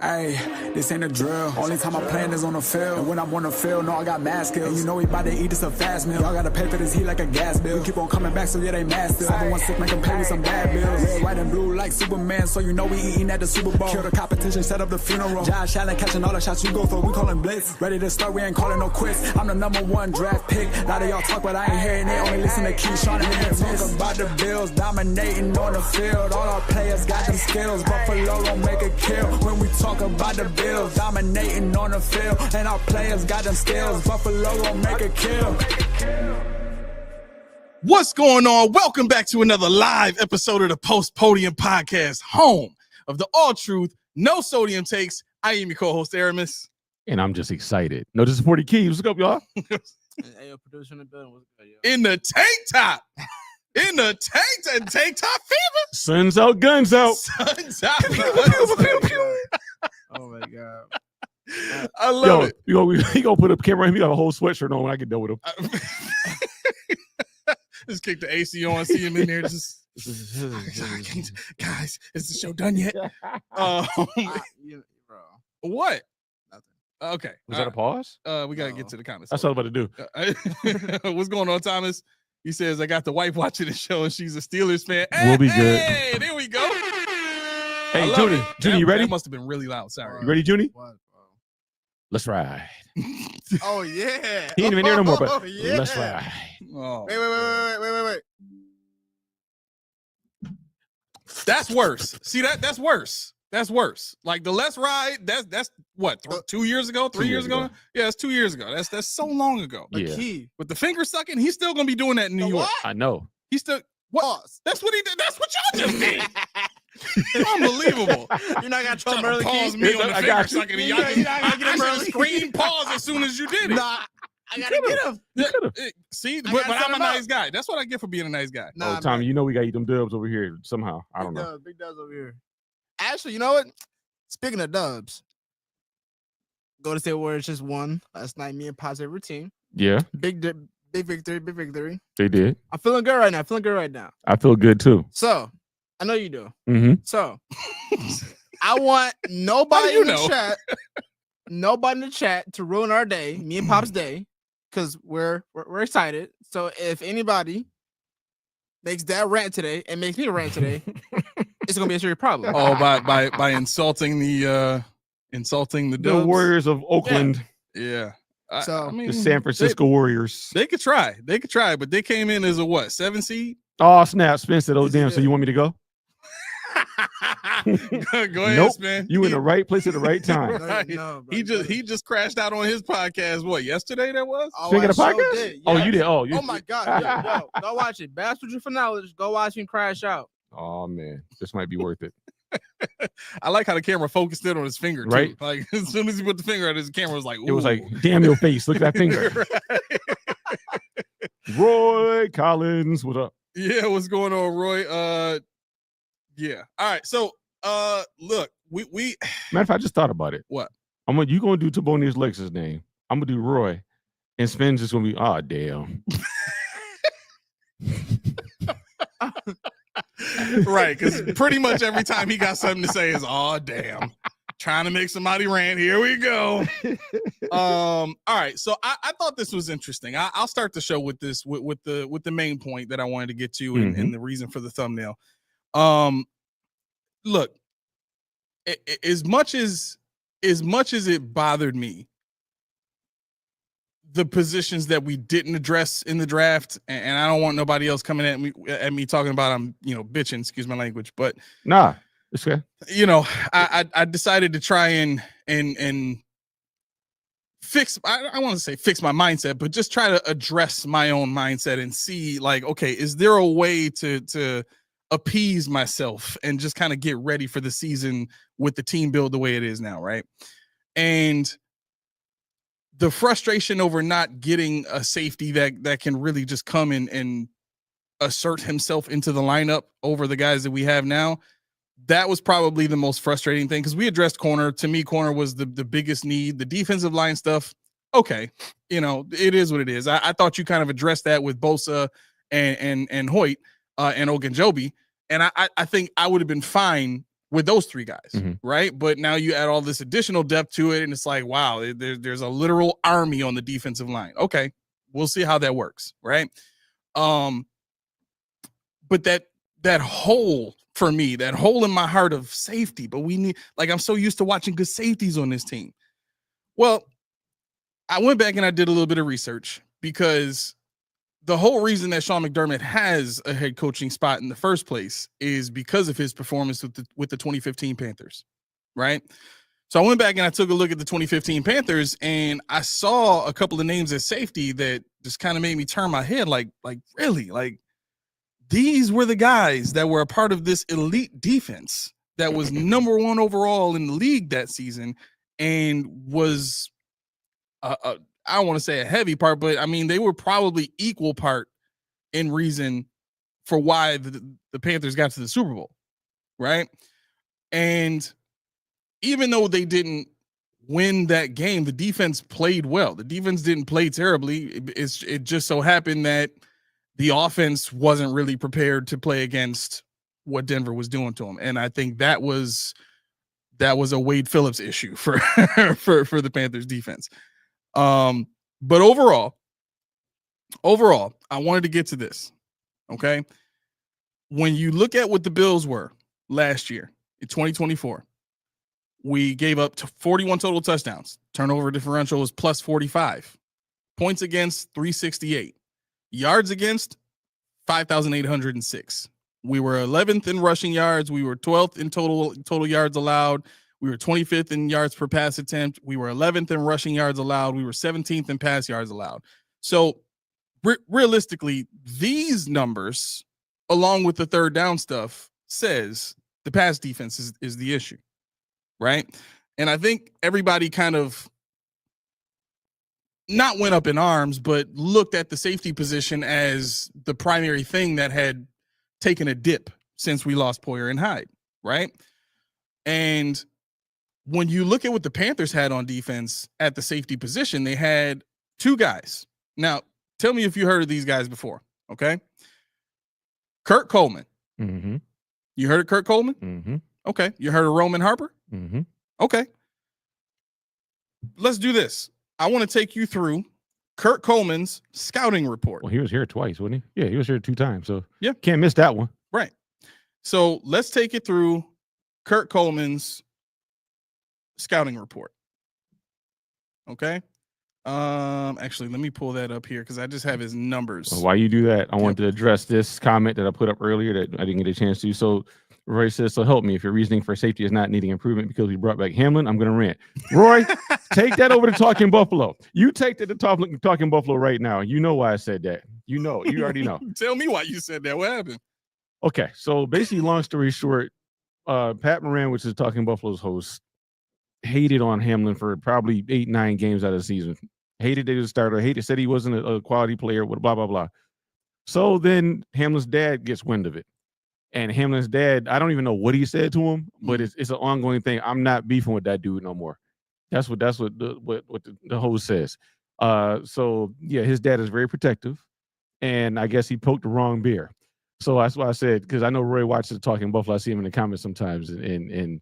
Hey, this ain't a drill. Only time I'm playing is on the field. And when I'm on the field, no, I got mad skills. And you know we about to eat this a fast meal. Y'all gotta pay for this heat like a gas bill. We keep on coming back, so yeah, they mad still. Everyone sick, make them pay with some bad bills. Red, white, and blue like Superman, so you know we eating at the Super Bowl. Kill the competition, set up the funeral. Josh Allen catching all the shots you go for. We callin' blitz. Ready to start, we ain't calling no quits. I'm the #1 draft pick. A lot of y'all talk, but I ain't hearing it. Only listen to Keyshawn and his talk about the Bills. Dominating on the field. All our players got them skills. Buffalo gon' make a kill when we talk about the Bills. Dominating on the field, and our players got them skills. Buffalo gon' make a kill. What's going on? Welcome back to another live episode of the Post Podium Podcast, home of the all truth, no sodium takes. I am your co-host Aramis, and I'm just excited. No, this is 40 Keys. What's up, y'all? Hey, producer in the building. What's good, yo? In the tank top. In the tank top fever. Sun's out, guns out. Sun's out. Oh my god. I love it. He gonna put a camera on him. He got a whole sweatshirt on when I get done with him. Just kick the AC on, see him in there. Just guys, is the show done yet? Bro. What? Nothing. Okay. Was that a pause? We gotta get to the comments. That's what I was about to do. What's going on, Thomas? He says, I got the wife watching the show and she's a Steelers fan. We'll be good. Hey, there we go. Hey, Junie, you ready? That must have been really loud. Sorry. You ready, Junie? What, bro? Let's ride. Oh yeah. He ain't even there no more, but yeah. let's ride. Oh. Wait. That's worse. See that? That's worse. That's worse. Like the let's ride. That's what 2 years ago, 3 years ago. Yeah, it's 2 years ago. That's so long ago. Yeah. Key. With the finger sucking, he's still gonna be doing that in New York. What? I know. He's still what? Pause. That's what he did. That's what y'all just did. Unbelievable. You're not gonna try Trying to early pause key. me on the I finger got you. sucking. You're not gonna get him I early. screen pause as soon as you did it. Nah, I gotta get him. See, I but gotta I'm set a him nice up. guy. That's what I get for being a nice guy. Nah, Oh, Tommy, man. you know we got to eat them dubs over here somehow. I don't know. Big dubs over here. Actually, you know what? Speaking of dubs, Golden State Warriors just won last night. Me and Positive routine. Yeah, Big victory. they did. I'm feeling good right now. I feel good too. So, I know you do. Mm-hmm. So, I want nobody you in the know? chat, nobody in the chat to ruin our day, me and Pop's day, because we're excited. So, if anybody makes that rant today and makes me rant today, it's gonna be a serious problem. Oh, by insulting the The Dubs? Warriors of Oakland, Yeah. So, I mean, the San Francisco Warriors. they could try, but they came in as a what 7 seed? Oh snap, Spencer! Oh Yes, damn! he So did. you want me to go? Go ahead, Nope. man. You in the right place at the right time. Right. No, bro, He just crashed out on his podcast. What, yesterday that was? Oh, Speaking I of sure podcast? did. Oh, Yes. you did. Oh, you. Oh my god, yo, go watch it. Bastard for knowledge. Go watch him crash out. Oh man, this might be worth it. I like how the camera focused in on his finger, too. Right. Like as soon as he put the finger out, his camera was like, ooh. It was like, damn your face. Look at that finger. Roy Collins, what up? Yeah, what's going on, Roy? Yeah. All right. So look, we Matter of fact, I just thought about it. What? You gonna do Tabonius Lex's name. I'm gonna do Roy. And Spence is gonna be, oh damn. right, because pretty much every time he got something to say is, oh damn. Trying to make somebody rant. Here we go. All right. So I thought this was interesting. I'll start the show with this with the main point that I wanted to get to and the reason for the thumbnail. Look, as much as it bothered me, the positions that we didn't address in the draft, and I don't want nobody else coming at me talking about I'm bitching, excuse my language, but Nah, it's okay. I decided to try and fix, I want to say fix my mindset, but just try to address my own mindset and see, like, okay, is there a way to appease myself and just kind of get ready for the season with the team build the way it is now, right? And the frustration over not getting a safety that can really just come in and assert himself into the lineup over the guys that we have now, that was probably the most frustrating thing, because we addressed corner. To me, corner was the biggest need. The defensive line stuff, okay, it is what it is. I thought you kind of addressed that with Bosa and Hoyt and Ogunjobi, and I think I would have been fine with those three guys, right? But now you add all this additional depth to it, and it's like, wow, there's a literal army on the defensive line. Okay, we'll see how that works, right? But that hole for me, that hole in my heart of safety, but we need, like, I'm so used to watching good safeties on this team. Well, I went back and I did a little bit of research, because the whole reason that Sean McDermott has a head coaching spot in the first place is because of his performance with the 2015 Panthers, right? So I went back and I took a look at the 2015 Panthers, and I saw a couple of names at safety that just kind of made me turn my head, like really, like, these were the guys that were a part of this elite defense that was number 1 overall in the league that season, and was I don't want to say a heavy part, but I mean, they were probably equal part in reason for why the Panthers got to the Super Bowl, right? And even though they didn't win that game, the defense played well. The defense didn't play terribly. It just so happened that the offense wasn't really prepared to play against what Denver was doing to them. And I think that was a Wade Phillips issue for for the Panthers defense. But overall, I wanted to get to this. Okay. When you look at what the Bills were last year in 2024, we gave up to 41 total touchdowns. Turnover differential was plus 45. Points against 368. Yards against 5,806. We were 11th in rushing yards. We were 12th in total yards allowed. We were 25th in yards per pass attempt. We were 11th in rushing yards allowed. We were 17th in pass yards allowed. So realistically, these numbers, along with the third down stuff, says the pass defense is the issue, right? And I think everybody kind of not went up in arms, but looked at the safety position as the primary thing that had taken a dip since we lost Poyer and Hyde, right? And when you look at what the Panthers had on defense at the safety position, they had 2 guys. Now, tell me if you heard of these guys before, okay? Kurt Coleman. Mm-hmm. You heard of Kurt Coleman? Mm-hmm. Okay. You heard of Roman Harper? Mm-hmm. Okay. Let's do this. I want to take you through Kurt Coleman's scouting report. Well, he was here twice, wasn't he? Yeah, he was here 2 times. So yeah, can't miss that one. Right. So let's take it through Kurt Coleman's scouting report. Okay. Actually, let me pull that up here because I just have his numbers. Well, while you do that, I wanted to address this comment that I put up earlier that I didn't get a chance to. So Roy says, so help me. If your reasoning for safety is not needing improvement because we brought back Hamlin, I'm going to rant. Roy, take that over to Talking Buffalo. You take that to Talking Buffalo right now. You know why I said that. You know, you already know. Tell me why you said that. What happened? Okay, so basically, long story short, Pat Moran, which is Talking Buffalo's host, hated on Hamlin for probably 8-9 games out of the season. Hated that he was a starter. Said he wasn't a quality player, blah, blah, blah. So then Hamlin's dad gets wind of it. And Hamlin's dad, I don't even know what he said to him, but it's an ongoing thing. I'm not beefing with that dude no more. That's what the host says. So yeah, his dad is very protective, and I guess he poked the wrong bear. So that's why I said, because I know Roy watches Talking Buffalo. I see him in the comments sometimes, and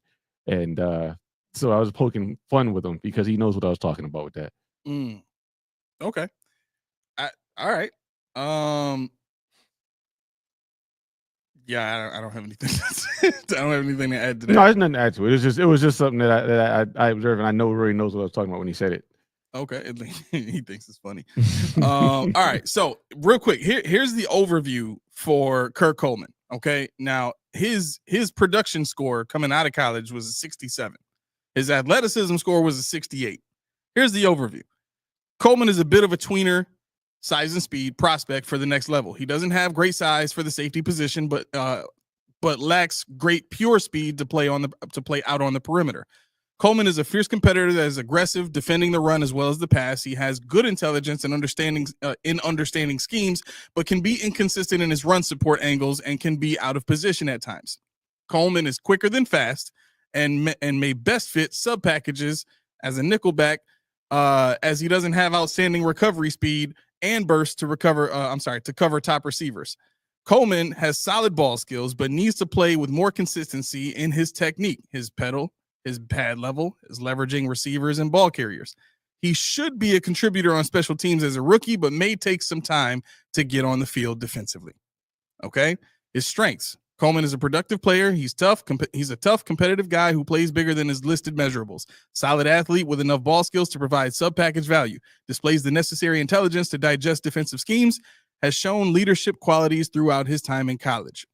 so I was poking fun with him because he knows what I was talking about with that. Okay. All right. Yeah, I don't have anything. I don't have anything to add to that. No, there's nothing to add to it. It was just something that I observed, and I know Roy knows what I was talking about when he said it. Okay, he thinks it's funny. All right, so real quick, here's the overview for Kurt Coleman. Okay, now his production score coming out of college was a 67. His athleticism score was a 68. Here's the overview. Coleman is a bit of a tweener, size and speed prospect for the next level. He doesn't have great size for the safety position, but lacks great pure speed to play out on the perimeter. Coleman is a fierce competitor that is aggressive, defending the run as well as the pass. He has good intelligence and understanding schemes, but can be inconsistent in his run support angles and can be out of position at times. Coleman is quicker than fast and may best fit sub packages as a nickelback, as he doesn't have outstanding recovery speed and burst to cover top receivers. Coleman has solid ball skills, but needs to play with more consistency in his technique, his pedal, his pad level, his leveraging receivers and ball carriers. He should be a contributor on special teams as a rookie, but may take some time to get on the field defensively. Okay. His strengths. Coleman is a productive player. He's tough. He's a tough, competitive guy who plays bigger than his listed measurables. Solid athlete with enough ball skills to provide sub-package value. Displays the necessary intelligence to digest defensive schemes. Has shown leadership qualities throughout his time in college.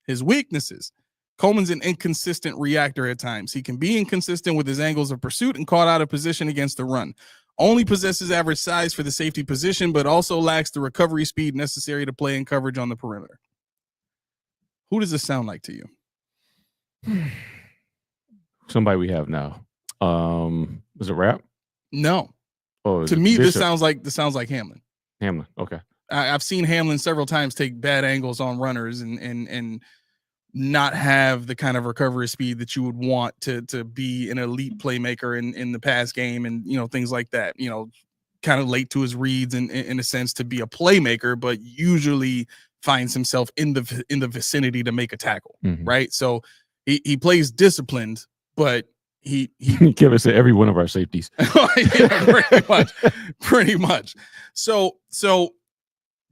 His weaknesses. Coleman's an inconsistent reactor at times. He can be inconsistent with his angles of pursuit and caught out of position against the run. Only possesses average size for the safety position, but also lacks the recovery speed necessary to play in coverage on the perimeter. Who does this sound like to you? Somebody we have now. Was it Rap? No. Oh, to me, this sounds like Hamlin. Hamlin. Okay. I've seen Hamlin several times take bad angles on runners and not have the kind of recovery speed that you would want to be an elite playmaker in the pass game and, things like that, kind of late to his reads in a sense to be a playmaker, but usually finds himself in the vicinity to make a tackle. Mm-hmm. Right. So he plays disciplined, but he give us every one of our safeties. Yeah, pretty much. So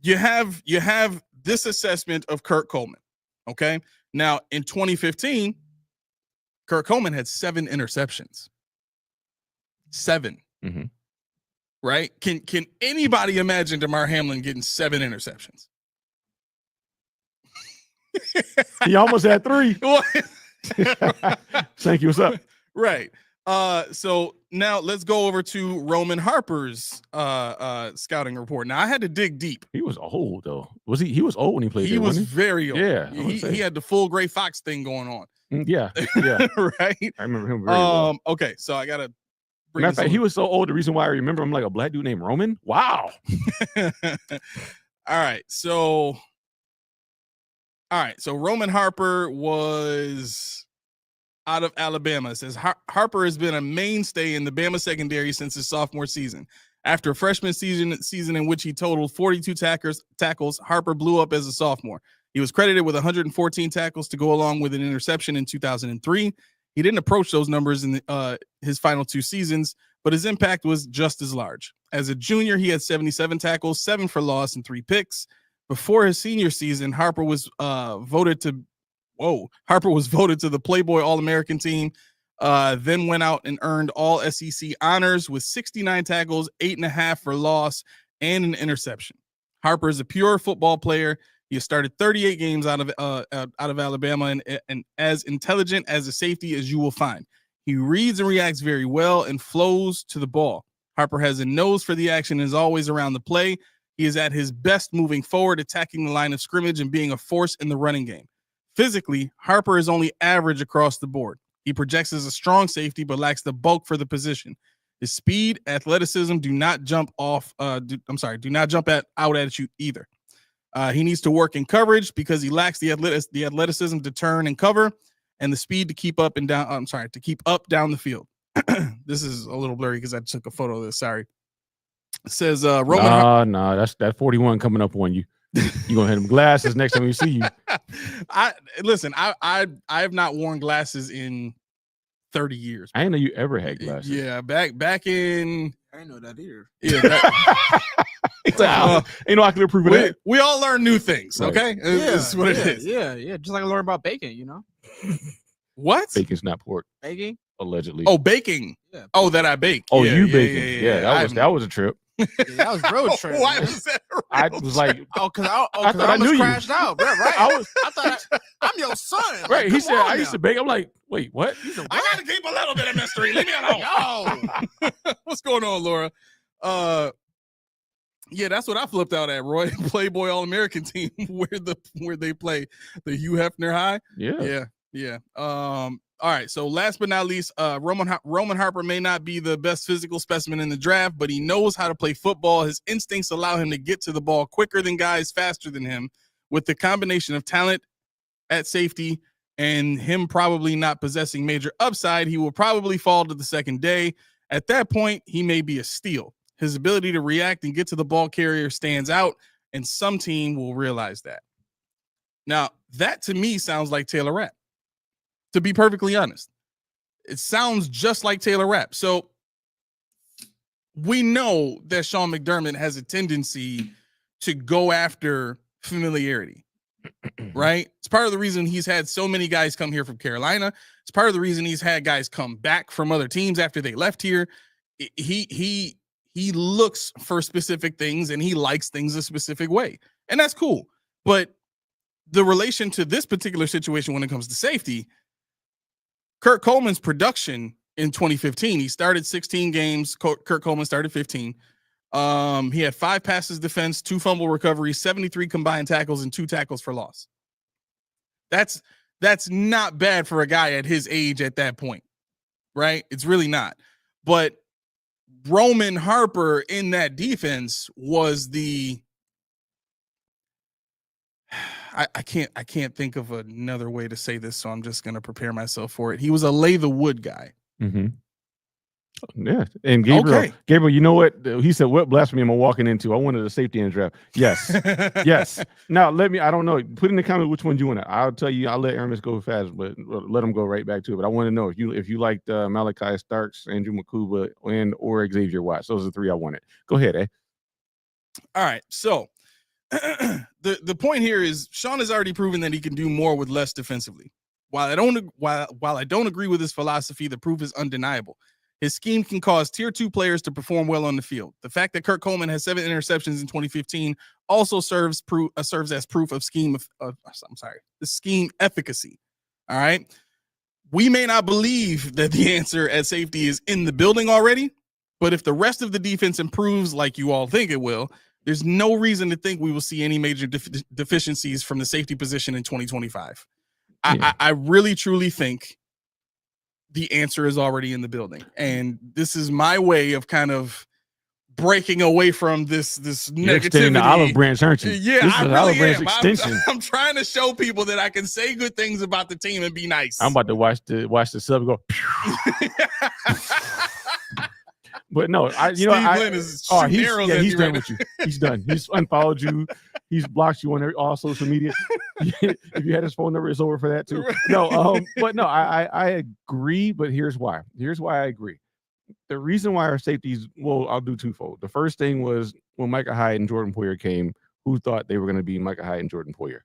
you have this assessment of Kurt Coleman. Okay. Now, in 2015, Kurt Coleman had 7 interceptions. 7. Mm-hmm. Right? Can anybody imagine Damar Hamlin getting 7 interceptions? He almost had 3. Thank you. What's up? Right. So now let's go over to Roman Harper's scouting report. Now I had to dig deep. He was old though. Was he? He was old when he played. He was very old. Yeah. He had the full Gray Fox thing going on. Yeah. Right. I remember him very well. Okay. So I gotta. Matter of fact, he was so old. The reason why I remember him like a black dude named Roman. Wow. All right. So Roman Harper was out of Alabama. It says Harper has been a mainstay in the Bama secondary since his sophomore season. After a freshman season in which he totaled 42 tackles, Harper blew up as a sophomore. He was credited with 114 tackles to go along with an interception in 2003. He didn't approach those numbers in his final 2 seasons, but his impact was just as large. As a junior, he had 77 tackles, 7 for loss, and 3 picks. Before his senior season, Harper was voted to the Playboy All-American team, then went out and earned all SEC honors with 69 tackles, 8.5 for loss, and an interception. Harper is a pure football player. He has started 38 games out of Alabama and as intelligent as a safety as you will find. He reads and reacts very well and flows to the ball. Harper has a nose for the action and is always around the play. He is at his best moving forward, attacking the line of scrimmage and being a force in the running game. Physically, Harper is only average across the board. He projects as a strong safety, but lacks the bulk for the position. His speed, athleticism do not jump out at you either. He needs to work in coverage because he lacks the athleticism to turn and cover, and the speed to keep up down the field. This is a little blurry because I took a photo of this. Sorry. It says Roman. That's that 41 coming up on you. You gonna have them glasses next time we see you. I have not worn glasses in 30 years. I didn't know you ever had glasses. Yeah, back in. I didn't know that either. Yeah. Ain't no I can prove it. We all learn new things. Right. Okay, this is what it is. Yeah. Just like I learned about bacon. What? Bacon's not pork. Baking? Allegedly. Oh, baking. Yeah. Oh, that I bake. Oh, yeah, you yeah, baking? Yeah, that was a trip. Yeah, that was road trip. Why was that? I was like, because I knew you crashed out, bro. Right? I thought I'm your son. Right? Like, he said I used to bake. I'm like, wait, what? I gotta keep a little bit of mystery. Leave me alone. What's going on, Laura? Yeah, that's what I flipped out at, Roy. Playboy All-American team where they play the Hugh Hefner High. Yeah. All right. So last but not least, Roman Harper may not be the best physical specimen in the draft, but he knows how to play football. His instincts allow him to get to the ball quicker than guys faster than him. With the combination of talent at safety and him probably not possessing major upside, he will probably fall to the second day. At that point, he may be a steal. His ability to react and get to the ball carrier stands out, and some team will realize that. Now, that to me sounds like Taylor Rapp, to be perfectly honest. It sounds just like Taylor Rapp. So we know that Sean McDermott has a tendency to go after familiarity, right? It's part of the reason he's had so many guys come here from Carolina. It's part of the reason he's had guys come back from other teams after they left here. He looks for specific things and he likes things a specific way. And that's cool. But the relation to this particular situation when it comes to safety, Kurt Coleman's production in 2015, he started 16 games. Kurt Coleman started 15. He had 5 passes defense, 2 fumble recoveries, 73 combined tackles, and 2 tackles for loss. That's not bad for a guy at his age at that point, right? It's really not. But Roman Harper in that defense was the I can't think of another way to say this, so I'm just going to prepare myself for it. He was a lay the wood guy. Mm-hmm. Yeah, and Gabriel, you know what? He said, what blasphemy am I walking into? I wanted a safety in the draft. Yes. Yes. Now, I don't know. Put in the comment which one you want. I'll tell you, I'll let Aramis go fast, but let him go right back to it. But I want to know if you liked Malachi Starks, Andrew Makuba, or Xavier Watts. Those are the 3 I wanted. Go ahead, eh? All right. So the point here is Sean has already proven that he can do more with less defensively. While I don't agree with his philosophy, the proof is undeniable. His scheme can cause tier 2 players to perform well on the field. The fact that Kurt Coleman has 7 interceptions in 2015 also serves as proof of the scheme efficacy. All right. We may not believe that the answer at safety is in the building already, but if the rest of the defense improves like you all think it will, there's no reason to think we will see any major deficiencies from the safety position in 2025. Yeah. I really, truly think the answer is already in the building. And this is my way of kind of breaking away from this You're negativity. The olive branch, aren't you? Yeah, this is I really olive branch am. extension. I'm trying to show people that I can say good things about the team and be nice. I'm about to watch the sub go. But no, he's done with you. He's done. He's unfollowed you. He's blocked you on all social media. If you had his phone number, it's over for that too. No, but no, I agree. But here's why. Here's why I agree. The reason why our safeties, well, I'll do twofold. The first thing was when Micah Hyde and Jordan Poyer came, who thought they were going to be Micah Hyde and Jordan Poyer?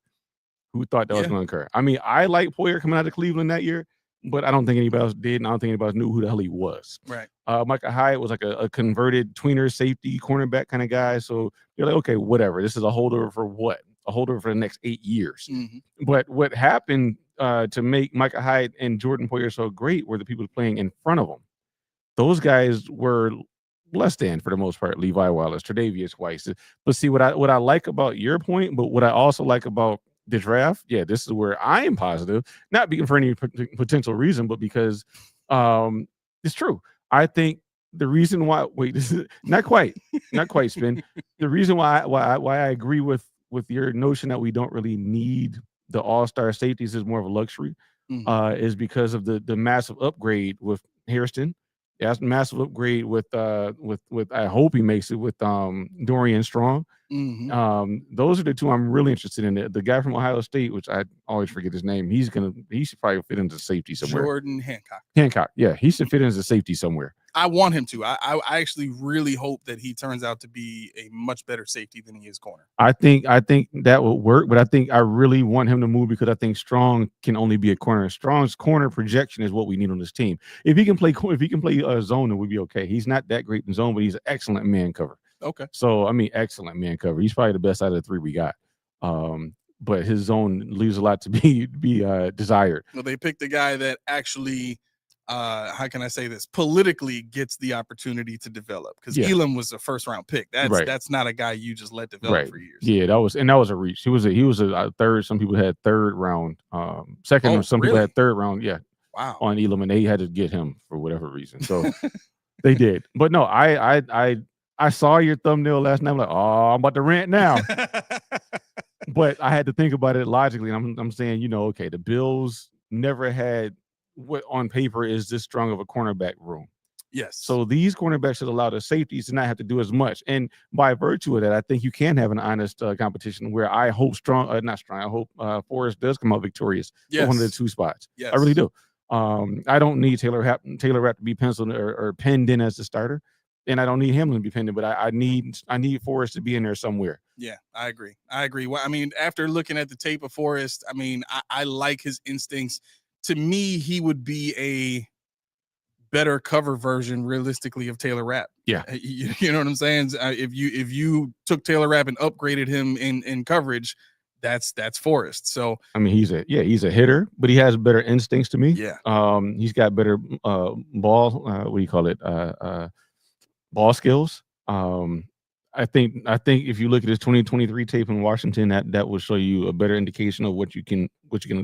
Who thought that was going to occur? I mean, I like Poyer coming out of Cleveland that year, but I don't think anybody else did, and I don't think anybody else knew who the hell he was. Right. Micah Hyde was like a converted tweener safety cornerback kind of guy. So you're like, okay, whatever. This is a holdover for what? A holdover for the next 8 years. Mm-hmm. But what happened to make Micah Hyde and Jordan Poyer so great were the people playing in front of them. Those guys were less than, for the most part, Levi Wallace, Tre'Davious White. But see, what I like about your point, but what I also like about the draft, this is where I am positive, not being for any potential reason, but because it's true. I think the reason why, this is not quite Spin. The reason why I agree with your notion that we don't really need the all-star safeties is more of a luxury, is because of the massive upgrade with Hairston. Yeah, massive upgrade with I hope he makes it with Dorian Strong. Mm-hmm. Those are the 2 I'm really interested in. The guy from Ohio State, which I always forget his name, he should probably fit into safety somewhere. Jordan Hancock, he should fit into safety somewhere. I want him to. I actually really hope that he turns out to be a much better safety than he is corner. I think that will work, but I really want him to move because I think Strong can only be a corner. Strong's corner projection is what we need on this team. If he can play zone, then we'll be okay. He's not that great in zone, but he's an excellent man cover. Okay. So excellent man cover. He's probably the best out of the 3 we got. But his zone leaves a lot to be desired. Well, they picked the guy that actually, how can I say this, politically gets the opportunity to develop, because Elam was a first-round pick. That's not a guy you just let develop for years. Yeah, that was a reach. He was a third. Some people had third round, second. Some people had third round. Yeah, wow. On Elam, and they had to get him for whatever reason. So they did. But no, I saw your thumbnail last night. I'm like, oh, I'm about to rant now. But I had to think about it logically. And I'm saying, okay, the Bills never had what on paper is this strong of a cornerback room. Yes. So these cornerbacks should allow the safeties to not have to do as much. And by virtue of that, I think you can have an honest competition where I hope I hope Forrest does come out victorious for one of the two spots. Yes. I really do. I don't need Taylor Rapp to be penciled or penned in as the starter, and I don't need Hamlin to be penned in, but I need Forrest to be in there somewhere. Yeah, I agree. Well, I mean, after looking at the tape of Forrest, I mean, I like his instincts. To me, he would be a better cover version, realistically, of Taylor Rapp. Yeah, you know what I'm saying? If you took Taylor Rapp and upgraded him in coverage, that's Forrest. So I mean, he's a hitter, but he has better instincts to me. Yeah. He's got better ball. What do you call it? Ball skills. I think if you look at his 2023 tape in Washington, that will show you a better indication of what you can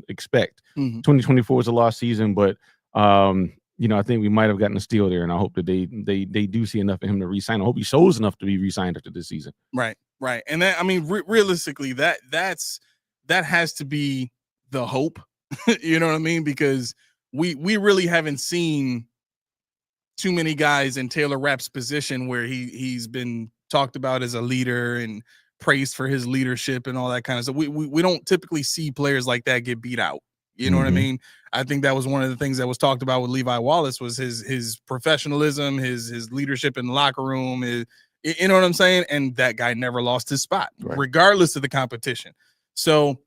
expect. 2024 was a lost season, but I think we might have gotten a steal there, and I hope that they do see enough of him to re-sign. I hope he shows enough to be re-signed after this season. Right. And that, I mean, realistically, that has to be the hope. You know what I mean? Because we really haven't seen too many guys in Taylor Rapp's position where he's been talked about as a leader and praised for his leadership and all that kind of stuff. We don't typically see players like that get beat out. You know what I mean? I think that was one of the things that was talked about with Levi Wallace was his professionalism, his leadership in the locker room. You know what I'm saying? And that guy never lost his spot, regardless of the competition. So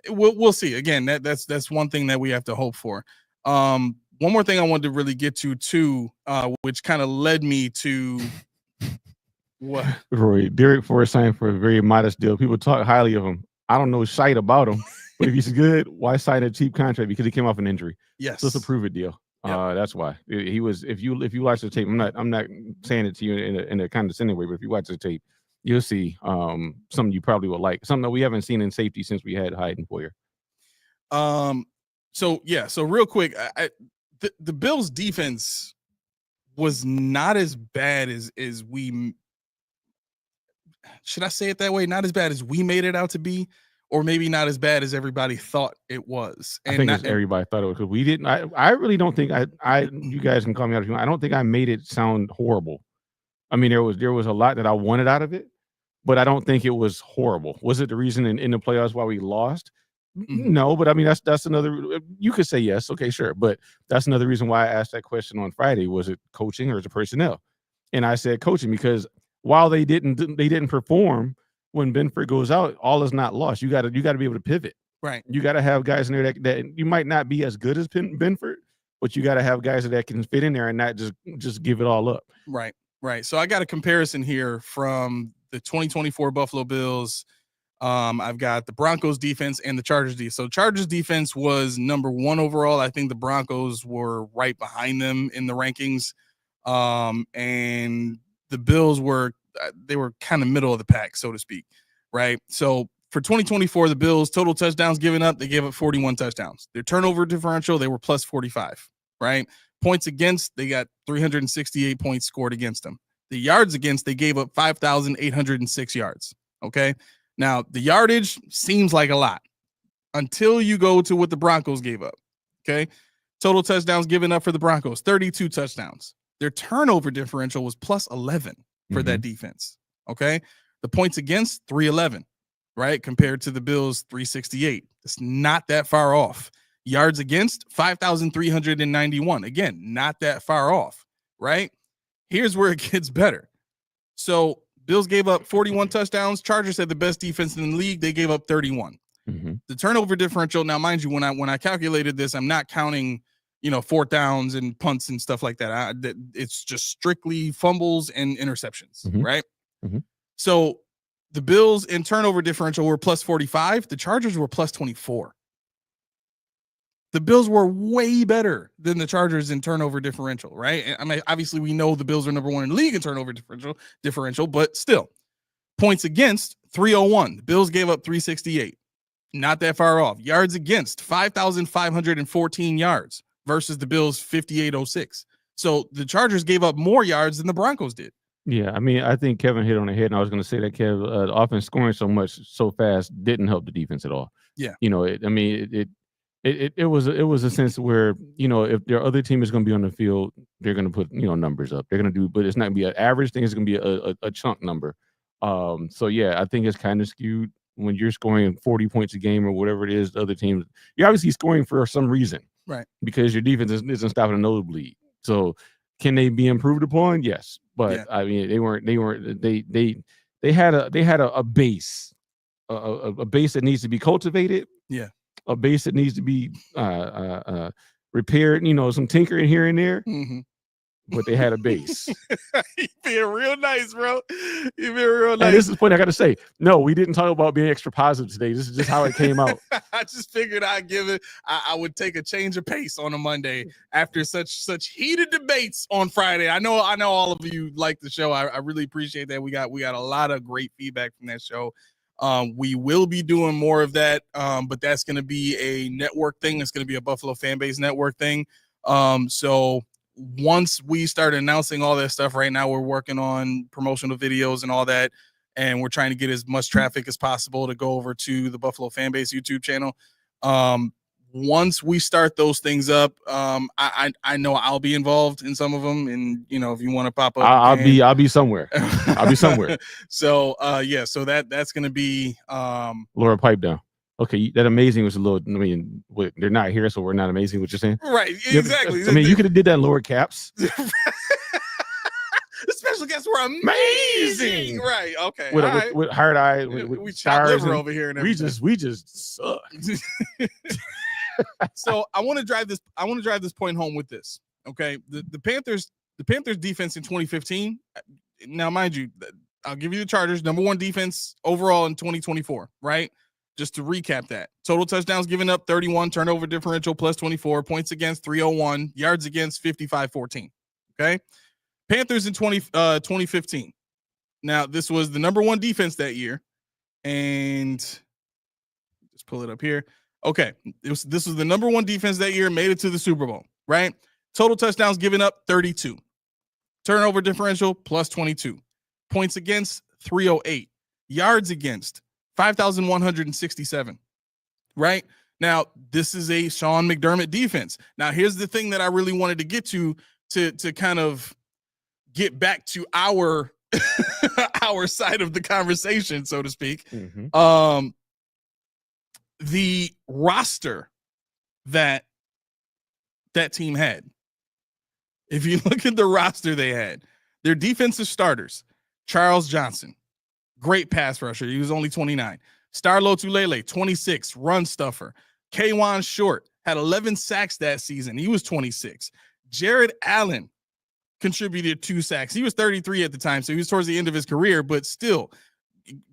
we'll see. Again, that's one thing that we have to hope for. One more thing I wanted to really get to too, which kind of led me to what? Roy, Derek Forrest signed for a very modest deal. People talk highly of him. I don't know shite about him, but if he's good, why sign a cheap contract? Because he came off an injury. Yes, so it's a prove it deal. Yep. That's why he was. If you watch the tape, I'm not saying it to you in a condescending way, but if you watch the tape, you'll see something you probably would like, something that we haven't seen in safety since we had Hyde and Poyer. So real quick, the Bills' defense was not as bad as we. Should I say it that way? Not as bad as we made it out to be, or maybe not as bad as everybody thought it was. And I think everybody thought it was, because we didn't. I really don't think you guys can call me out if you want. I don't think I made it sound horrible. I mean, there was a lot that I wanted out of it, but I don't think it was horrible. Was it the reason in the playoffs why we lost? No, but I mean that's another. You could say yes, okay, sure, but that's another reason why I asked that question on Friday. Was it coaching or is it personnel? And I said coaching, because while they didn't perform when Benford goes out, all is not lost. You got to be able to pivot. Right. You got to have guys in there that you might not be as good as Benford, but you got to have guys that can fit in there and not just give it all up. Right. So I got a comparison here from the 2024 Buffalo Bills. I've got the Broncos defense and the Chargers defense. So Chargers defense was number 1 overall. I think the Broncos were right behind them in the rankings. And the Bills were kind of middle of the pack, so to speak. Right. So for 2024, the Bills total touchdowns given up, they gave up 41 touchdowns. Their turnover differential, they were plus 45. Right. Points against, they got 368 points scored against them. The yards against, they gave up 5,806 yards. Okay. Now, the yardage seems like a lot until you go to what the Broncos gave up. Okay. Total touchdowns given up for the Broncos, 32 touchdowns. Their turnover differential was plus 11 for that defense. Okay. The points against, 311, right? Compared to the Bills, 368. It's not that far off. Yards against, 5,391. Again, not that far off, right? Here's where it gets better. So Bills gave up 41 touchdowns. Chargers had the best defense in the league. They gave up 31. The turnover differential, now mind you, when I calculated this, I'm not counting, fourth downs and punts and stuff like that. It's just strictly fumbles and interceptions, right? So the Bills in turnover differential were plus 45. The Chargers were plus 24. The Bills were way better than the Chargers in turnover differential, right? I mean, obviously we know the Bills are number 1 in the league in turnover differential, but still, points against, 301. The Bills gave up 368. Not that far off. Yards against, 5,514 yards versus the Bills 5,806. So the Chargers gave up more yards than the Broncos did. Yeah, I mean, I think Kevin hit on the head, and I was going to say that the offense scoring so fast didn't help the defense at all. Yeah, it it was a sense where, if their other team is going to be on the field, they're going to put numbers up. They're going to do, but it's not going to be an average thing. It's going to be a chunk number. So yeah, I think it's kind of skewed when you're scoring 40 points a game or whatever it is. The other teams, you're obviously scoring for some reason, right? Because your defense isn't stopping a nosebleed. So can they be improved upon? Yes, but Yeah. I mean, they had a base, a base that needs to be cultivated. Yeah. A base that needs to be repaired, some tinkering here and there. Mm-hmm. But they had a base. You being real nice, bro. You being real nice. And this is the point I got to say. No, we didn't talk about being extra positive today. This is just how it came out. I just figured I'd give it. I would take a change of pace on a Monday after such heated debates on Friday. I know all of you like the show. I really appreciate that. We got a lot of great feedback from that show. We will be doing more of that, but that's going to be a network thing. It's going to be a Buffalo fan base network thing. So once we start announcing all that stuff, right now we're working on promotional videos and all that, and we're trying to get as much traffic as possible to go over to the Buffalo fan base YouTube channel. Once we start those things up, I know I'll be involved in some of them, and if you want to pop up, I'll be somewhere. I'll be somewhere. So so that's gonna be Laura, pipe down. Okay, that amazing was a little. I mean, they're not here, so we're not amazing. What you're saying, right? Exactly. I mean, you could have did that in lower caps. The special guests were amazing. Right? Okay. With hard eye, we stars liver over here, and everything. we just suck. So I want to drive this point home with this. Okay, the Panthers defense in 2015. Now, mind you, I'll give you the Chargers #1 defense overall in 2024. Right. Just to recap that, total touchdowns given up 31, turnover differential plus 24, points against 301, yards against 55-14. Okay, Panthers in 2015. Now this was the #1 defense that year, and just pull it up here. Okay, this was the #1 defense that year, made it to the Super Bowl. Right, total touchdowns given up 32, turnover differential plus 22, points against 308, yards against 5,167, right? Now, this is a Sean McDermott defense. Now, here's the thing that I really wanted to get to kind of get back to our our side of the conversation, so to speak. Mm-hmm. The roster that team had, if you look at the roster they had, their defensive starters, Charles Johnson, great pass rusher. He was only 29. Starlo Tulele, 26, run stuffer. K'Wan Short had 11 sacks that season. He was 26. Jared Allen contributed 2 sacks. He was 33 at the time, so he was towards the end of his career, but still,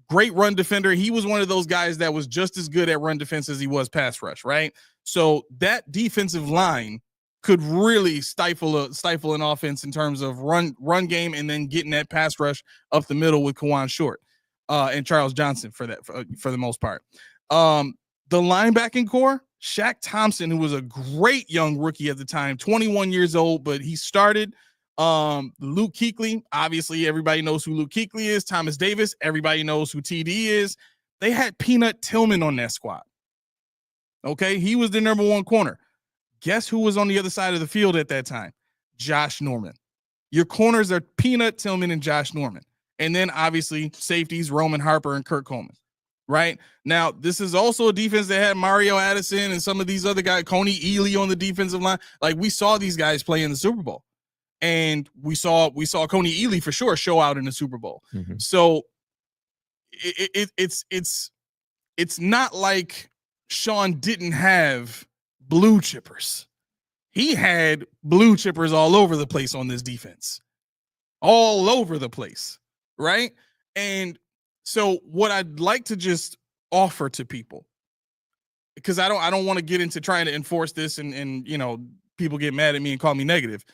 great run defender. He was one of those guys that was just as good at run defense as he was pass rush, right? So that defensive line could really stifle an offense in terms of run game, and then getting that pass rush up the middle with K'Wan Short. And Charles Johnson for the most part. The linebacking core, Shaq Thompson, who was a great young rookie at the time, 21 years old, but he started. Luke Kuechly, obviously everybody knows who Luke Kuechly is. Thomas Davis, everybody knows who TD is. They had Peanut Tillman on that squad. Okay, he was the #1 corner. Guess who was on the other side of the field at that time? Josh Norman. Your corners are Peanut Tillman and Josh Norman. And then obviously safeties, Roman Harper and Kurt Coleman. Right now, this is also a defense that had Mario Addison and some of these other guys, Coney Ely on the defensive line. Like, we saw these guys play in the Super Bowl, and we saw Coney Ely for sure show out in the Super Bowl. Mm-hmm. So it's not like Sean didn't have blue chippers. He had blue chippers all over the place on this defense, all over the place. Right. And so what I'd like to just offer to people, because I don't want to get into trying to enforce this and people get mad at me and call me negative.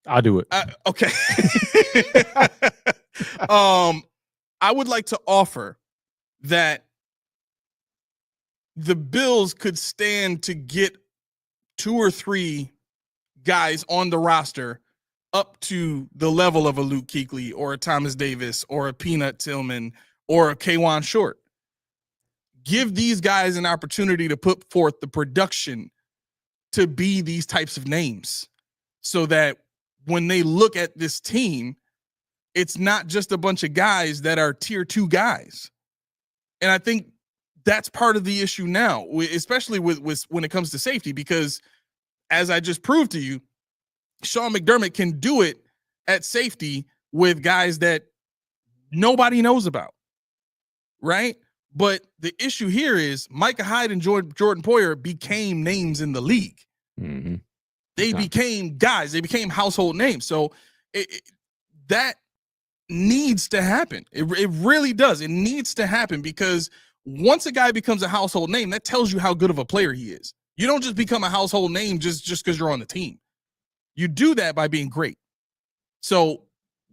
I'll do it. Okay. I would like to offer that the Bills could stand to get 2 or 3 guys on the roster up to the level of a Luke Kuechly or a Thomas Davis or a Peanut Tillman or a K'Wan Short. give these guys an opportunity to put forth the production to be these types of names so that when they look at this team, it's not just a bunch of guys that are tier 2 guys. And I think that's part of the issue now, especially with when it comes to safety, because as I just proved to you, Sean McDermott can do it at safety with guys that nobody knows about, right? But the issue here is Micah Hyde and Jordan Poyer became names in the league. Mm-hmm. They became guys. They became household names. So that needs to happen. It really does. It needs to happen because once a guy becomes a household name, that tells you how good of a player he is. You don't just become a household name just because you're on the team. You do that by being great. So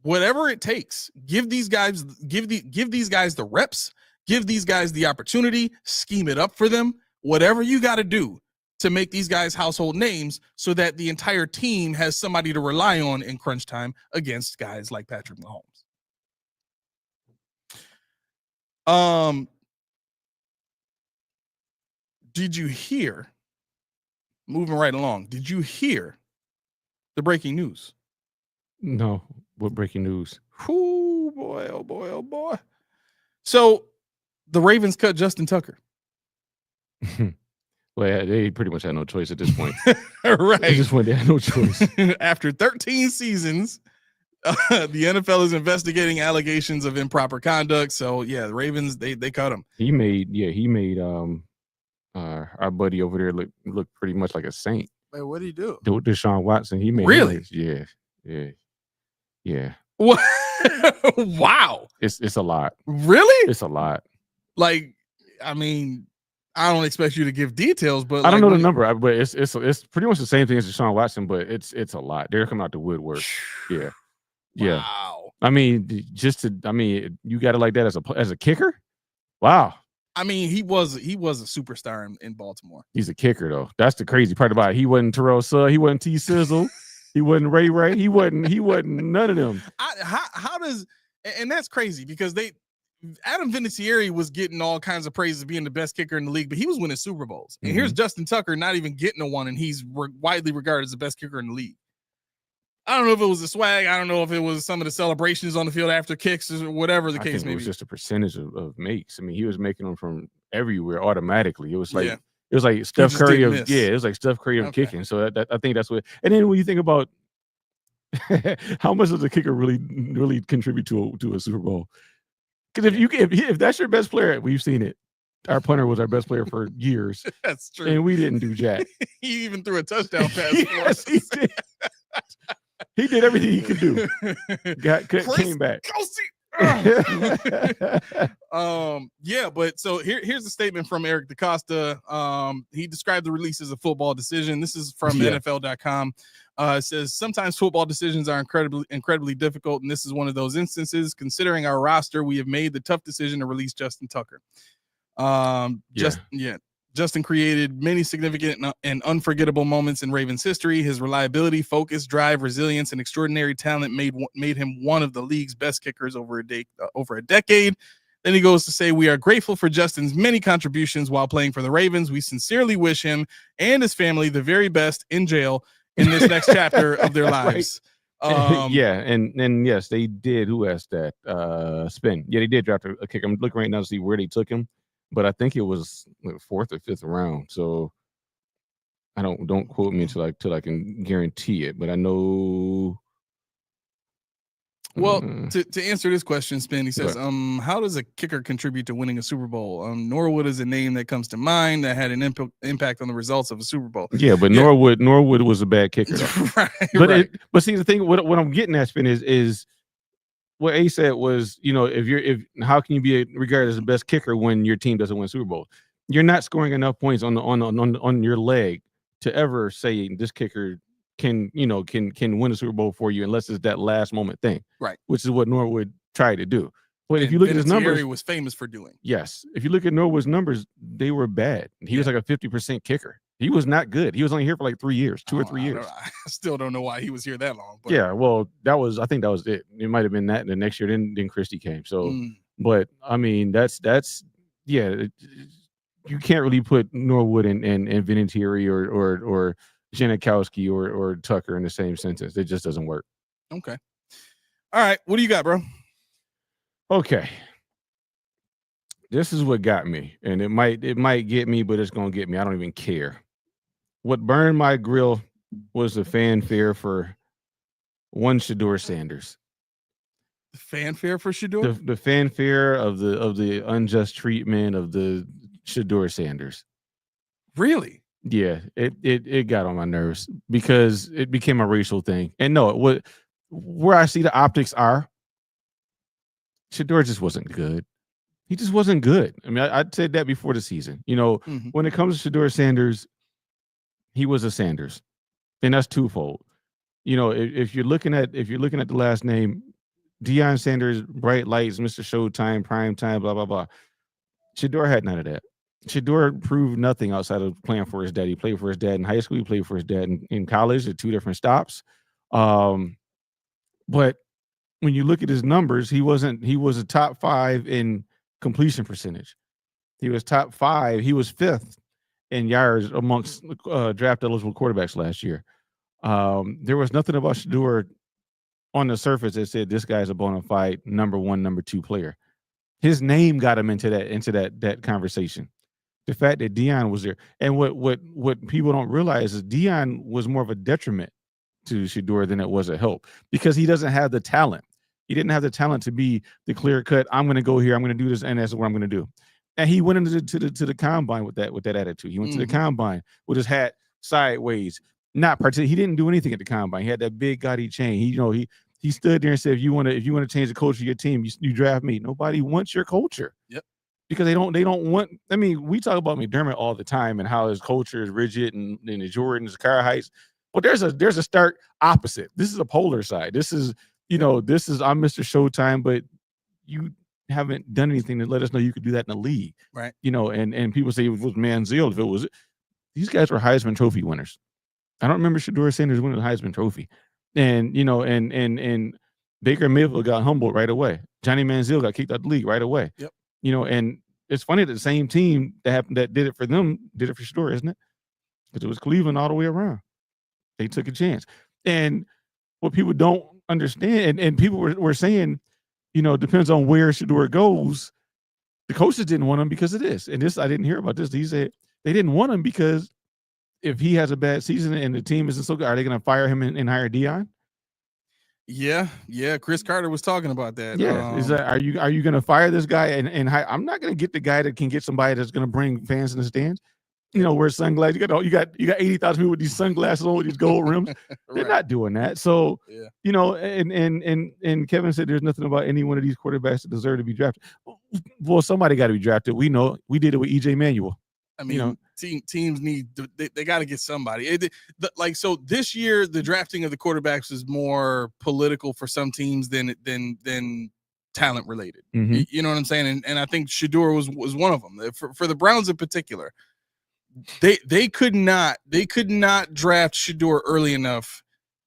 whatever it takes, give these guys the reps, give these guys the opportunity, scheme it up for them, whatever you got to do to make these guys household names so that the entire team has somebody to rely on in crunch time against guys like Patrick Mahomes. Did you hear, moving right along, did you hear the breaking news? No. What breaking news? Oh boy, oh boy, oh boy. So the Ravens cut Justin Tucker. Well, they pretty much had no choice at this point. Right. They just went, they had no choice. After 13 seasons, the NFL is investigating allegations of improper conduct. So yeah, the Ravens, they cut him. He made our buddy over there look pretty much like a saint. Wait, what did he do? Deshaun Watson. He made really? Yeah. What? Wow. It's a lot. Really? It's a lot. Like, I mean, I don't expect you to give details, but I don't know the number, but it's pretty much the same thing as Deshaun Watson, but it's a lot. They're coming out the woodwork. Yeah. Yeah. Wow. I mean, you got it like that as a kicker? Wow. I mean, he was a superstar in Baltimore. He's a kicker though. That's the crazy part about it. He wasn't Terrell Suggs, he wasn't T Sizzle, he wasn't Ray, he wasn't none of them. How does, and that's crazy because Adam Vinatieri was getting all kinds of praise as being the best kicker in the league, but he was winning Super Bowls. And here's Justin Tucker not even getting a one, and he's widely regarded as the best kicker in the league. I don't know if it was the swag. I don't know if it was some of the celebrations on the field after kicks or whatever the case may be. It was just a percentage of makes. I mean, he was making them from everywhere automatically. It was like it was like Steph Curry of it was like Steph Curry of kicking. So that I think that's what. And then when you think about how much does a kicker really contribute to a Super Bowl? Because if that's your best player, we've seen it. Our punter was our best player for years. That's true. And we didn't do jack. He even threw a touchdown pass. Yes, he did. He did everything he could do. Came back. Yeah, but so here's a statement from Eric DaCosta. He described the release as a football decision. This is from NFL.com. It says sometimes football decisions are incredibly difficult, and this is one of those instances. Considering our roster, we have made the tough decision to release Justin Tucker. Justin created many significant and unforgettable moments in Ravens history. His reliability, focus, drive, resilience, and extraordinary talent made him one of the league's best kickers over a decade. Then he goes to say, we are grateful for Justin's many contributions while playing for the Ravens. We sincerely wish him and his family the very best in jail in this next chapter of their lives. And yes, they did. Who asked that? Spin. Yeah, they did draft a kicker. I'm looking right now to see where they took him. But I think it was like 4th or 5th round. So I don't quote me until I can guarantee it. But I know. Well, to answer this question, Spin, he says, how does a kicker contribute to winning a Super Bowl? Norwood is a name that comes to mind that had an impact on the results of a Super Bowl. Yeah, but Norwood was a bad kicker. Right. But see, the thing, what I'm getting at, Spin, is what A said was, how can you be regarded as the best kicker when your team doesn't win Super Bowl? You're not scoring enough points on your leg to ever say this kicker can win a Super Bowl for you unless it's that last moment thing, right? Which is what Norwood tried to do. But if you look at his numbers, he was famous for doing. Yes, if you look at Norwood's numbers, they were bad. He was like a 50% kicker. He was not good. He was only here for like 3 years, 2 or 3 years. I still don't know why he was here that long. But. Yeah, well, I think that was it. It might have been that. And the next year, then Christie came. So, but I mean, that's you can't really put Norwood and Vinatieri or Janikowski or Tucker in the same sentence. It just doesn't work. Okay. All right. What do you got, bro? Okay. This is what got me, and it might get me, but it's gonna get me. I don't even care. What burned my grill was the fanfare for one Shadur Sanders. The fanfare for Shadur? The fanfare of the unjust treatment of the Shadur Sanders. Really? Yeah, it got on my nerves because it became a racial thing. And no, where I see the optics are, Shadur just wasn't good. He just wasn't good. I mean, I said that before the season. You know, when it comes to Shadur Sanders, he was a Sanders, and that's twofold. You know, if you're looking at the last name, Deion Sanders, bright lights, Mr. Showtime, prime time, blah blah blah. Shadur had none of that. Shadur proved nothing outside of playing for his dad. He played for his dad in high school. He played for his dad in college at 2 different stops. But when you look at his numbers, he was a top 5 in completion percentage. He was top 5. He was 5th in yards amongst draft eligible quarterbacks last year. There was nothing about Shadur on the surface that said this guy's a bona fide number 1, number 2 player. His name got him into that conversation. The fact that Deion was there, and what people don't realize is Deion was more of a detriment to Shadur than it was a help, because he doesn't have the talent. He didn't have the talent to be the clear cut. I'm going to go here. I'm going to do this, and that's what I'm going to do. And he went into the combine with that attitude. He went to the combine with his hat sideways. He didn't do anything at the combine. He had that big gaudy chain. He stood there and said, if you want to change the culture of your team, you draft me. Nobody wants your culture. Yep. Because they don't want. I mean, we talk about McDermott all the time and how his culture is rigid and the Jordans, car heights. But there's a stark opposite. This is a polar side. This is I'm Mr. Showtime, but you haven't done anything to let us know you could do that in the league. Right. And people say it was Manziel. If it was, these guys were Heisman Trophy winners. I don't remember Shadur Sanders winning the Heisman Trophy. And and Baker Mayfield got humbled right away. Johnny Manziel got kicked out of the league right away. Yep. And it's funny that the same team that did it for them did it for Shadur, isn't it? Because it was Cleveland all the way around. They took a chance. And what people don't understand, and people were saying, depends on where Shadur goes. The coaches didn't want him because of this. And this, I didn't hear about this. They said they didn't want him because if he has a bad season and the team isn't so good, are they going to fire him and hire Deion? Yeah. Chris Carter was talking about that. Yeah, are you going to fire this guy and hire? I'm not going to get the guy that can get somebody that's going to bring fans in the stands. Wear sunglasses. You got 80,000 people with these sunglasses on with these gold rims. They're not doing that. So and Kevin said there's nothing about any one of these quarterbacks that deserve to be drafted. Well, somebody got to be drafted. We know we did it with EJ Manuel. I mean, teams need they got to get somebody. So this year, the drafting of the quarterbacks is more political for some teams than talent related. Mm-hmm. You know what I'm saying? And I think Shadur was one of them. For the Browns in particular, they could not draft Shadur early enough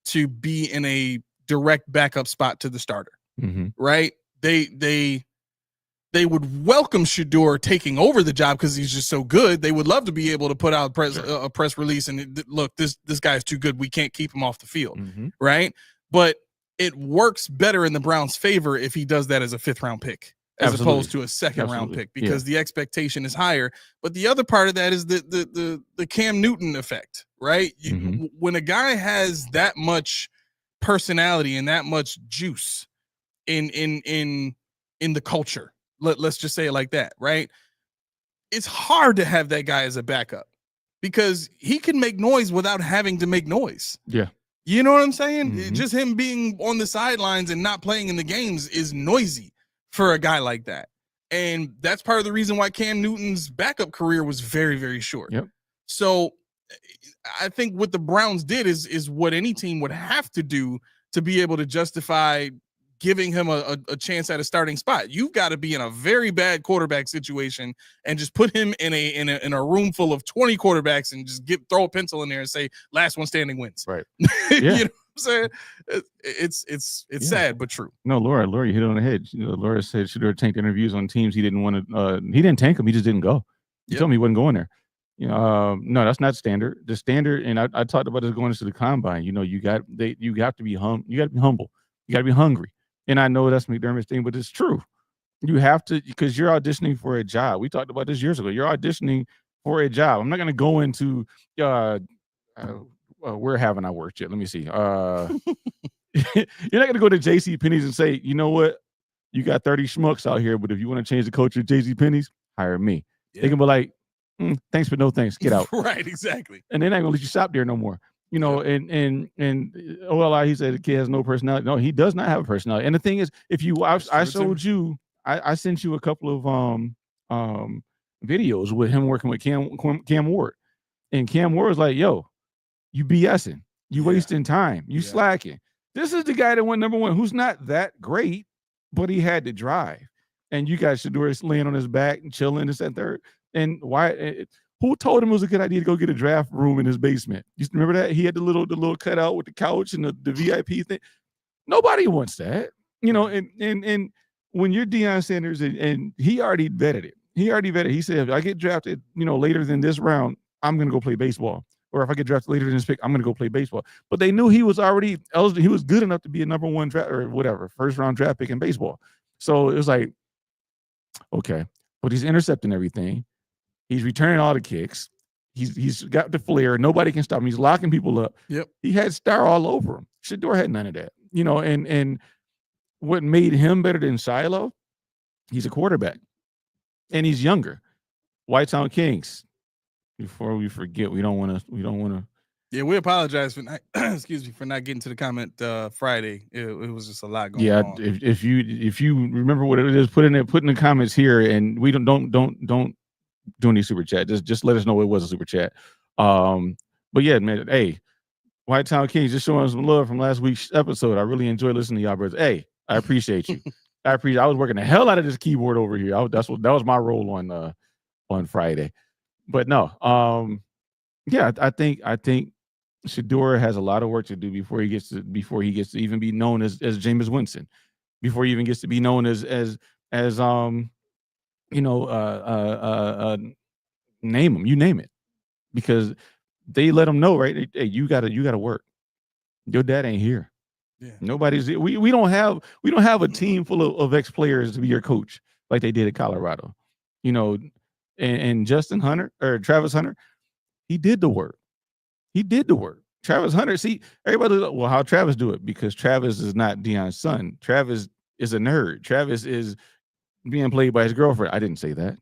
to be in a direct backup spot to the starter. Mm-hmm. Right? They would welcome Shadur taking over the job because he's just so good. They would love to be able to put out a press release and look, this guy's too good. We can't keep him off the field, right? But it works better in the Browns' favor if he does that as a 5th round pick as opposed to a 2nd round pick, because the expectation is higher. But the other part of that is the Cam Newton effect, right? When a guy has that much personality and that much juice in the culture. Let's just say it like that, right? It's hard to have that guy as a backup because he can make noise without having to make noise. Yeah. You know what I'm saying? Just him being on the sidelines and not playing in the games is noisy for a guy like that. And that's part of the reason why Cam Newton's backup career was very, very short. Yep. So I think what the Browns did is what any team would have to do to be able to justify giving him a chance at a starting spot. You've got to be in a very bad quarterback situation and just put him in a room full of 20 quarterbacks and just throw a pencil in there and say last one standing wins. Right. Yeah. You know what I'm saying? It's sad but true. No, Laura, you hit it on the head. Laura said Shadur tanked interviews on teams he didn't want to. He didn't tank them. He just didn't go. You told me he wasn't going there. No, that's not standard. The standard, and I talked about this going into the combine. You have to be humble. You got to be hungry. And I know that's McDermott's thing, but it's true. You have to, because you're auditioning for a job. We talked about this years ago. You're auditioning for a job. I'm not going to go into where haven't I worked yet? Let me see. You're not going to go to JCPenney's and say, you know what? You got 30 schmucks out here, but if you want to change the culture of JCPenney's, hire me. Yeah. They can be like, thanks, but no thanks. Get out. Right, exactly. And they're not going to let you shop there no more. And OLI, he said the kid has no personality. No, he does not have a personality. And the thing is, if you, I showed you, I sent you a couple of videos with him working with Cam Ward. And Cam Ward was like, yo, you BSing. You wasting time. You slacking. This is the guy that went number 1, who's not that great, but he had to drive. And you got Shadur laying on his back and chilling this and third. And why? Who told him it was a good idea to go get a draft room in his basement? You remember that? He had the little cutout with the couch and the VIP thing. Nobody wants that. And when you're Deion Sanders and he already vetted it. He said, if I get drafted, later than this round, I'm going to go play baseball. Or if I get drafted later than this pick, I'm going to go play baseball. But they knew he was already eligible. He was good enough to be a number 1 draft or whatever, first round draft pick in baseball. So it was like, okay, but he's intercepting everything. He's returning all the kicks. He's got the flair. Nobody can stop him. He's locking people up. Yep. He had star all over him. Shadur had none of that. And what made him better than Shiloh, he's a quarterback. And he's younger. Whitetown Kings. Before we forget, we don't want to. Yeah, we apologize for not, for not getting to the comment Friday. It was just a lot going on. Yeah, if you remember what it is, put in the comments here, and we don't do any super chat. Just let us know it was a super chat. But yeah, man, hey, Whitetown Kings just showing us some love from last week's episode. I really enjoyed listening to y'all brothers. Hey, I appreciate you. I was working the hell out of this keyboard over here. That was my role on Friday. But no, yeah, I think Shadur has a lot of work to do before he gets to even be known as Jameis Winston, before he even gets to be known as name him, you name it, because they let him know, right? Hey, you gotta work. Your dad ain't here. Yeah. Nobody's. We don't have a team full of ex players to be your coach like they did at Colorado. And Justin Hunter or Travis Hunter, he did the work. Travis Hunter, see, everybody, well, how Travis do it? Because Travis is not Deion's son. Travis is a nerd. Travis is being played by his girlfriend. I didn't say that.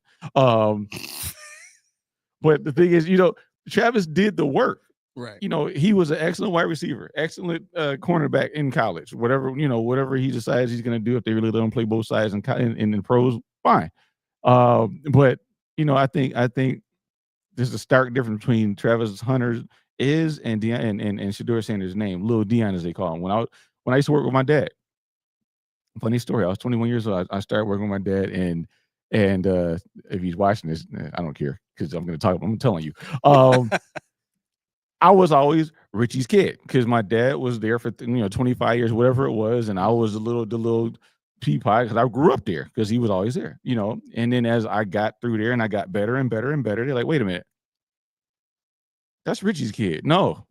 But the thing is, Travis did the work. Right. He was an excellent wide receiver, excellent cornerback in college. Whatever he decides he's going to do, if they really let him play both sides in the pros, fine. But I think there's a stark difference between Travis Hunter and Deion and Shadur Sanders' name, Lil Deion as they call him. When I used to work with my dad, funny story. I was 21 years old. I started working with my dad, and if he's watching this, I don't care because I'm telling you. I was always Richie's kid because my dad was there for 25 years, whatever it was, and I was the little peapod because I grew up there because he was always there, And then as I got through there and I got better and better and better, they're like, wait a minute, that's Richie's kid. No,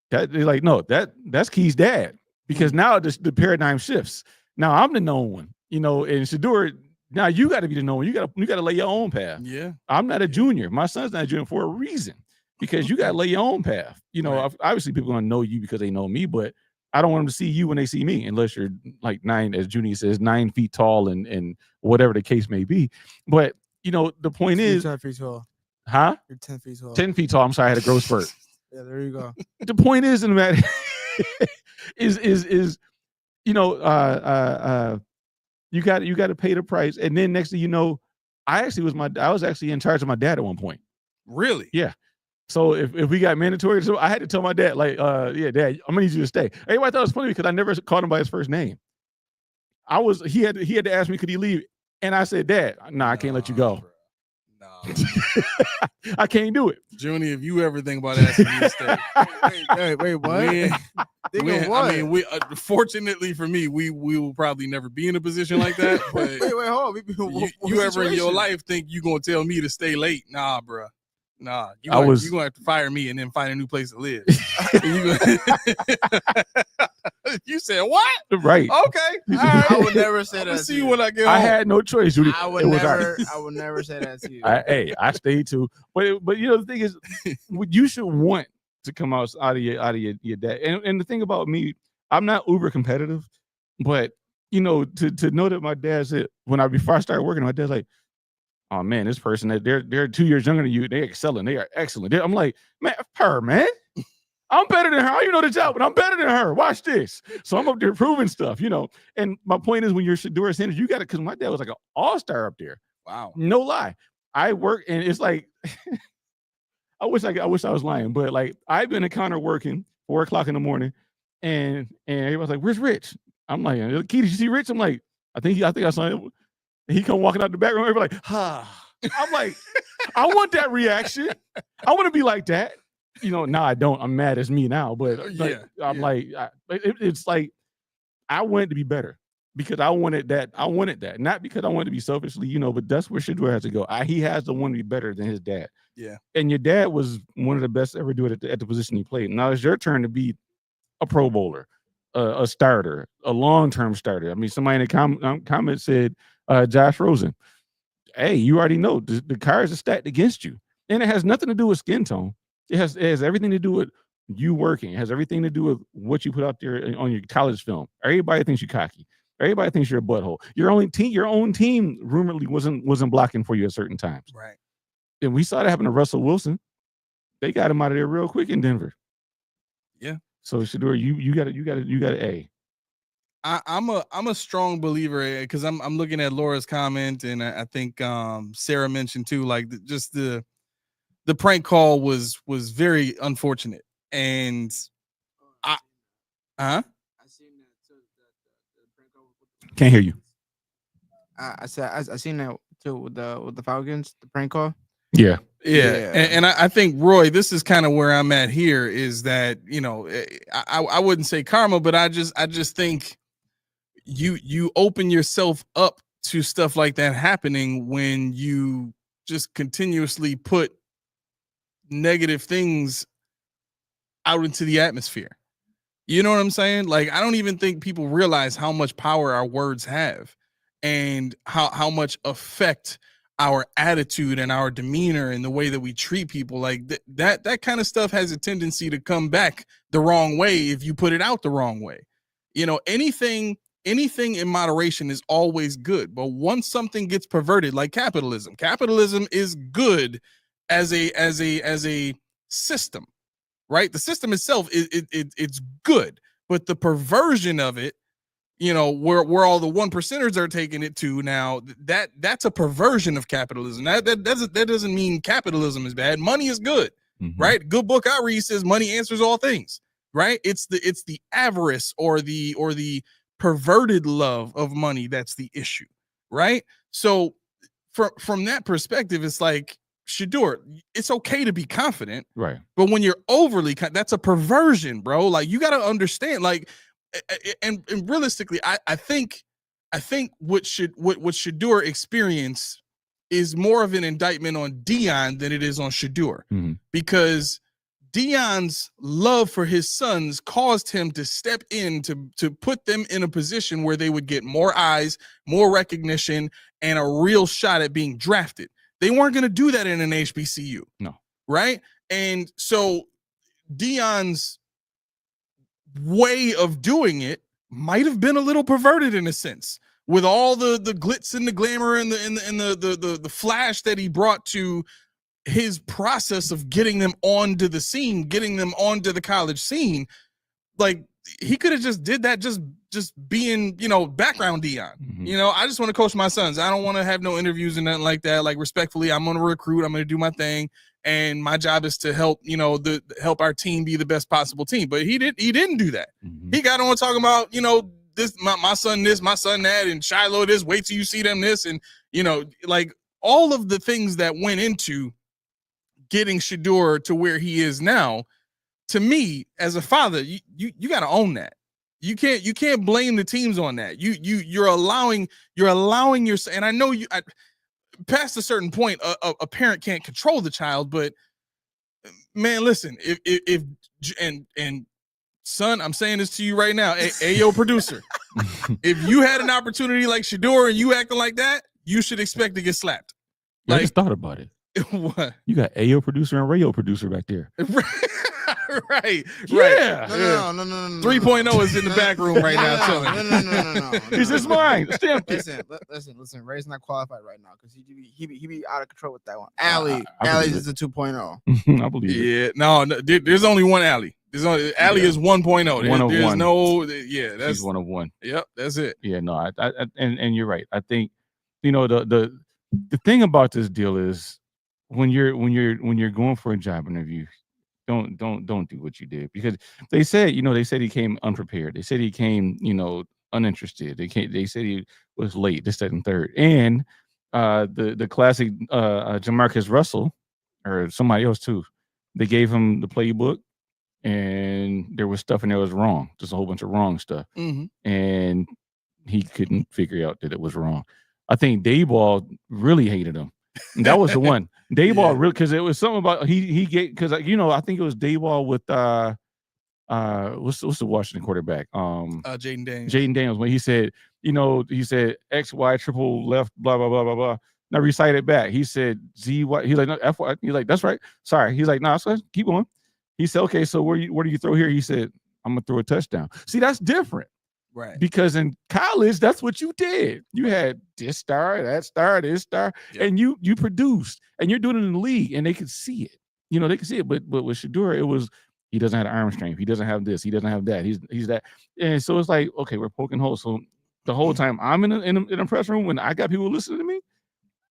that's Key's dad, because now the paradigm shifts. Now I'm the known one, and Shadur. Now you got to be the known one. You got to lay your own path. Yeah, I'm not a junior. My son's not a junior for a reason, because you got to lay your own path. Right. Obviously people are going to know you because they know me, but I don't want them to see you when they see me, unless you're like 9, as Junie says, 9 feet tall and whatever the case may be. But the point is, 10 feet tall. Huh? You're 10 feet tall. 10 feet tall. I'm sorry, I had a growth spurt. Yeah, there you go. The point is, in the matter is you got to pay the price. And then next thing you know, I was actually in charge of my dad at one point. Really? Yeah. So if we got mandatory, so I had to tell my dad, like, yeah, Dad, I'm gonna need you to stay. Everybody thought it was funny because I never called him by his first name. He had to ask me, could he leave? And I said, Dad, no, I can't let you go. Nah, I can't do it. Junie, if you ever think about asking me to stay, wait, what? I mean, we fortunately for me, we will probably never be in a position like that. But wait, hold on. You ever in your life think you gonna tell me to stay late? Nah, bro. Nah, you I gonna have to fire me and then find a new place to live. You said what? Right. Okay. All right. I would never say I'm that. gonna see you when I get I home. had no choice, Judy. I would never say that to you. I stayed too. But you know the thing is, you should want to come out of your dad. And the thing about me, I'm not uber competitive, but you know, to know that my dad said before I started working, my dad's like, oh man, this person that they're 2 years younger than you, they're excelling, they are excellent. I'm like, man, I'm better than her. How you know the job, but I'm better than her. Watch this. So I'm up there proving stuff, you know. And my point is, when you're Shadur Sanders, you got to, because my dad was like an all-star up there. Wow. No lie. I work, and it's like, I wish I was lying, but like I've been in counter working 4 o'clock in the morning, and everybody's like, "Where's Rich?" I'm like, "Key, did you see Rich?" I'm like, I think I saw him. He come walking out the back room. Everybody like, I'm like, I want that reaction. I want to be like that. You know, no, I don't. I'm mad. It's me now. But it's like I wanted to be better because I wanted that. Not because I wanted to be selfishly, you know, but that's where Shadur has to go. He has to want to be better than his dad. Yeah. And your dad was one of the best to ever do it at the position he played. Now it's your turn to be a Pro Bowler, a starter, a long-term starter. I mean, somebody in the comment said, Josh Rosen. Hey, you already know the cards are stacked against you. And it has nothing to do with skin tone. It has everything to do with you working. It has everything to do with what you put out there on your college film. Everybody thinks you're cocky. Everybody thinks you're a butthole. Your own team rumoredly wasn't blocking for you at certain times. Right. And we saw that happen to Russell Wilson. They got him out of there real quick in Denver. Yeah. So Shadur, you got A. I'm a strong believer because I'm looking at Laura's comment, and I think Sarah mentioned too, like just the prank call was very unfortunate, and I seen that. Can't hear you. I seen that too with the Falcons, the prank call. Yeah. And I think, Roy, this is kind of where I'm at here is that, you know, I wouldn't say karma, but I just think you open yourself up to stuff like that happening when you just continuously put negative things out into the atmosphere. You know what I'm saying? Like, I don't even think people realize how much power our words have and how much effect our attitude and our demeanor and the way that we treat people. Like that kind of stuff has a tendency to come back the wrong way if you put it out the wrong way. You know, anything in moderation is always good, but once something gets perverted, like capitalism is good as a system, right? The system itself it's good, but the perversion of it, you know, where all the 1%ers are taking it to now, that's a perversion of capitalism. That doesn't mean capitalism is bad. Money is good, right? Good book I read says money answers all things, right? It's the avarice or the perverted love of money that's the issue, right? So from that perspective, it's like, Shadur, it's okay to be confident, right? But when you're overly, that's a perversion, bro. Like, you got to understand, like, and realistically, I think what Shadur experienced is more of an indictment on Deion than it is on Shadur, because Deion's love for his sons caused him to step in to put them in a position where they would get more eyes, more recognition, and a real shot at being drafted. They weren't going to do that in an HBCU. No. Right? And so Deion's way of doing it might have been a little perverted in a sense, with all the glitz and the glamour and the flash that he brought to his process of getting them onto the scene, getting them onto the college scene. Like, he could have just did that, just being, you know, background Deion. You know, I just want to coach my sons. I don't want to have no interviews and nothing like that. Like, respectfully, I'm going to recruit. I'm going to do my thing. And my job is to help, you know, help our team be the best possible team. But he didn't do that. He got on talking about, you know, this, my son this, my son that, and Shiloh this, wait till you see them this. And, you know, like, all of the things that went into getting Shadur to where he is now, to me, as a father, you got to own that. You can't blame the teams on that. You're allowing your, and I know past a certain point, a parent can't control the child, but man, listen, if son, I'm saying this to you right now, Ayo producer, if you had an opportunity like Shadur and you acting like that, you should expect to get slapped. I just thought about it. What? You got Ayo producer and Rayo producer back there. Right. Yeah. No. 3.0 is in the back room right now. No. It's his mind. Stamp it. Listen. Ray's not qualified right now because he be out of control with that one. Allie is a 2.0. I believe it. Yeah. No, there's only one Allie. Allie is 1.0. There's one. No. Yeah. That's She's 1 of 1. Yep. That's it. Yeah. No. And you're right. I think the thing about this deal is when you're going for a job interview, don't do what you did, because they said he came unprepared. They said he came uninterested. They said he was late, this, that, and third. And the classic Jamarcus Russell or somebody else too, they gave him the playbook and there was stuff in there that was wrong, just a whole bunch of wrong stuff. And he couldn't figure out that it was wrong. I think Dayball really hated him. That was the one. Dayball really, because it was something about he gave, because I think it was Dayball with what's the Washington quarterback? Jaden Daniels. Jaden Daniels, when he said X, Y, triple left, blah, blah, blah, blah, blah. Now recite it back. He said Z, Y. He's like, no, F, Y. He's like, that's right. Sorry. He's like, no, so keep going. He said, okay, so where do you throw here? He said, I'm gonna throw a touchdown. See, that's different. Right. Because in college, that's what you did. You had this star, that star, this star, and you produced, and you're doing it in the league, and they could see it. They could see it. But with Shadur, it was, he doesn't have the arm strength. He doesn't have this. He doesn't have that. He's that. And so it's like, okay, we're poking holes. So the whole time I'm in a press room, when I got people listening to me,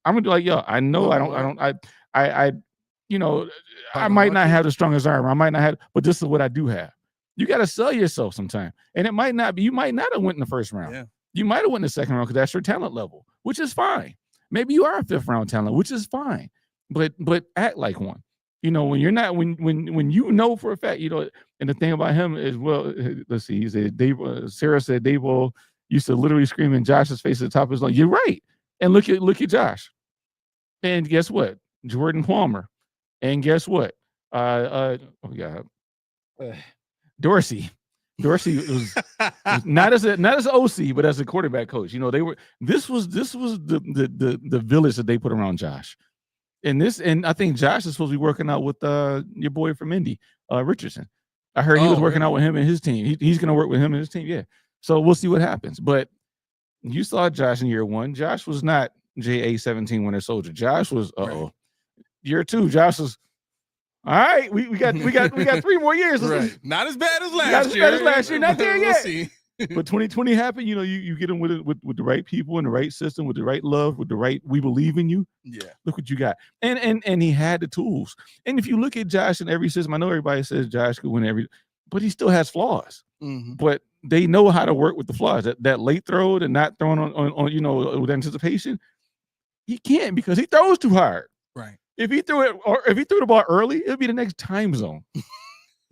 I'm gonna be like, yo, I know I might not have the strongest arm. I might not have, but this is what I do have. You got to sell yourself sometime. And it might not be, you might not have went in the first round. Yeah. You might have went in the second round because that's your talent level, which is fine. Maybe you are a 5th round talent, which is fine. But act like one. When you're not, when for a fact, and the thing about him is, well, let's see, he said Sarah said Dayball used to literally scream in Josh's face at the top of his lungs. You're right. And look at Josh. And guess what? Jordan Palmer. And guess what? Dorsey was not as an OC, but as a quarterback coach. This was the village that they put around Josh. And I think Josh is supposed to be working out with your boy from Indy, Richardson. I heard he was working out with him and his team. He's going to work with him and his team. Yeah. So we'll see what happens. But you saw Josh in year 1. Josh was not JA-17 Winter Soldier. Josh was Year 2, Josh was, all right, we got 3 more years. Right. Not as bad as last year. Not there yet. We'll see. But 2020 happened. You get them with the right people in the right system, with the right love, with the right, we believe in you. Yeah. Look what you got. And he had the tools. And if you look at Josh in every system, I know everybody says Josh could win but he still has flaws. Mm-hmm. But they know how to work with the flaws. That late throw, and not throwing on with anticipation, he can't because he throws too hard. Right. If he threw the ball early, it'd be the next time zone.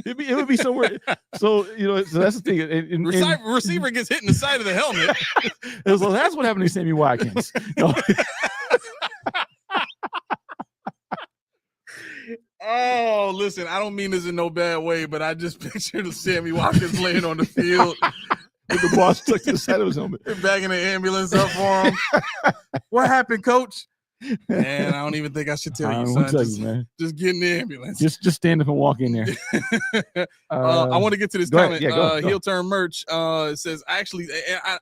It would be somewhere. So so that's the thing. And receiver gets hit in the side of the helmet. So that's what happened to Sammy Watkins. Oh, listen, I don't mean this in no bad way, but I just pictured Sammy Watkins laying on the field with the ball stuck to the side of his helmet. They're bagging the ambulance up for him. What happened, coach? Man, I don't even think I should tell you, son. Just get in the ambulance. Just stand up and walk in there. I want to get to this comment. Go. Heel Turn Merch says, actually,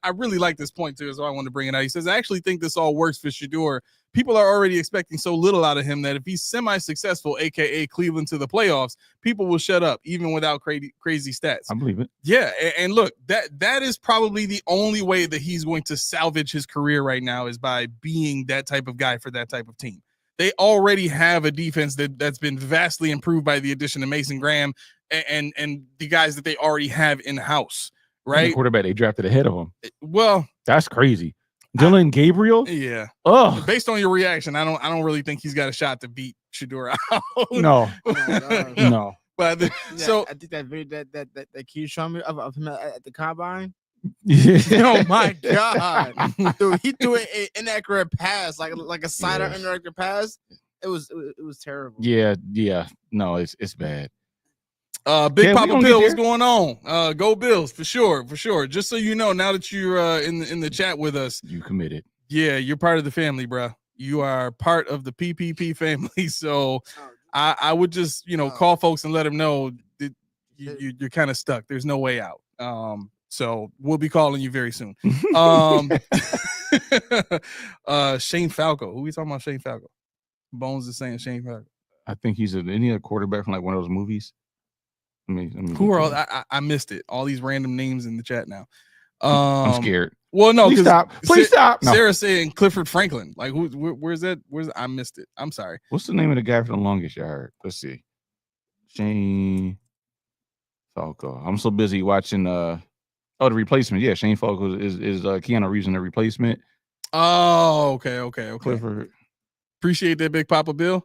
I really like this point too, so I want to bring it out. He says, I actually think this all works for Shadur. People are already expecting so little out of him that if he's semi-successful, aka Cleveland to the playoffs, people will shut up, even without crazy stats. I believe it. Yeah, and look, that is probably the only way that he's going to salvage his career right now is by being that type of guy for that type of team. They already have a defense that's been vastly improved by the addition of Mason Graham and the guys that they already have in-house, right? The quarterback they drafted ahead of him. Well, that's crazy. Dylan Gabriel? Yeah. Oh, Based on your reaction, I don't really think he's got a shot to beat Shadur out. no. Oh my gosh. No. But Yeah, so I think that video that Keith showed me of him at the combine. Yeah. Oh my god, dude, he threw an inaccurate pass, like a side-out inaccurate pass. It was terrible. Yeah. No, it's bad. Big Yeah, we Papa gonna Bill, get what's there. going on? Go Bills for sure. Just so you know, now that you're in the chat with us, You committed. yeah, you're part of the family, bro. You are part of the PPP family. So I would just call folks and let them know that you're kind of stuck. There's no way out. So we'll be calling you very soon. Shane Falco. Who we talking about? Shane Falco. Bones is saying Shane Falco. I think he's a quarterback from like one of those movies. I mean, Who are all? I missed it. All these random names in the chat now. I'm scared. Well, no, Please stop. Please stop. No. Sarah's saying Clifford Franklin. Like, where's that? I missed it. I'm sorry. What's the name of the guy for the longest yard? Let's see. Shane Falco. I'm so busy watching the replacement. Yeah, Shane Falco is Keanu Reeves in the replacement. Oh, okay. Clifford. Appreciate that, Big Papa Bill.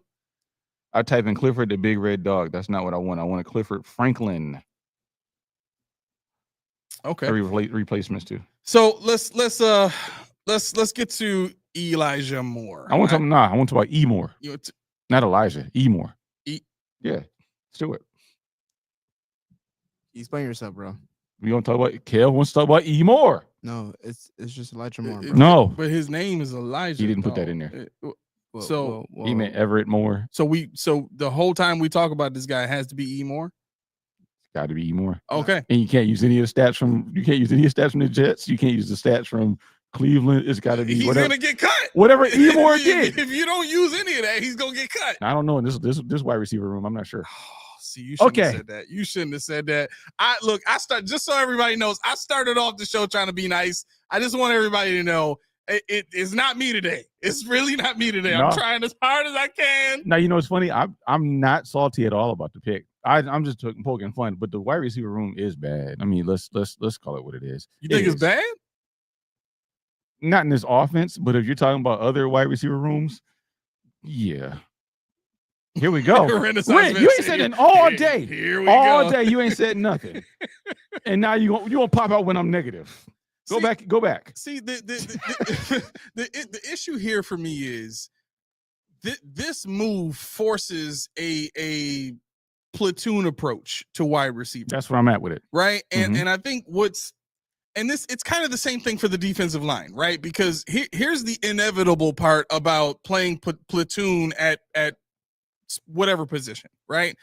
I type in Clifford the Big Red Dog. That's not what I want. I want a Clifford Franklin. Okay. Replacements too. So let's get to Elijah Moore. I want to talk about E Moore. Not Elijah. E Moore. Yeah, let's do it. Explain yourself, bro. We want to talk about Kev wants to talk about E Moore. No, it's just Elijah Moore, bro. No, but his name is Elijah. He didn't put that in there. He meant Everett Moore. So the whole time we talk about this guy has to be E Moore. Got to be E Moore. Okay. And you can't use any of the stats from the Jets. You can't use the stats from Cleveland. It's got to be he's gonna get cut. Whatever E Moore did. If you don't use any of that, he's gonna get cut. I don't know. In this wide receiver room, I'm not sure. See, you shouldn't have said that. You shouldn't have said that. I start just so everybody knows. I started off the show trying to be nice. I just want everybody to know it's not me today. It's really not me today. No. I'm trying as hard as I can. Now, you know, it's funny. I'm not salty at all about the pick. I'm just poking fun, but the wide receiver room is bad. I mean, let's call it what it is. You think it's bad? Not in this offense, but if you're talking about other wide receiver rooms, yeah. Here we go. Ren, you ain't said it all day. Here we all go. day you ain't said nothing. And now you gonna pop out when I'm negative. Go back. See, the issue here for me is this move forces a platoon approach to wide receiver. That's where I'm at with it. Right? And I think it's kind of the same thing for the defensive line, right? Because here's the inevitable part about playing platoon at whatever position, right?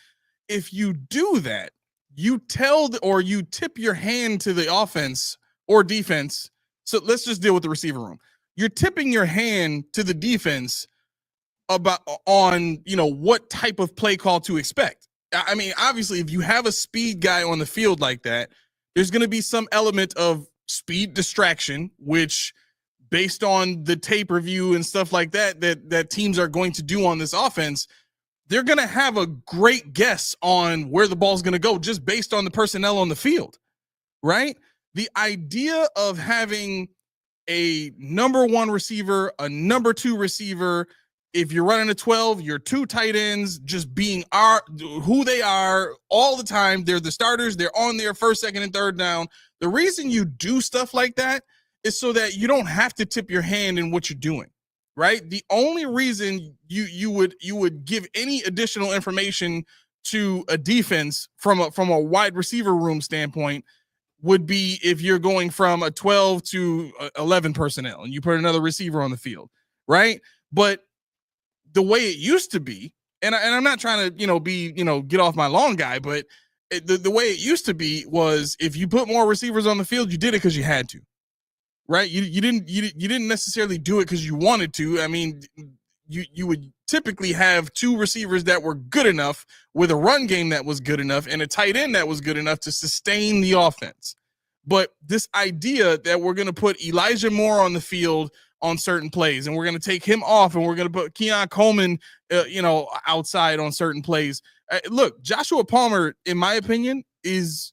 If you do that, you tip your hand to the offense or defense. So let's just deal with the receiver room. You're tipping your hand to the defense on what type of play call to expect. I mean, obviously, if you have a speed guy on the field like that, there's going to be some element of speed distraction, which based on the tape review and stuff like that teams are going to do on this offense, they're going to have a great guess on where the ball's going to go just based on the personnel on the field, right? The idea of having a number one receiver, a number two receiver, if you're running a 12, your two tight ends just being who they are all the time. They're the starters. They're on their first, second, and third down. The reason you do stuff like that is so that you don't have to tip your hand in what you're doing. Right. The only reason you would give any additional information to a defense from a wide receiver room standpoint would be if you're going from a 12 to 11 personnel and you put another receiver on the field. Right. But the way it used to be, and I'm not trying to get off my lawn guy, but the way it used to be was if you put more receivers on the field, you did it because you had to. Right. You didn't necessarily do it because you wanted to. I mean, you would typically have two receivers that were good enough with a run game that was good enough and a tight end that was good enough to sustain the offense. But this idea that we're going to put Elijah Moore on the field on certain plays and we're going to take him off and we're going to put Keon Coleman, outside on certain plays. Look, Joshua Palmer, in my opinion, is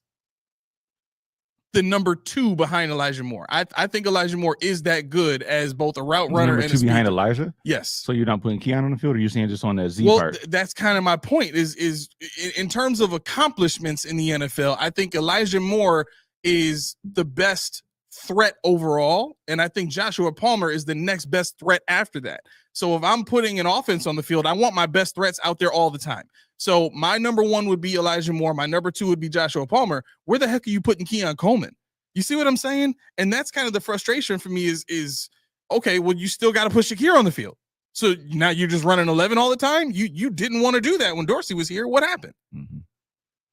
the number 2 behind Elijah Moore. I think Elijah Moore is that good as both a route runner number and 2 a speed behind threat. Elijah. Yes. So you're not putting Keon on the field, or you're saying just on that Z part? That's kind of my point. Is in terms of accomplishments in the NFL, I think Elijah Moore is the best threat overall, and I think Joshua Palmer is the next best threat after that. So if I'm putting an offense on the field, I want my best threats out there all the time. So my number 1 would be Elijah Moore. My number 2 would be Joshua Palmer. Where the heck are you putting Keon Coleman? You see what I'm saying? And that's kind of the frustration for me is okay, well, you still got to put Shakir on the field. So now you're just running 11 all the time? You didn't want to do that when Dorsey was here. What happened? Mm-hmm.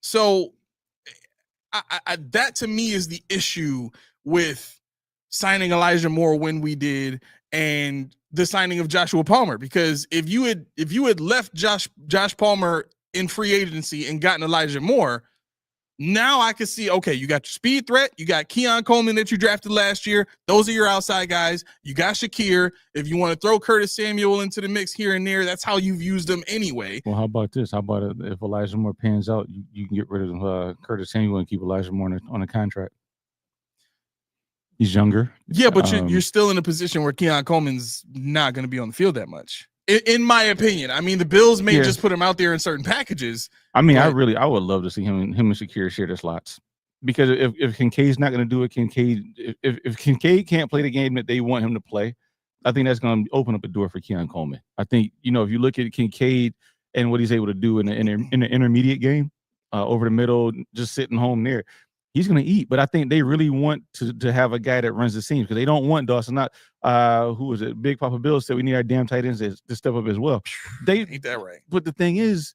So that to me is the issue with signing Elijah Moore when we did, and the signing of Joshua Palmer, because if you had left Josh Palmer in free agency and gotten Elijah Moore, now I can see, okay, you got your speed threat, you got Keon Coleman that you drafted last year. Those are your outside guys. You got Shakir. If you want to throw Curtis Samuel into the mix here and there, that's how you've used them anyway. Well, how about this? How about if Elijah Moore pans out, you can get rid of Curtis Samuel and keep Elijah Moore on a contract. He's younger. Yeah, but you're still in a position where Keon Coleman's not going to be on the field that much, in my opinion. I mean, the Bills may just put him out there in certain packages. I mean, I would love to see him and Shakir share the slots, because if Kincaid's not going to do it, if Kincaid can't play the game that they want him to play, I think that's going to open up a door for Keon Coleman. I think, if you look at Kincaid and what he's able to do in the intermediate game, over the middle, just sitting home there, he's going to eat. But I think they really want to have a guy that runs the seams, because they don't want Dawson. Who was it? Big Papa Bill said we need our damn tight ends to step up as well. They ain't that right. But the thing is,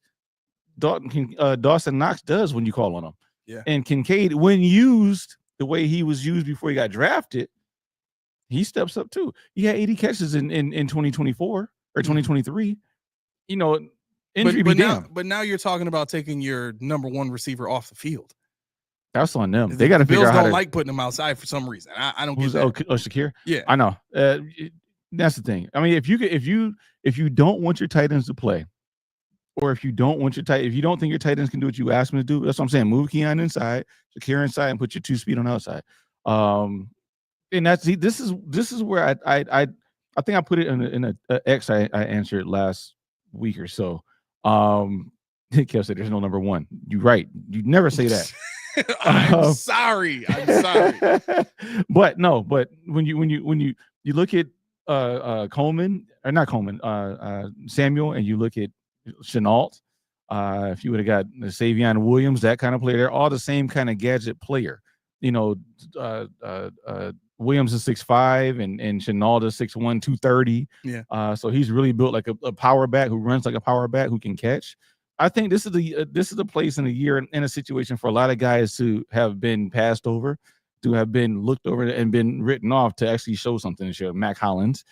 Dawson Knox does when you call on him. Yeah. And Kincaid, when used the way he was used before he got drafted, he steps up too. He had 80 catches in 2024 or 2023. Injury but now you're talking about taking your number 1 receiver off the field. That's on them. They got to figure out how to like putting him outside for some reason. I don't get that. Shakir? Yeah, I know. That's the thing. I mean, if you don't want your tight ends to play, or if you don't think your tight ends can do what you ask them to do, that's what I'm saying. Move Keon inside, Shakir inside, and put your 2 speed on the outside. And this is where I think I put it in a X I answered last week or so. Kev said there's no number 1. You're right. You never say that. I'm sorry. But when you look at Coleman, or not Coleman, Samuel, and you look at Chenault, if you would have got Savion Williams, that kind of player, they're all the same kind of gadget player. Williams is 6'5", and Chenault is 6'1", 230. Yeah. So he's really built like a power back who runs like a power back who can catch. I think this is the place in the year in a situation for a lot of guys to have been passed over, to have been looked over and been written off, to actually show something this year. Mac Hollins,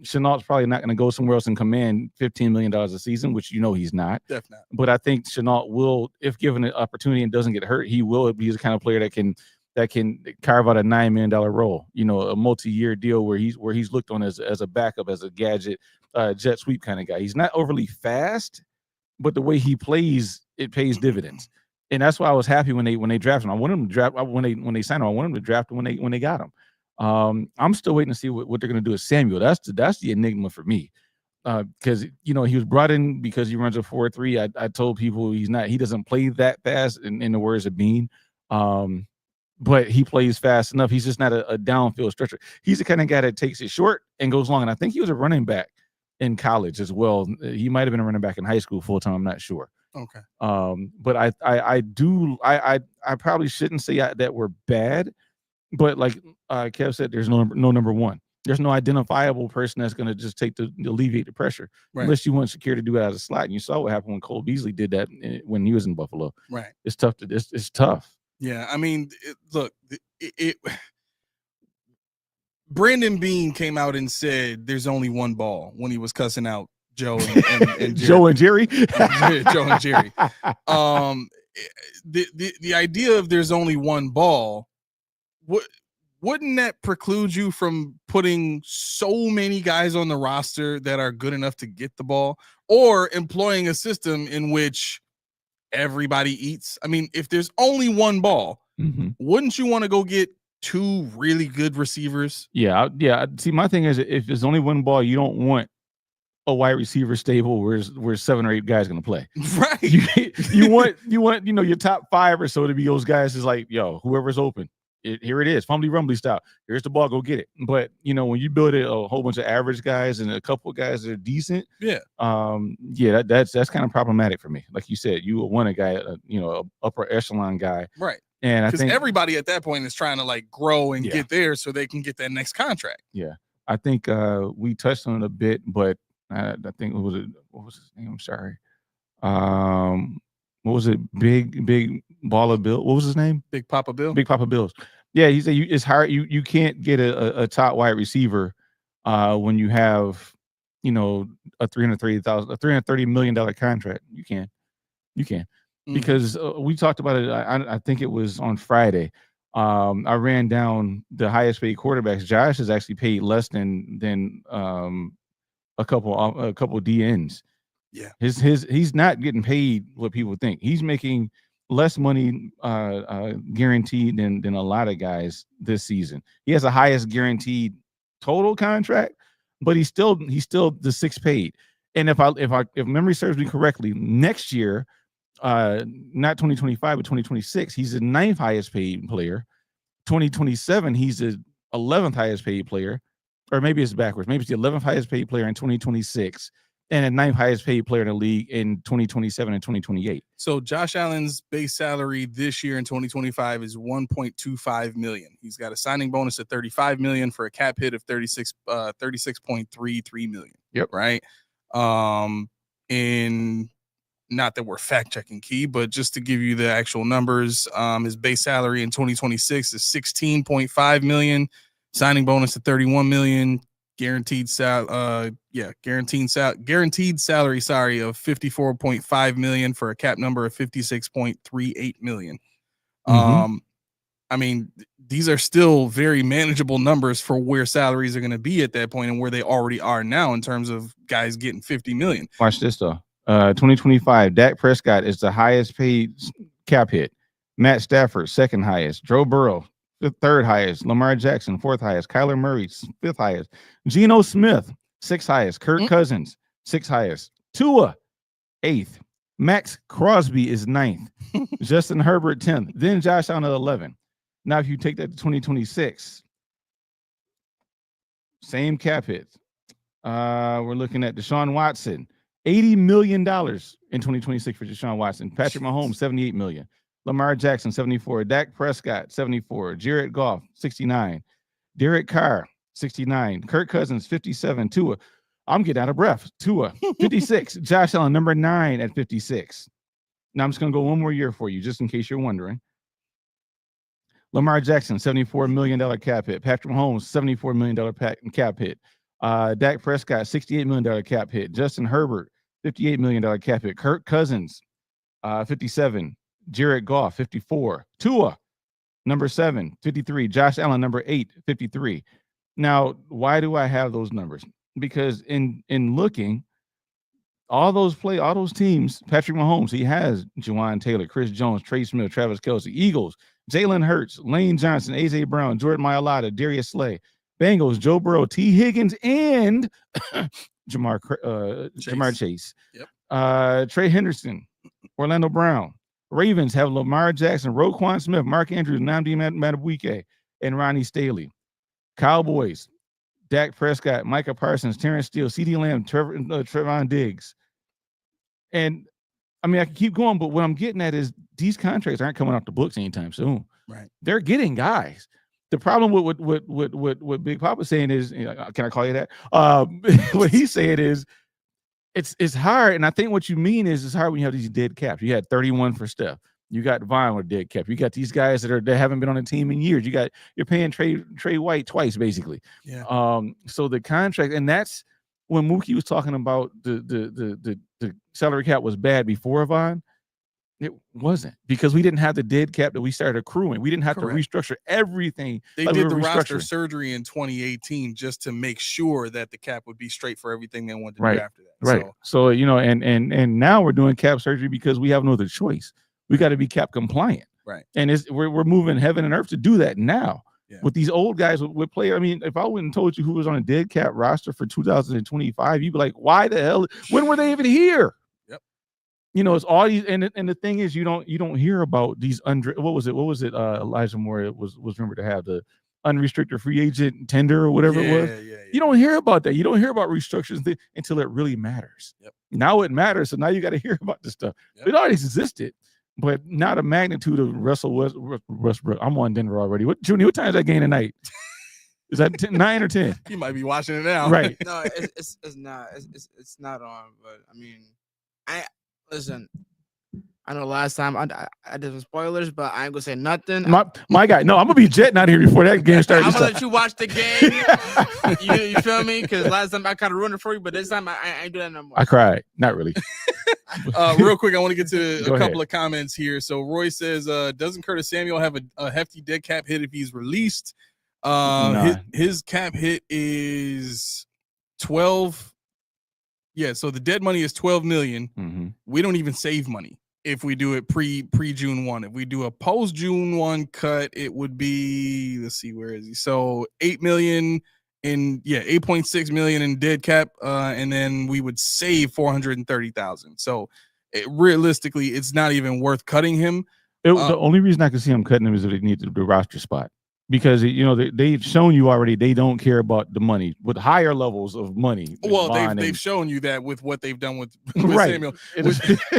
Chenault's probably not going to go somewhere else and command $15 million a season, which he's not. Definitely. But I think Chenault will, if given an opportunity and doesn't get hurt, he will be the kind of player that can carve out a $9 million role. A multi-year deal where he's looked on as a backup, as a gadget, jet sweep kind of guy. He's not overly fast, but the way he plays, it pays dividends, and that's why I was happy when they drafted him. I wanted him to draft when they signed him. I wanted him to draft him when they got him. I'm still waiting to see what they're going to do with Samuel. That's the enigma for me, because he was brought in because he runs a 4.3. I told people he doesn't play that fast in the words of Bean, but he plays fast enough. He's just not a downfield stretcher. He's the kind of guy that takes it short and goes long. And I think he was a running back in college as well. He might have been a running back in high school full time. I'm not sure. Okay. But I probably shouldn't say that we're bad, but like Kev said, there's no number 1. There's no identifiable person that's going to just alleviate the pressure, right, unless you want Shakir to do it out of slot. And you saw what happened when Cole Beasley did that when he was in Buffalo. Right. It's tough it's tough. Yeah. I mean, Brandon Beane came out and said there's only one ball when he was cussing out Joe and Jerry. Joe and Jerry. Joe and Jerry. The idea of there's only one ball, wouldn't that preclude you from putting so many guys on the roster that are good enough to get the ball, or employing a system in which everybody eats? I mean, if there's only one ball, wouldn't you want to go get 2 really good receivers? Yeah. See, my thing is, if there's only one ball, you don't want a wide receiver stable where 7 or 8 guys going to play. Right. You want your top 5 or so to be those guys is like, yo, whoever's open. Here it is, fumbly rumbly style. Here's the ball, go get it. But when you build it, a whole bunch of average guys and a couple of guys that are decent, that's kind of problematic for me. Like you said, you want a guy, upper echelon guy, right? And I think everybody at that point is trying to like grow and get there so they can get that next contract. Yeah, I think we touched on it a bit, but I think what was his name? I'm sorry. What was it? Big Baller Bill. What was his name? Big Papa Bill. Big Papa Bills. Yeah, he said it's hard. You can't get a top wide receiver when you have a $330 million contract. You can because we talked about it. I think it was on Friday. I ran down the highest paid quarterbacks. Josh is actually paid less than a couple DNs. Yeah, he's not getting paid what people think. He's making less money guaranteed than a lot of guys this season. He has the highest guaranteed total contract, but he's still the 6th paid. And if memory serves me correctly, next year, not 2025 but 2026, he's the 9th highest paid player. 2027, he's the 11th highest paid player, or maybe it's backwards. Maybe it's the 11th highest paid player in 2026. And the 9th highest paid player in the league in 2027 and 2028. So Josh Allen's base salary this year in 2025 is $1.25 million. He's got a signing bonus of $35 million for a cap hit of $36.33 million. Yep. Right. And not that we're fact checking Key, but just to give you the actual numbers, his base salary in 2026 is $16.5 million. Signing bonus of $31 million. Guaranteed salary, sorry, of $54.5 million for a cap number of $56.38 million. I mean, these are still very manageable numbers for where salaries are going to be at that point and where they already are now in terms of guys getting $50 million. Watch this though. 2025, Dak Prescott is the highest paid cap hit. Matt Stafford, 2nd highest. Joe Burrow, 3rd highest. Lamar Jackson, 4th highest. Kyler Murray, 5th highest. Geno Smith, 6th highest. Kirk Cousins, 6th highest. Tua, 8th. Max Crosby is 9th. Justin Herbert, 10th. Then Josh Allen at 11th. Now, if you take that to 2026, same cap hit. We're looking at Deshaun Watson, $80 million in 2026 for Deshaun Watson. Patrick Mahomes, $78 million. Lamar Jackson, 74. Dak Prescott, 74. Jared Goff, 69. Derek Carr, 69. Kirk Cousins, 57. Tua, I'm getting out of breath. Tua, 56. Josh Allen, number 9 at 56. Now I'm just going to go one more year for you, just in case you're wondering. Lamar Jackson, $74 million cap hit. Patrick Mahomes, $74 million cap hit. Dak Prescott, $68 million cap hit. Justin Herbert, $58 million cap hit. Kirk Cousins, 57. Jared Goff, 54. Tua, number 7, 53. Josh Allen, number 8, 53. Now, why do I have those numbers? Because in looking, all those teams, Patrick Mahomes, he has Juwan Taylor, Chris Jones, Trey Smith, Travis Kelce. Eagles, Jalen Hurts, Lane Johnson, A.J. Brown, Jordan Mailata, Darius Slay. Bengals, Joe Burrow, T. Higgins, and Jamar Chase. Yep. Trey Henderson, Orlando Brown. Ravens have Lamar Jackson, Roquan Smith, Mark Andrews, Nnamdi Madubuike, and Ronnie Staley. Cowboys, Dak Prescott, Micah Parsons, Terrence Steele, CeeDee Lamb, Trevon Diggs. And I mean, I can keep going, but what I'm getting at is these contracts aren't coming off the books anytime soon. Right. They're getting guys. The problem with what Big Papa's saying is, can I call you that? What he's saying is, it's hard, and I think what you mean is it's hard when you have these dead caps. You had 31 for Steph. You got Vaughn with a dead cap. You got these guys that haven't been on the team in years. You're paying Trey White twice, basically. Yeah. So the contract, and that's when Mookie was talking about the salary cap was bad before Vaughn. It wasn't, because we didn't have the dead cap that we started accruing. We didn't have to restructure everything. They did the roster surgery in 2018 just to make sure that the cap would be straight for everything they wanted to do after that. Right. So and now we're doing cap surgery because we have no other choice. We got to be cap compliant. Right. And we're moving heaven and earth to do that now. Yeah. With these old guys with player. I mean, if I wouldn't told you who was on a dead cap roster for 2025, you'd be like, why the hell? When were they even here? Yep. It's all these, and the thing is, you don't hear about these what was it? Elijah Moore was rumored to have the unrestricted free agent tender or whatever it was. Yeah. You don't hear about that. You don't hear about restructures until it really matters. Yep. Now it matters, so now you got to hear about this stuff. Yep. It always existed. But not a magnitude of Russell Westbrook. I'm on Denver already. What time is that game tonight? Is that 9 or 10? You might be watching it now. Right. No, it's not. It's not on. But I mean, listen. I know last time I did some spoilers, but I ain't gonna say nothing. My guy. No, I'm gonna be jetting out here before that game starts. I'm gonna let you watch the game. you feel me? Because last time I kind of ruined it for you, but this time I ain't doing that no more. I cried. Not really. Real quick, I want to get to Go a couple ahead. of comments here. So Roy says, doesn't Curtis Samuel have a hefty dead cap hit if he's released? Nah. His cap hit is 12. Yeah, so the dead money is 12 million. Mm-hmm. We don't even save money if we do it pre June 1. If we do a post June 1 cut, it would be, let's see, where is he? So 8 million in 8.6 million in dead cap, and then we would save 430,000. So realistically, it's not even worth cutting him. The only reason I can see him cutting him is if they need the roster spot. Because they've shown you already they don't care about the money with higher levels of money. Well, they've shown you that with what they've done with right. Samuel,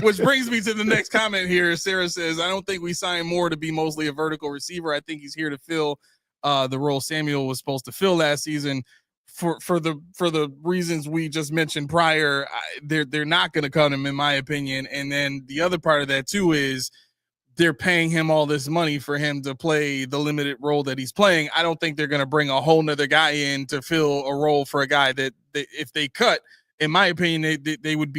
which brings me to the next comment here. Sarah says, "I don't think we signed Moore to be mostly a vertical receiver. I think he's here to fill the role Samuel was supposed to fill last season. For the reasons we just mentioned prior, they're not going to cut him, in my opinion. And then the other part of that too is." They're paying him all this money for him to play the limited role that he's playing. I don't think they're going to bring a whole nother guy in to fill a role for a guy that if they cut, in my opinion, it would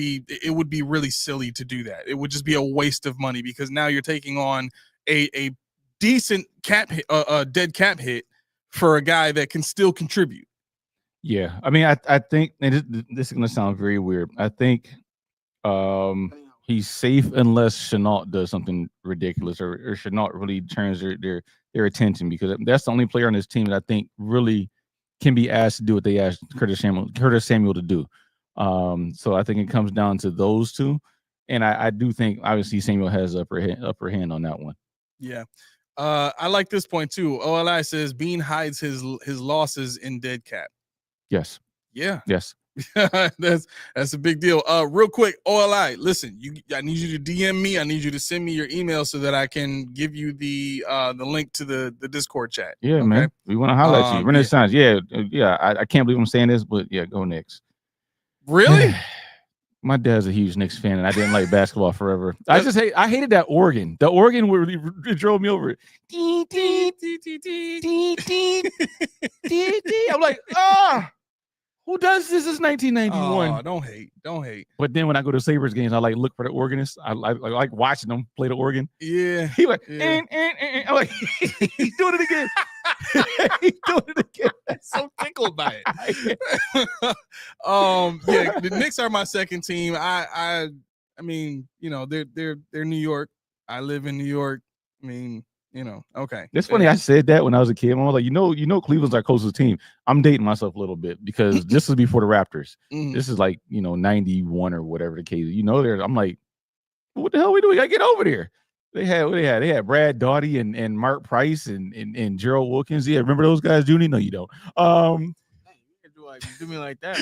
be really silly to do that. It would just be a waste of money because now you're taking on a decent cap hit, dead cap hit for a guy that can still contribute. Yeah. I mean, I think, and this is going to sound very weird. I think, he's safe unless Chenault does something ridiculous or Chenault really turns their attention, because that's the only player on this team that I think really can be asked to do what they asked Curtis Samuel to do. So I think it comes down to those two, and I do think obviously Samuel has upper hand on that one. Yeah. I like this point too. OLI says Bean hides his losses in dead cap. Yes. Yeah. Yes. that's a big deal. Real quick, OLI, listen, I need you to DM me. I need you to send me your email so that I can give you the link to the Discord chat. Yeah, okay? Man. We want to highlight you. Renaissance. Yeah. I can't believe I'm saying this, but yeah, go Knicks. Really? My dad's a huge Knicks fan, and I didn't like basketball forever. I hated that organ. The organ where it drove me over. I'm like, who does this? Is 1991. Oh, don't hate. But then when I go to Sabres games, I look for the organist. I like watching them play the organ. Yeah. He like, yeah. I'm like, he's doing it again. He's doing it again. I'm so tickled by it. Yeah, the Knicks are my second team. I mean, they're New York. I live in New York. I mean, okay. It's funny. I said that when I was a kid. I was like, Cleveland's our closest team. I'm dating myself a little bit because this is before the Raptors. Mm-hmm. This is like, 91 or whatever the case. I'm like, what the hell are we doing? I get over there. They had Brad Doughty and Mark Price and Gerald Wilkins. Yeah, remember those guys, Junie? No, you don't. Do me like that,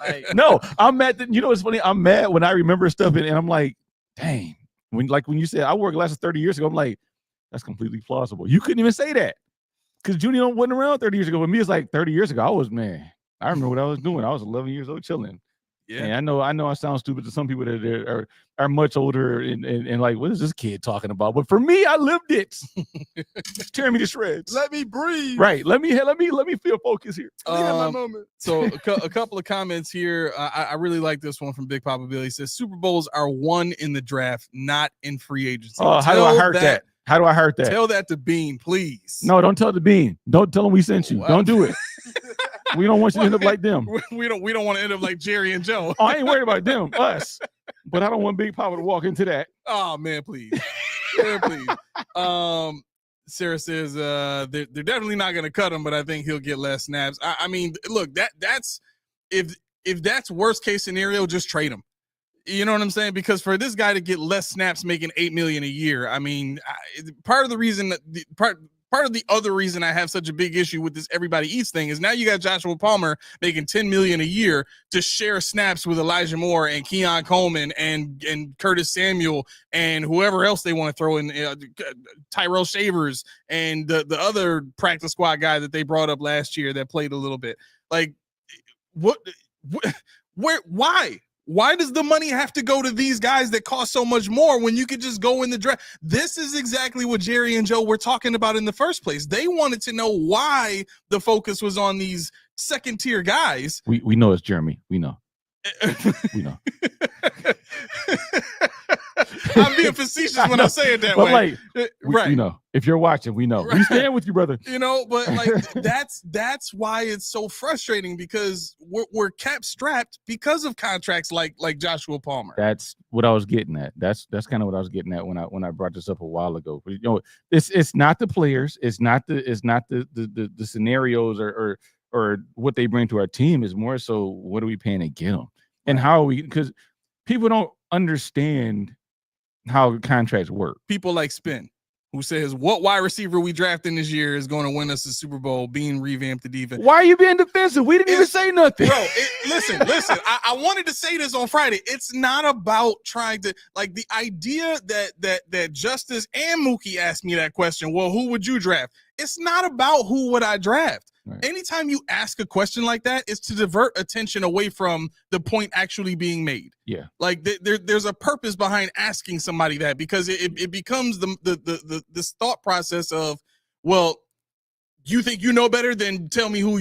bro. No, I'm mad. It's funny. I'm mad when I remember stuff and I'm like, dang. When you said I wore glasses 30 years ago, I'm like, that's completely plausible. You couldn't even say that because Junie wasn't around 30 years ago. With me, it's like 30 years ago. I remember what I was doing. I was 11 years old chilling. Yeah, and I know I sound stupid to some people that are much older and like, what is this kid talking about? But for me, I lived it. It's tearing me to shreds. Let me breathe. Right. Let me feel focused here. My moment. So a couple of comments here. I really like this one from Big Papa Billy. He says Super Bowls are won in the draft, not in free agency. Oh, how do I hurt that? How do I hurt that? Tell that to Bean, please. No, don't tell the Bean. Don't tell him we sent you. Wow. Don't do it. We don't want you to end up like them. We don't want to end up like Jerry and Joe. Oh, I ain't worried about them, us. But I don't want Big Papa to walk into that. Oh man, please. Share, please. Sarah says they're definitely not going to cut him, but I think he'll get less snaps. I mean, look, that's if that's worst case scenario, just trade him. You know what I'm saying? Because for this guy to get less snaps, making $8 million a year, I mean, part of the reason that part of the other reason I have such a big issue with this everybody eats thing is now you got Joshua Palmer making $10 million a year to share snaps with Elijah Moore and Keon Coleman and Curtis Samuel and whoever else they want to throw in, Tyrell Shavers and the other practice squad guy that they brought up last year that played a little bit. Like, why? Why does the money have to go to these guys that cost so much more when you could just go in the draft? This is exactly what Jerry and Joe were talking about in the first place. They wanted to know why the focus was on these second tier guys. We know it's Jeremy. We know. We know. I'm being facetious when I say it that way. Like, right. You know, if you're watching, we know. Right. We stand with you, brother. You know, but like that's why it's so frustrating because we're cap strapped because of contracts like Joshua Palmer. That's what I was getting at. That's kind of what I was getting at when I brought this up a while ago. But, you know, it's not the players, it's not the scenarios or what they bring to our team. Is more so what are we paying to get them, and how are we? Because people don't understand how contracts work. People like Spin, who says, what wide receiver we drafting this year is going to win us the Super Bowl, being revamped the defense. Why are you being defensive? We didn't even say nothing. Bro, listen. I wanted to say this on Friday. It's not about trying to, like, the idea that Justice and Mookie asked me that question, well, who would you draft? It's not about who would I draft. Right. Anytime you ask a question like that, it's to divert attention away from the point actually being made. Yeah, like there's a purpose behind asking somebody that, because it becomes this thought process of, well, you think you know better, then tell me what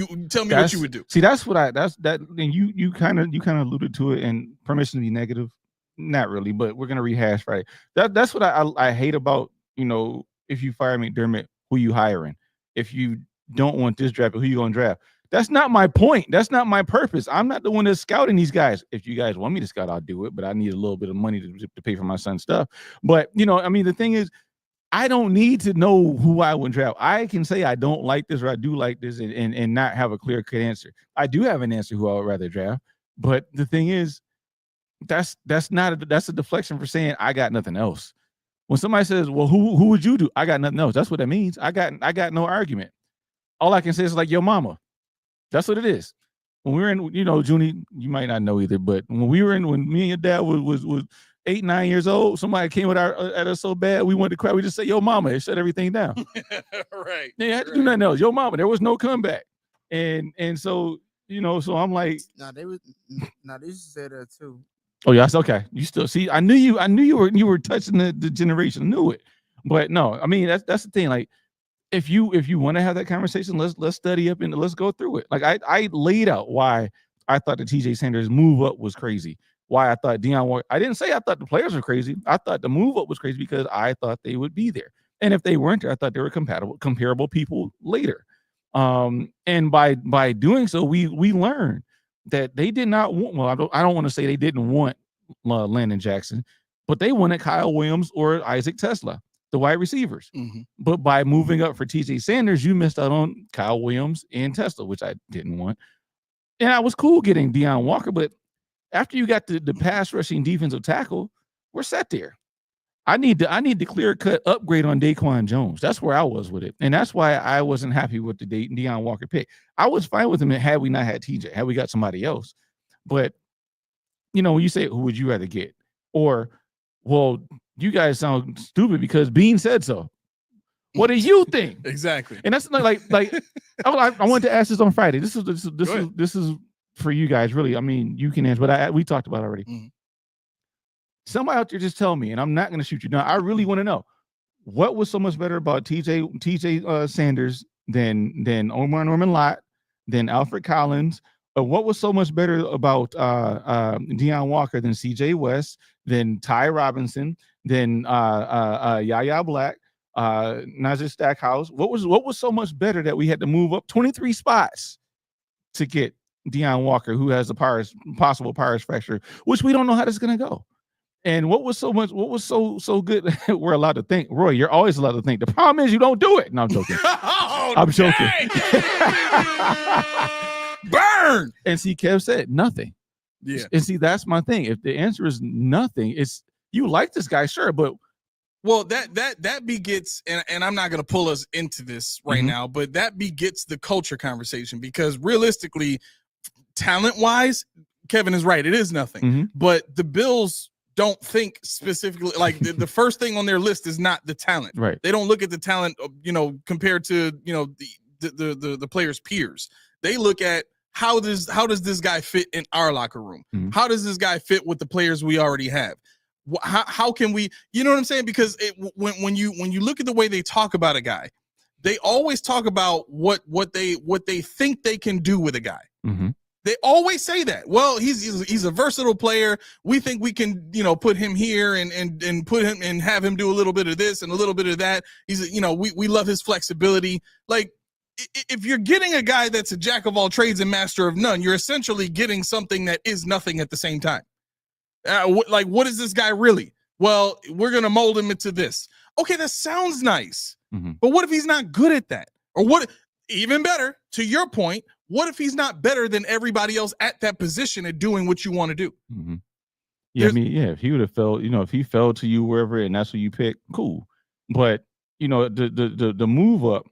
you would do. See, that's that. And you kind of alluded to it, and permission to be negative, not really, but we're gonna rehash right. That's what I hate about, you know, if you fire McDermott, who you hiring? If you don't want this draft, who you gonna draft? That's not my point. That's not my purpose. I'm not the one that's scouting these guys. If you guys want me to scout, I'll do it, but I need a little bit of money to pay for my son's stuff. But, you know, I mean, the thing is, I don't need to know who I would draft. I can say I don't like this or I do like this and not have a clear-cut answer. I do have an answer who I would rather draft, but the thing is, that's a deflection for saying I got nothing else. When somebody says, well, who would you do? I got nothing else. That's what that means. I got no argument. All I can say is like your mama. That's what it is. When we were in, you know, Junie, you might not know either, but when me and your dad was 8, 9 years old, somebody came at us so bad, we wanted to cry. We just say, yo mama, it shut everything down. Right. They had to do nothing else. Yo mama, there was no comeback. And so, you know, so I'm like, they used to say that too. Oh yes, okay. You still see, I knew you were touching the generation, I knew it. But no, I mean that's the thing. Like, if you want to have that conversation, let's study up and let's go through it. Like I laid out why I thought the TJ Sanders move up was crazy. Why I thought Deion Walker. I didn't say I thought the players were crazy. I thought the move up was crazy because I thought they would be there. And if they weren't there, I thought they were comparable people later. And by doing so, we learned that they did not want. Well, I don't want to say they didn't want Landon Jackson, but they wanted Kyle Williams or Isaac Tesla, the wide receivers. Mm-hmm. But by moving up for TJ Sanders, you missed out on Kyle Williams and Tesla, which I didn't want. And I was cool getting Deion Walker, but after you got the pass rushing defensive tackle, we're set there. I need the clear cut upgrade on Daquan Jones. That's where I was with it. And that's why I wasn't happy with the Deion Walker pick. I was fine with him had we not had TJ, had we got somebody else. But, you know, when you say, who would you rather get? Or, well, you guys sound stupid because Bean said so. What do you think? Exactly. And that's like I wanted to ask this on Friday. This is for you guys, really. I mean, you can answer, but we talked about it already. Mm-hmm. Somebody out there just tell me, and I'm not going to shoot you down. I really want to know what was so much better about TJ Sanders than Omar Norman Lott, than Alfred Collins, or what was so much better about Deion Walker than CJ West, than Ty Robinson, than Yaya Black, Najee Stackhouse? What was so much better that we had to move up 23 spots to get Deion Walker, who has a possible pars fracture, which we don't know how this is going to go. And what was so good? We're allowed to think. Roy, you're always allowed to think. The problem is you don't do it. No, I'm joking. I'm joking. Burn. And see, Kev said nothing. Yeah. And see, that's my thing. If the answer is nothing, it's you like this guy, sure, but well, that begets, and I'm not going to pull us into this right now, but that begets the culture conversation because realistically, talent-wise, Kevin is right. It is nothing. But the Bills don't think specifically like the first thing on their list is not the talent. Right. They don't look at the talent, compared to the players' peers. They look at how does this guy fit in our locker room? How does this guy fit with the players we already have? How can we? You know what I'm saying? Because when you look at the way they talk about a guy, they always talk about what they think they can do with a guy. They always say that. Well, he's a versatile player. We think we can, put him here and put him and have him do a little bit of this and a little bit of that. We love his flexibility. Like, if you're getting a guy that's a jack of all trades and master of none, you're essentially getting something that is nothing at the same time. What is this guy really? Well, we're going to mold him into this. Okay, that sounds nice. But what if he's not good at that? Or what, even better, to your point, what if he's not better than everybody else at that position at doing what you want to do? Yeah, if he would have fell, if he fell to you wherever and that's what you picked, cool. But, the move up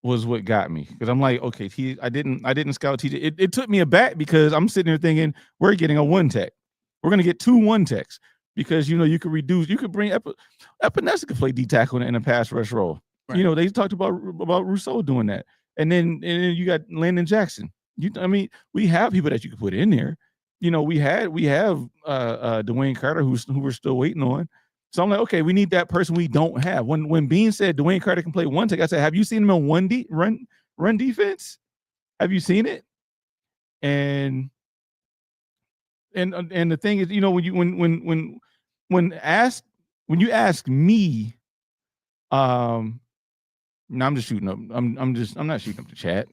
was what got me because I'm like, okay, I didn't scout TJ. It took me aback because I'm sitting there thinking we're getting a 1-tech. We're going to get 2 1-techs because, you could bring Epinesa could play D tackle in a pass rush role. Right. They talked about Rousseau doing that. And then you got Landon Jackson. We have people that you could put in there. We have Dwayne Carter who we're still waiting on. So I'm like, okay, we need that person we don't have. When Bean said Dwayne Carter can play 1-tech, I said, have you seen him on run defense? Have you seen it? And the thing is, when you ask me, no, I'm just shooting up. I'm not shooting up the chat.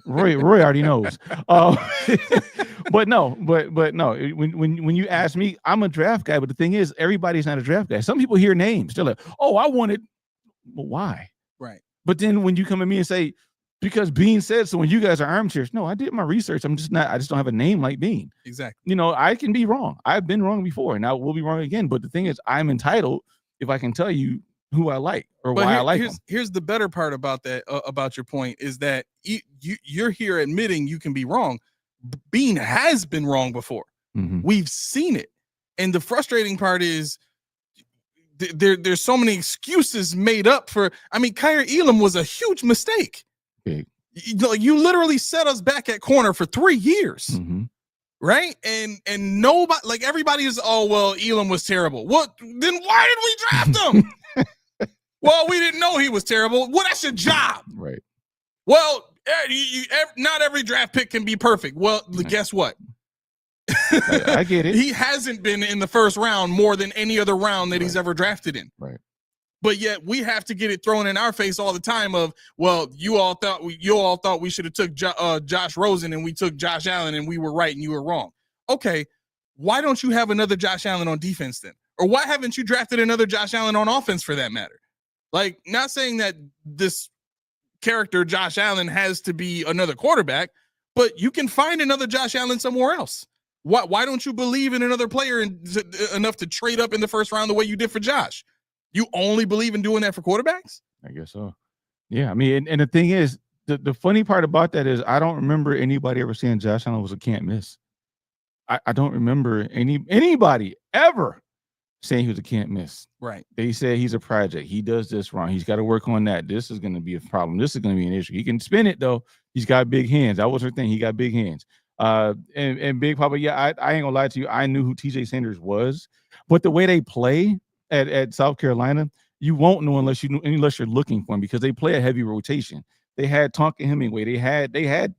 Roy already knows. But no. When you ask me, I'm a draft guy. But the thing is, everybody's not a draft guy. Some people hear names. They're like, "Oh, I want it." Well, why? Right. But then when you come at me and say, "Because Bean said so," when you guys are armchairs, no, I did my research. I just don't have a name like Bean. Exactly. I can be wrong. I've been wrong before, and I will be wrong again. But the thing is, I'm entitled if I can tell you who I like or why I like them. Here's the better part about that, about your point is that you're here admitting you can be wrong. Bean has been wrong before. We've seen it. And the frustrating part is there's so many excuses made up for. Kyer Elam was a huge mistake. Big. You literally set us back at corner for 3 years. Right? And nobody, everybody is, oh, well, Elam was terrible. What? Then why did we draft him? Well, we didn't know he was terrible. Well, that's your job. Right. Well, not every draft pick can be perfect. Well, guess what? I get it. He hasn't been in the first round more than any other round that he's ever drafted in. Right. But yet we have to get it thrown in our face all the time of, well, you all thought we should have took Josh Rosen and we took Josh Allen and we were right and you were wrong. Okay, why don't you have another Josh Allen on defense then? Or why haven't you drafted another Josh Allen on offense for that matter? Not saying that this character, Josh Allen, has to be another quarterback, but you can find another Josh Allen somewhere else. Why don't you believe in another player enough to trade up in the first round the way you did for Josh? You only believe in doing that for quarterbacks? I guess so. Yeah, and the thing is, the funny part about that is I don't remember anybody ever saying Josh Allen was a can't miss. I don't remember anybody ever saying he was a can't miss. Right. They say he's a project. He does this wrong. He's got to work on that. This is going to be a problem. This is going to be an issue. He can spin it though. He's got big hands. That was her thing. He got big hands. And Big Papa, yeah, I ain't gonna lie to you. I knew who TJ Sanders was, but the way they play at South Carolina, you won't know unless you're looking for him because they play a heavy rotation. They had Tonka Hemingway. They had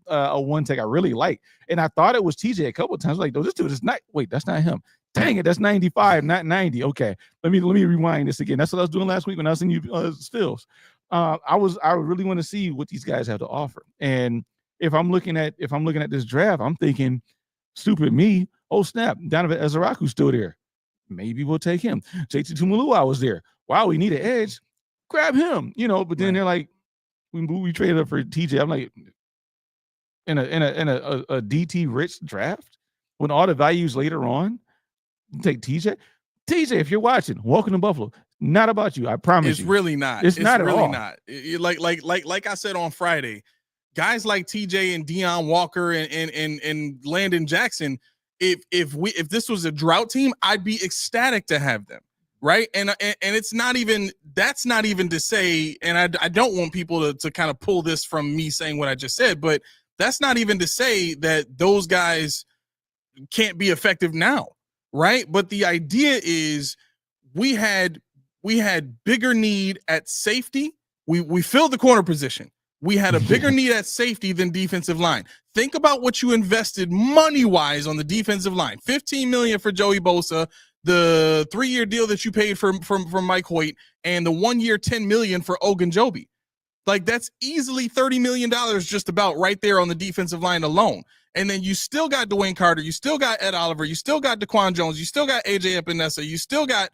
a 1-tech I really liked, and I thought it was TJ a couple of times. Like, no, this dude is not. Wait, that's not him. Dang it, that's 95, not 90. Okay, let me rewind this again. That's what I was doing last week when I was in you stills. I really want to see what these guys have to offer. And if I'm looking at this draft, I'm thinking, stupid me. Oh snap, Donovan Ezeraku's still there. maybe we'll take him. JT Tuimoloau was there. Wow, we need an edge. Grab him, but then they're like, we traded up for TJ. I'm like, in a DT rich draft, when all the values later on, take TJ. TJ, if you're watching, welcome to Buffalo. Not about you, I promise it's you. Really not. It's not really at all. Not. Like I said on Friday, guys like TJ and Deion Walker and Landon Jackson, if this was a drought team, I'd be ecstatic to have them. Right. And it's not even, that's not even to say, and I don't want people to kind of pull this from me saying what I just said, but that's not even to say that those guys can't be effective now. Right. But the idea is we had bigger need at safety. We filled the corner position. We had a bigger need at safety than defensive line. Think about what you invested money-wise on the defensive line. $15 million for Joey Bosa, the 3-year deal that you paid for Mike Hoyt, and the 1-year $10 million for Ogunjobi. Like, that's easily $30 million just about right there on the defensive line alone. And then you still got Dwayne Carter, you still got Ed Oliver, you still got Daquan Jones, you still got AJ Epinesa, you still got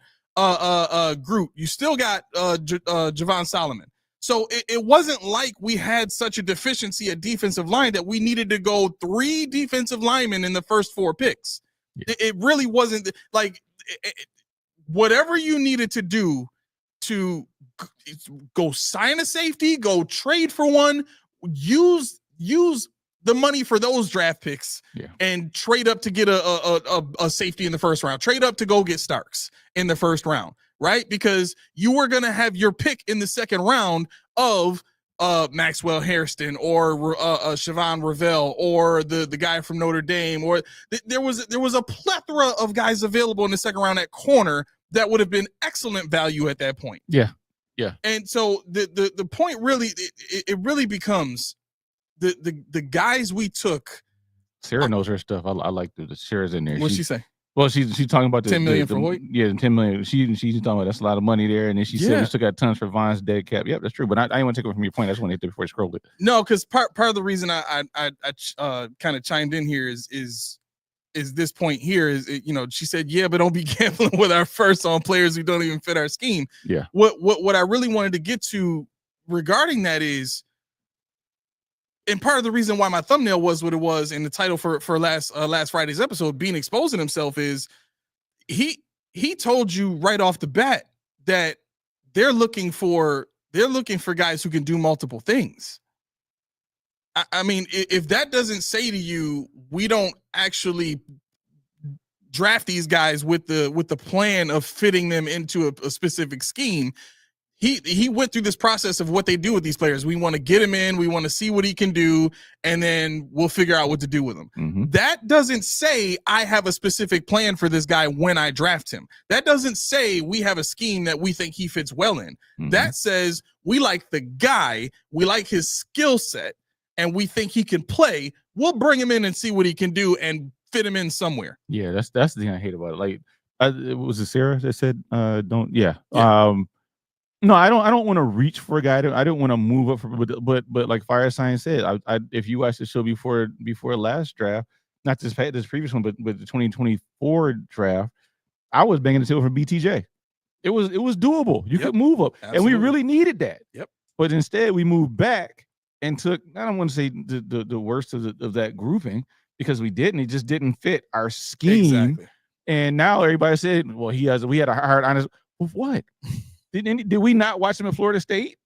Groot, you still got Javon Solomon. So it wasn't like we had such a deficiency at defensive line that we needed to go 3 defensive linemen in the first 4 picks. Yeah. It really wasn't like whatever you needed to do to go sign a safety, go trade for one, use the money for those draft picks and trade up to get a safety in the first round, trade up to go get Starks in the first round. Right? Because you were going to have your pick in the second round of Maxwell Hairston or Siobhan Ravel or the guy from Notre Dame, or there was a plethora of guys available in the second round at corner that would have been excellent value at that point. Yeah. And so the point really, it really becomes the guys we took. Sarah knows her stuff. I like the Sarah's in there. What'd she say? Well, she's talking about the $10 million for Hoyt. Yeah, $10 million. She's talking about that's a lot of money there, and then she said we still got tons for Von's dead cap. Yep, that's true. But I didn't want to take it from your point. I just want to hit it before I scroll it. No, because part of the reason I kind of chimed in here is this point here is she said but don't be gambling with our first on players who don't even fit our scheme. Yeah. What I really wanted to get to regarding that is. And part of the reason why my thumbnail was what it was in the title for last Friday's episode, being exposing himself, is he told you right off the bat that they're looking for guys who can do multiple things. I mean, if that doesn't say to you, we don't actually draft these guys with the plan of fitting them into a specific scheme. He went through this process of what they do with these players. We want to get him in. We want to see what he can do, and then we'll figure out what to do with him. Mm-hmm. That doesn't say I have a specific plan for this guy when I draft him. That doesn't say we have a scheme that we think he fits well in. Mm-hmm. That says we like the guy, we like his skill set, and we think he can play. We'll bring him in and see what he can do and fit him in somewhere. Yeah, that's the thing I hate about it. Like, was it Sarah that said, "Don't"? Yeah. No, I don't want to reach for a guy. I don't want to move up but like Fire Science said, if you watched the show before last draft, not this previous one, but the 2024 draft, I was banging the table for BTJ. It was doable. You could move up, absolutely. And we really needed that. Yep. But instead, we moved back and took. I don't want to say the worst of that grouping because we didn't. It just didn't fit our scheme. Exactly. And now everybody said, "Well, we had a hard honest." With what? Did we not watch him at Florida State?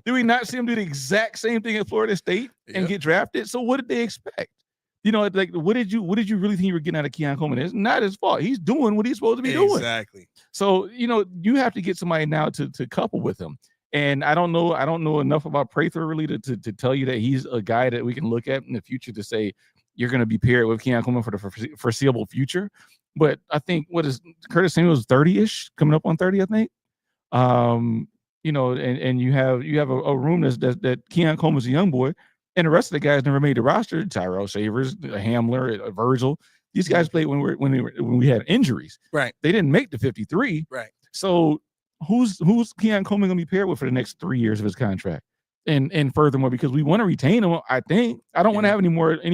Did we not see him do the exact same thing at Florida State and get drafted? So what did they expect? Like what did you really think you were getting out of Keon Coleman? It's not his fault. He's doing what he's supposed to be doing. Exactly. So you have to get somebody now to couple with him. And I don't know enough about Prather really to tell you that he's a guy that we can look at in the future to say you're going to be paired with Keon Coleman for the foreseeable future. But I think what is Curtis Samuel's 30-ish, coming up on 30, I think. And you have a room that Keon Coleman's a young boy, and the rest of the guys never made the roster. Tyrell Shavers, Hamler, Virgil. These guys played when we had injuries. Right. They didn't make the 53. Right. So who's Keon Coleman gonna be paired with for the next 3 years of his contract? And furthermore, because we want to retain him, I think I don't want to have any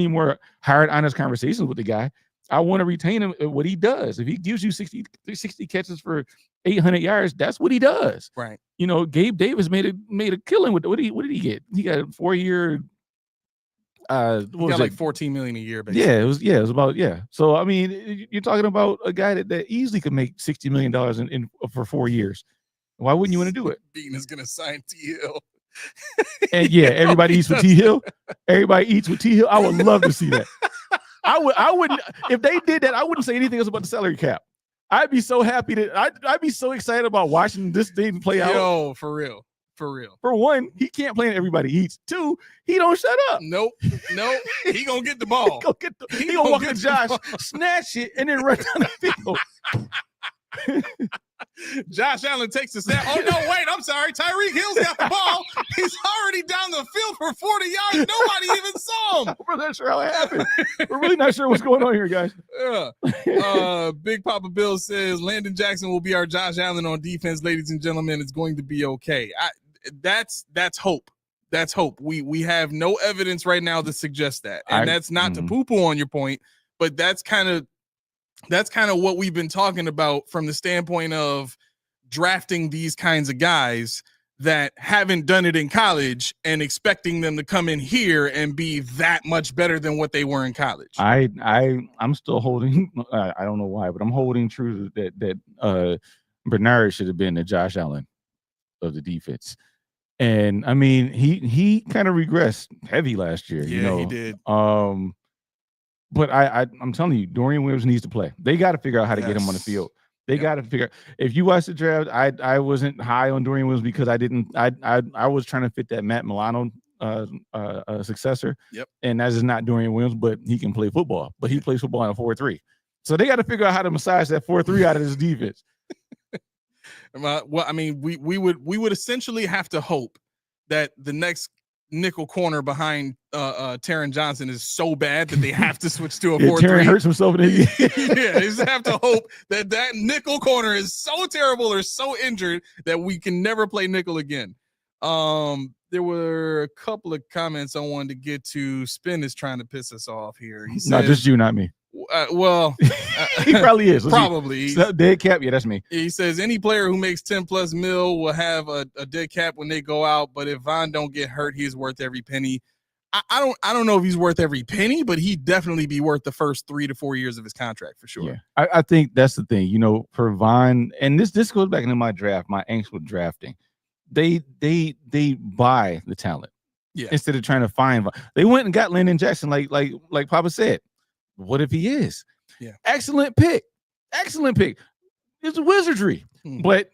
more hard, honest conversations with the guy. I want to retain him at what he does. If he gives you 60 catches for 800 yards, that's what he does. Right. You know, Gabe Davis made a killing with what did he get? He got a 4-year. He got like $14 million a year. Basically. Yeah, it was about So I mean, you're talking about a guy that easily could make $60 million in for 4 years. Why wouldn't you want to do it? Bean is gonna sign T. Hill. And everybody eats with T. Hill. Everybody eats with T. Hill. I would love to see that. I wouldn't if they did that. I wouldn't say anything else about the salary cap. I'd be so happy I'd be so excited about watching this thing play out. Yo, for real. For one, he can't play in everybody eats. 2, he don't shut up. Nope. He gonna get the ball. He gonna walk to Josh, snatch it, and then run down the field. Josh Allen takes the snap. Oh no, wait, I'm sorry. Tyreek Hill's got the ball. He's already down the field for 40 yards. Nobody even saw him. We're not sure how it happened. We're really not sure what's going on here, guys. Yeah. Big Papa Bill says Landon Jackson will be our Josh Allen on defense, ladies and gentlemen. It's going to be okay. That's hope. That's hope. We have no evidence right now to suggest that. And that's not to poo-poo on your point, but that's kind of what we've been talking about from the standpoint of drafting these kinds of guys that haven't done it in college and expecting them to come in here and be that much better than what they were in college. I'm still holding. I don't know why, but I'm holding true that Bernard should have been the Josh Allen of the defense. And I mean, he kind of regressed heavy last year. Yeah, he did. But I'm telling you, Dorian Williams needs to play. They got to figure out how to get him on the field. They got to figure. If you watch the draft, I wasn't high on Dorian Williams because I was trying to fit that Matt Milano successor. Yep. And that is not Dorian Williams, but he can play football. But he plays football in a 4-3. So they got to figure out how to massage that 4-3 out of this defense. Well, I mean, we would essentially have to hope that the next nickel corner behind Taron Johnson is so bad that they have to switch to a 4-3. Taron hurts himself in the Yeah, they just have to hope that nickel corner is so terrible or so injured that we can never play nickel again. There were a couple of comments I wanted to get to. Spin is trying to piss us off here. He says, no, just you, not me. Well, he probably is. Probably. Dead cap. Yeah, that's me. He says any player who makes 10+ mil will have a dead cap when they go out. But if Von don't get hurt, he's worth every penny. I don't know if he's worth every penny, but he'd definitely be worth the first 3 to 4 years of his contract for sure. Yeah, I think that's the thing. You know, for Von, and this goes back into my angst with drafting. They buy the talent. Yeah. Instead of trying to find Von. They went and got Landon Jackson, like Papa said. What if he is? Yeah. Excellent pick. It's wizardry. But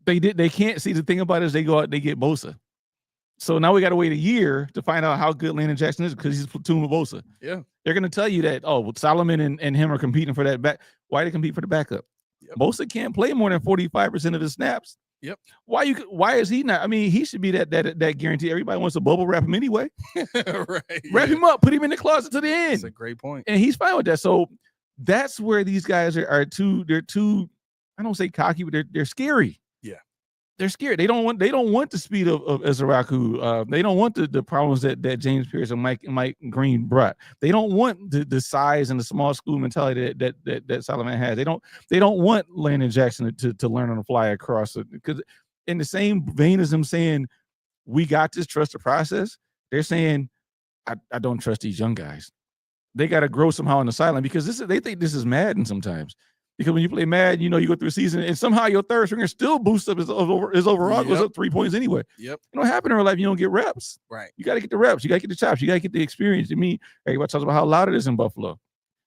they can't see. The thing about it is they go out, they get Bosa. So now we got to wait a year to find out how good Landon Jackson is because he's platoon with Bosa. Yeah. They're going to tell you that, Solomon and him are competing for that back. Why they compete for the backup? Yep. Bosa can't play more than 45% of the snaps. Yep. Why is he not? I mean, he should be that guarantee. Everybody wants to bubble wrap him anyway. Right. Wrap him up, put him in the closet to the end. That's a great point. And he's fine with that. So that's where these guys are too, I don't say cocky, but they're scary. Yeah. They're scared. They don't want the speed of Ezraku. They don't want the problems that James Pierce and Mike Green brought. They don't want the size and the small school mentality that Solomon has. They don't want Landon Jackson to learn on the fly across it. Because in the same vein as them saying, we got this, trust the process, they're saying, I don't trust these young guys. They got to grow somehow on the sideline because they think this is Madden sometimes. Because when you play Madden, you go through a season and somehow your third stringer still boosts up his overall, goes up 3 points anyway. Yep. It don't happen in real life. You don't get reps. Right. You got to get the reps. You got to get the chops. You got to get the experience. I mean, everybody talks about how loud it is in Buffalo.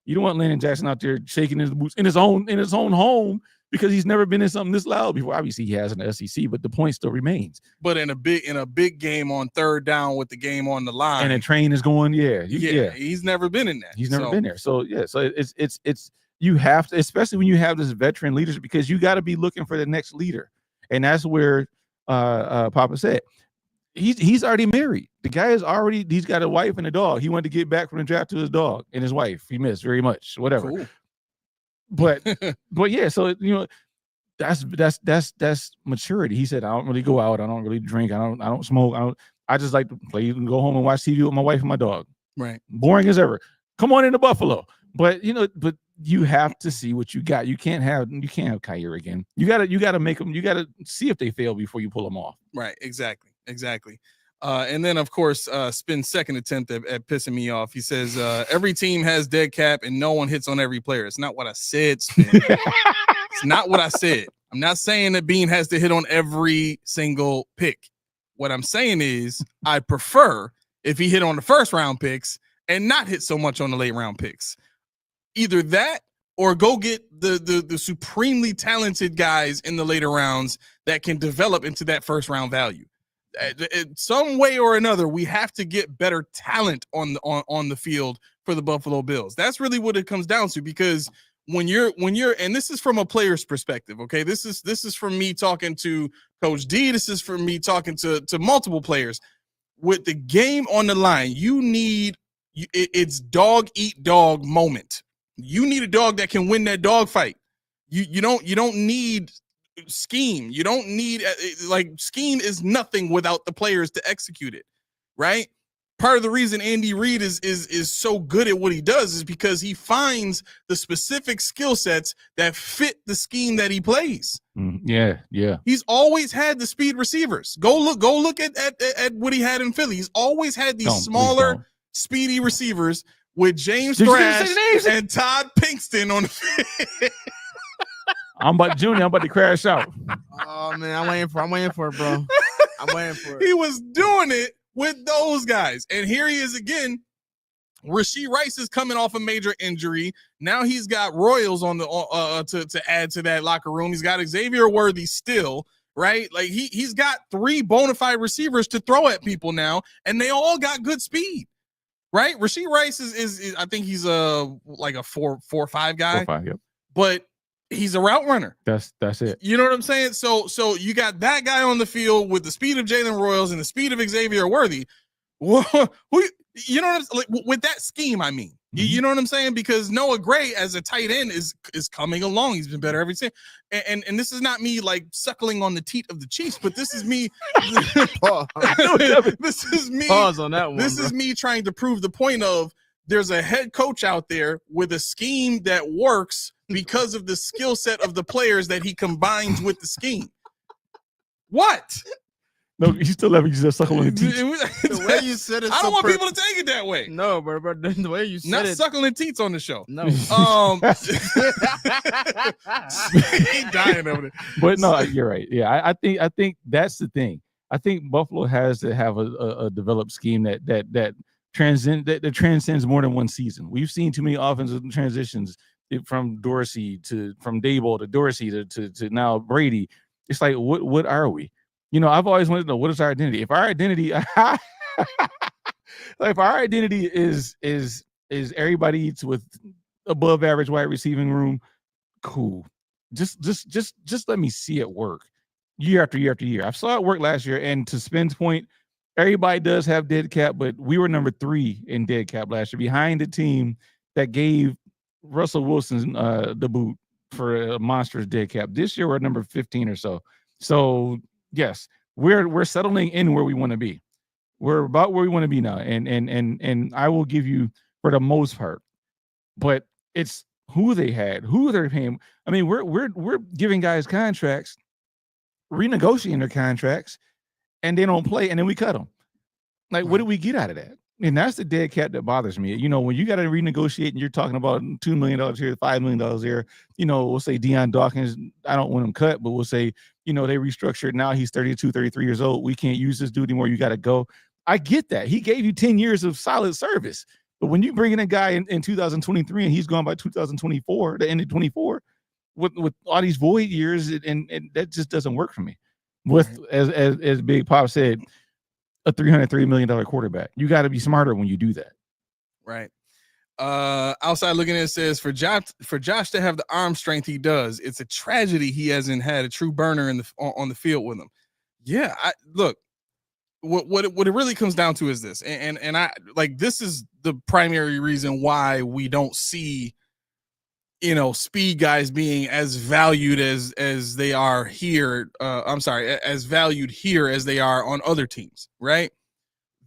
You don't want Landon Jackson out there shaking his boots in his own home because he's never been in something this loud before. Obviously, he has in the SEC, but the point still remains. But in a big game on third down with the game on the line, and a train is going, he's never been in that. He's never been there. So it's you have to, especially when you have this veteran leadership, because you got to be looking for the next leader, and that's where Papa said he's already married. The guy he's got a wife and a dog. He wanted to get back from the draft to his dog and his wife. He missed very much, whatever. Cool. But yeah, so that's maturity. He said, I don't really go out, I don't really drink, I don't smoke, I just like to play and go home and watch TV with my wife and my dog. Right. Boring as ever. Come on into Buffalo. But but you have to see what you got. You can't have Kyer again. You gotta make them. You gotta see if they fail before you pull them off. Right. Exactly. And then of course, Spin's second attempt at pissing me off. He says every team has dead cap and no one hits on every player. It's not what I said, Spin. It's not what I said. I'm not saying that Bean has to hit on every single pick. What I'm saying is I prefer if he hit on the first round picks and not hit so much on the late round picks. Either that or go get the supremely talented guys in the later rounds that can develop into that first round value. Some way or another, we have to get better talent on the field for the Buffalo Bills. That's really what it comes down to, because when you're and this is from a player's perspective, okay? This is from me talking to Coach D. This is from me talking to multiple players. With the game on the line, it's dog eat dog moment. You need a dog that can win that dog fight. You don't need scheme. You don't need scheme is nothing without the players to execute it, right? Part of the reason Andy Reid is so good at what he does is because he finds the specific skill sets that fit the scheme that he plays. Yeah. He's always had the speed receivers. Go look at what he had in Philly. He's always had these smaller, speedy receivers with James Thrash and Todd Pinkston on the field. I'm about to crash out. Oh man, I'm waiting for it, bro. I'm waiting for it. He was doing it with those guys, and here he is again. Rashee Rice is coming off a major injury. Now he's got Royals on the to add to that locker room. He's got Xavier Worthy still, right? Like he's got 3 bona fide receivers to throw at people now, and they all got good speed. Right, Rashee Rice is I think he's like a 4.5 guy. 4.5, yep. But he's a route runner. That's it. You know what I'm saying? So you got that guy on the field with the speed of Jalen Royals and the speed of Xavier Worthy. You know what I'm like with that scheme? I mean, you know what I'm saying? Because Noah Gray as a tight end is coming along. He's been better every time. And this is not me like suckling on the teat of the Chiefs, but this is me. This is me. Pause on that one. This is me trying to prove the point of there's a head coach out there with a scheme that works because of the skill set of the players that he combines with the scheme. What? No, you still have you just suckle on the teeth. The way you said it, I don't want people to take it that way. No, bro, the way you said not it, suckling teats on the show. No, he dying over there. But no, you're right. Yeah, I think that's the thing. I think Buffalo has to have a developed scheme that transcends more than one season. We've seen too many offensive transitions from Daboll to Dorsey to now Brady. It's like what are we? I've always wanted to know, what is our identity? If our identity is everybody eats with above average wide receiving room, cool. Just let me see it work year after year after year. I saw it work last year, and to Spin's point, everybody does have dead cap, but we were number 3 in dead cap last year, behind the team that gave Russell Wilson the boot for a monstrous dead cap. This year we're number 15 or so. So yes, we're settling in where we want to be. We're about where we want to be now, and I will give you for the most part, but it's who they had, who they're paying. I mean, we're giving guys contracts, renegotiating their contracts, and they don't play, and then we cut them. Like, what do we get out of that? And that's the dead cat that bothers me. When you got to renegotiate and you're talking about $2 million here, $5 million here, we'll say Deion Dawkins, I don't want him cut, but we'll say, they restructured. Now he's 32, 33 years old. We can't use this dude anymore. You got to go. I get that. He gave you 10 years of solid service. But when you bring in a guy in 2023 and he's gone by 2024, the end of 24, with all these void years, and that just doesn't work for me. With, as Big Pop said, a $303 million quarterback. You got to be smarter when you do that. Right. Outside looking in, says for Josh to have the arm strength he does, it's a tragedy he hasn't had a true burner on the field with him. Yeah, look, what it really comes down to is this, and I like this is the primary reason why we don't see speed guys being as valued as they are here. As valued here as they are on other teams, right?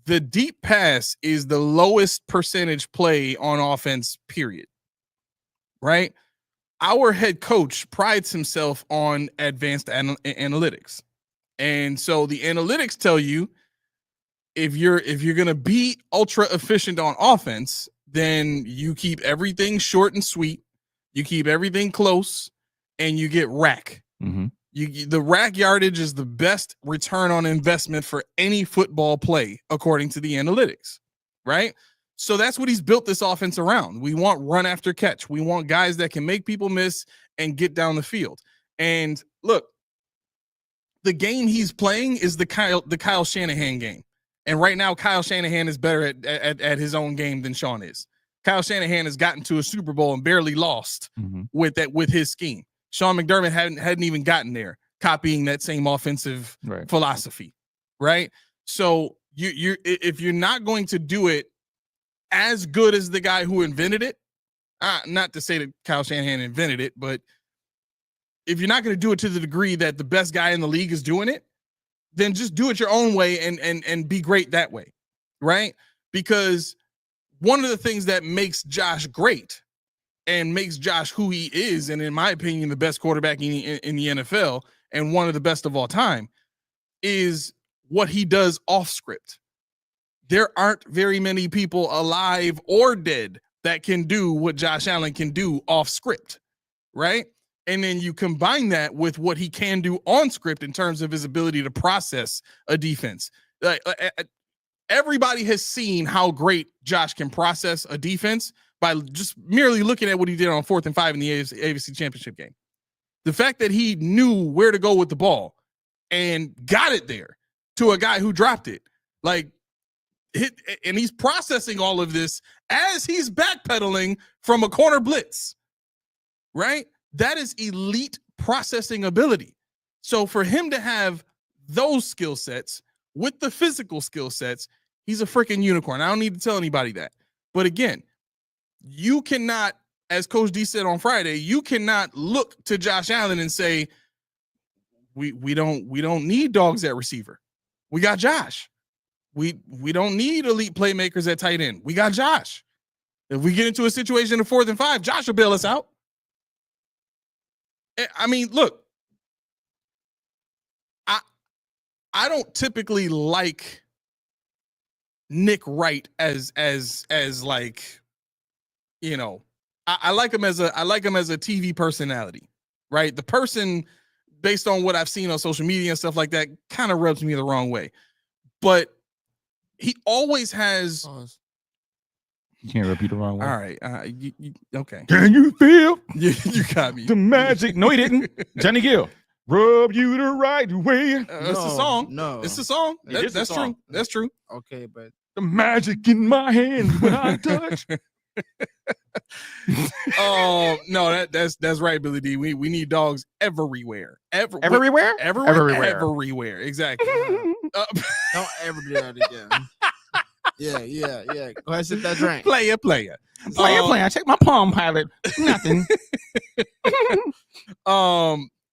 The deep pass is the lowest percentage play on offense, period. right? Our head coach prides himself on advanced analytics. And so the analytics tell you if you're going to be ultra efficient on offense, then you keep everything short and sweet, you keep everything close, and you get rack. Mm-hmm. The rack yardage is the best return on investment for any football play, according to the analytics, right? So that's what he's built this offense around. We want run after catch. We want guys that can make people miss and get down the field. And look, the game he's playing is the Kyle Shanahan game. And right now, Kyle Shanahan is better at his own game than Sean is. Kyle Shanahan has gotten to a Super Bowl and barely lost with his scheme. Sean McDermott hadn't even gotten there, copying that same offensive philosophy, right? So if you're not going to do it as good as the guy who invented it, not to say that Kyle Shanahan invented it, but if you're not going to do it to the degree that the best guy in the league is doing it, then just do it your own way and be great that way, right? Because one of the things that makes Josh great and makes Josh who he is, and in my opinion, the best quarterback in the NFL and one of the best of all time, is what he does off script. There aren't very many people alive or dead that can do what Josh Allen can do off script, right? And then you combine that with what he can do on script in terms of his ability to process a defense. Like, everybody has seen how great Josh can process a defense by just merely looking at what he did on 4th and 5 in the AFC Championship game. The fact that he knew where to go with the ball and got it there to a guy who dropped it, and he's processing all of this as he's backpedaling from a corner blitz, right? That is elite processing ability. So for him to have those skill sets with the physical skill sets, he's a freaking unicorn. I don't need to tell anybody that. But again, you cannot, as Coach D said on Friday, you cannot look to Josh Allen and say, we don't need dogs at receiver. We got Josh. We don't need elite playmakers at tight end. We got Josh. If we get into a situation of 4th and 5, Josh will bail us out. I mean, look, I don't typically like Nick Wright as like, you know, I like him as a TV personality, right? The person, based on what I've seen on social media and stuff like that, kind of rubs me the wrong way. But he always has. You can't rub you the wrong way. All right, okay. Can you feel? You got me. The magic. No, he didn't. Johnny Gill. Rub you the right way. It's a song. No, it's a song. That's true. That's true. Okay, but the magic in my hands when I touch. Oh no, that's right, Billy D. We need dogs everywhere. Everywhere. Everywhere. Exactly. don't ever do that again. Yeah. Go ahead, sip that drink. Player. Check my Palm Pilot. Nothing.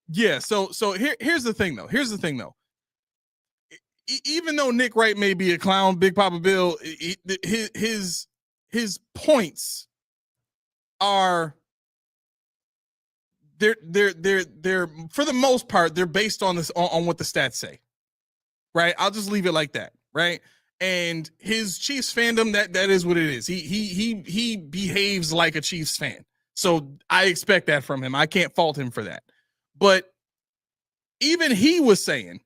Yeah. So here's the thing though. Even though Nick Wright may be a clown, Big Papa Bill, his points are they're for the most part they're based on this on what the stats say, right? I'll just leave it like that, right? And his Chiefs fandom, that is what it is. He behaves like a Chiefs fan, so I expect that from him. I can't fault him for that. But even he was saying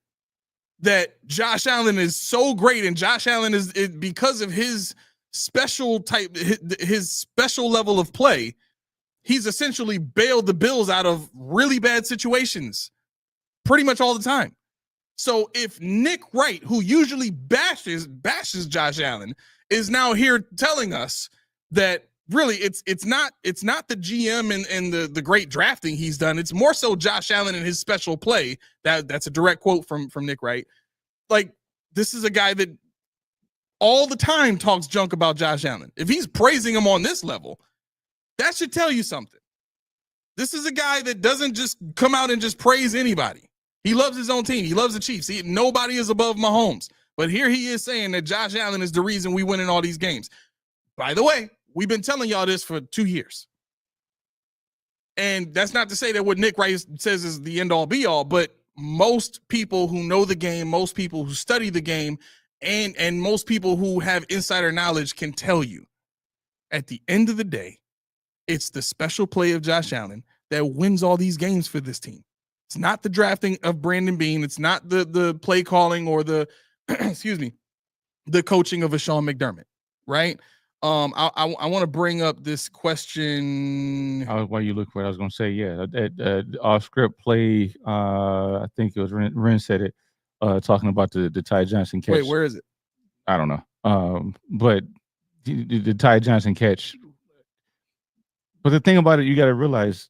that Josh Allen is so great, and Josh Allen is because of his special type, his special level of play, he's essentially bailed the Bills out of really bad situations pretty much all the time. So if Nick Wright, who usually bashes Josh Allen, is now here telling us that really it's not the GM and the great drafting he's done, it's more so Josh Allen and his special play. That's a direct quote from Nick Wright. Like, this is a guy that all the time talks junk about Josh Allen. If he's praising him on this level, that should tell you something. This is a guy that doesn't just come out and just praise anybody. He loves his own team. He loves the Chiefs. Nobody is above Mahomes. But here he is saying that Josh Allen is the reason we win in all these games. By the way, we've been telling y'all this for 2 years. And that's not to say that what Nick Wright says is the end all be all, but most people who know the game, most people who study the game, and most people who have insider knowledge can tell you at the end of the day, it's the special play of Josh Allen that wins all these games for this team. It's not the drafting of Brandon Beane. It's not the play calling or the, excuse me, the coaching of a Sean McDermott, right? I want to bring up this question. While you look for it, I was going to say, yeah, off script play. I think it was Ren said it, talking about the Ty Johnson catch. Wait, where is it? I don't know. But the Ty Johnson catch. But the thing about it, you got to realize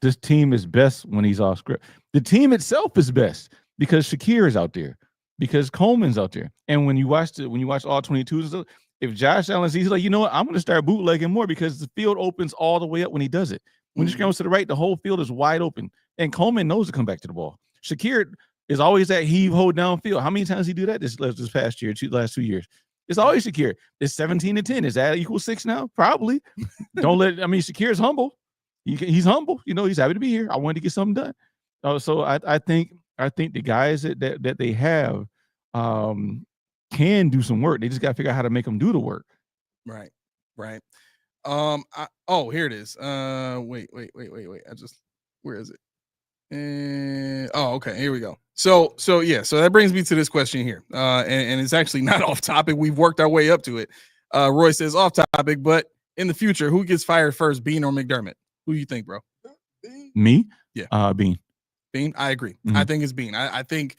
this team is best when he's off script. The team itself is best because Shakir is out there, because Coleman's out there. And when you watch all 22s, if Josh Allen sees, he's like, you know what, I'm going to start bootlegging more because the field opens all the way up when he does it. When he scrambles to the right, the whole field is wide open. And Coleman knows to come back to the ball. Shakir is always that heave, hold downfield. How many times did he do that this past year, last 2 years? It's always Shakir. It's 17-10. Is that equal 6 now? Probably. Shakir's humble. He's humble. He's happy to be here. I wanted to get something done. So I think the guys that they have can do some work. They just got to figure out how to make them do the work. Right. Here it is. Wait. Where is it? Okay, here we go. So that brings me to this question here. And it's actually not off topic. We've worked our way up to it. Roy says off topic, but in the future, who gets fired first, Beane or McDermott? Who do you think, bro? Me? Yeah. Beane. Beane? I agree. Mm-hmm. I think it's Beane. I think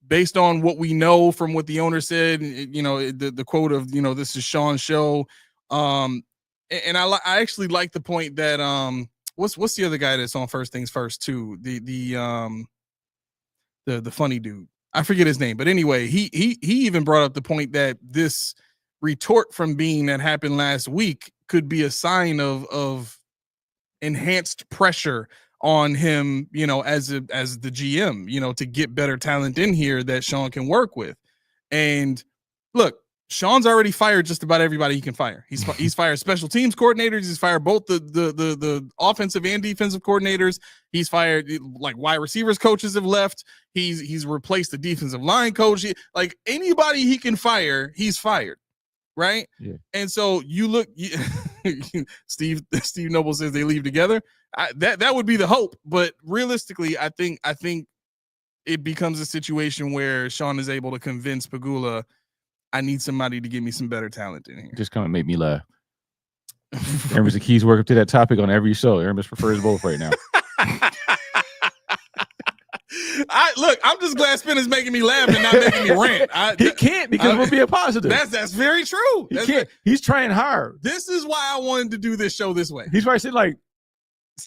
based on what we know from what the owner said, the quote of, this is Sean's show. And I actually like the point that what's the other guy that's on First Things First too? The funny dude. I forget his name, but anyway, he even brought up the point that this retort from Beane that happened last week could be a sign of enhanced pressure on him, as the GM, to get better talent in here that Sean can work with. And look, Sean's already fired just about everybody he can fire. He's fired special teams coordinators. He's fired both the offensive and defensive coordinators. He's fired, like, wide receivers coaches have left. He's replaced the defensive line coach. Like, anybody he can fire, he's fired. Right. Yeah. And so Steve Noble says they leave together. That would be the hope. But realistically, I think it becomes a situation where Sean is able to convince Pagula, I need somebody to give me some better talent in here. Just come and make me laugh. Aaron the keys work up to that topic on every show. Aaron prefers both right now. I'm just glad Spin is making me laugh and not making me rant. He can't because we're being positive. That's very true. He can't. He's trying hard. This is why I wanted to do this show this way. He's probably saying, like,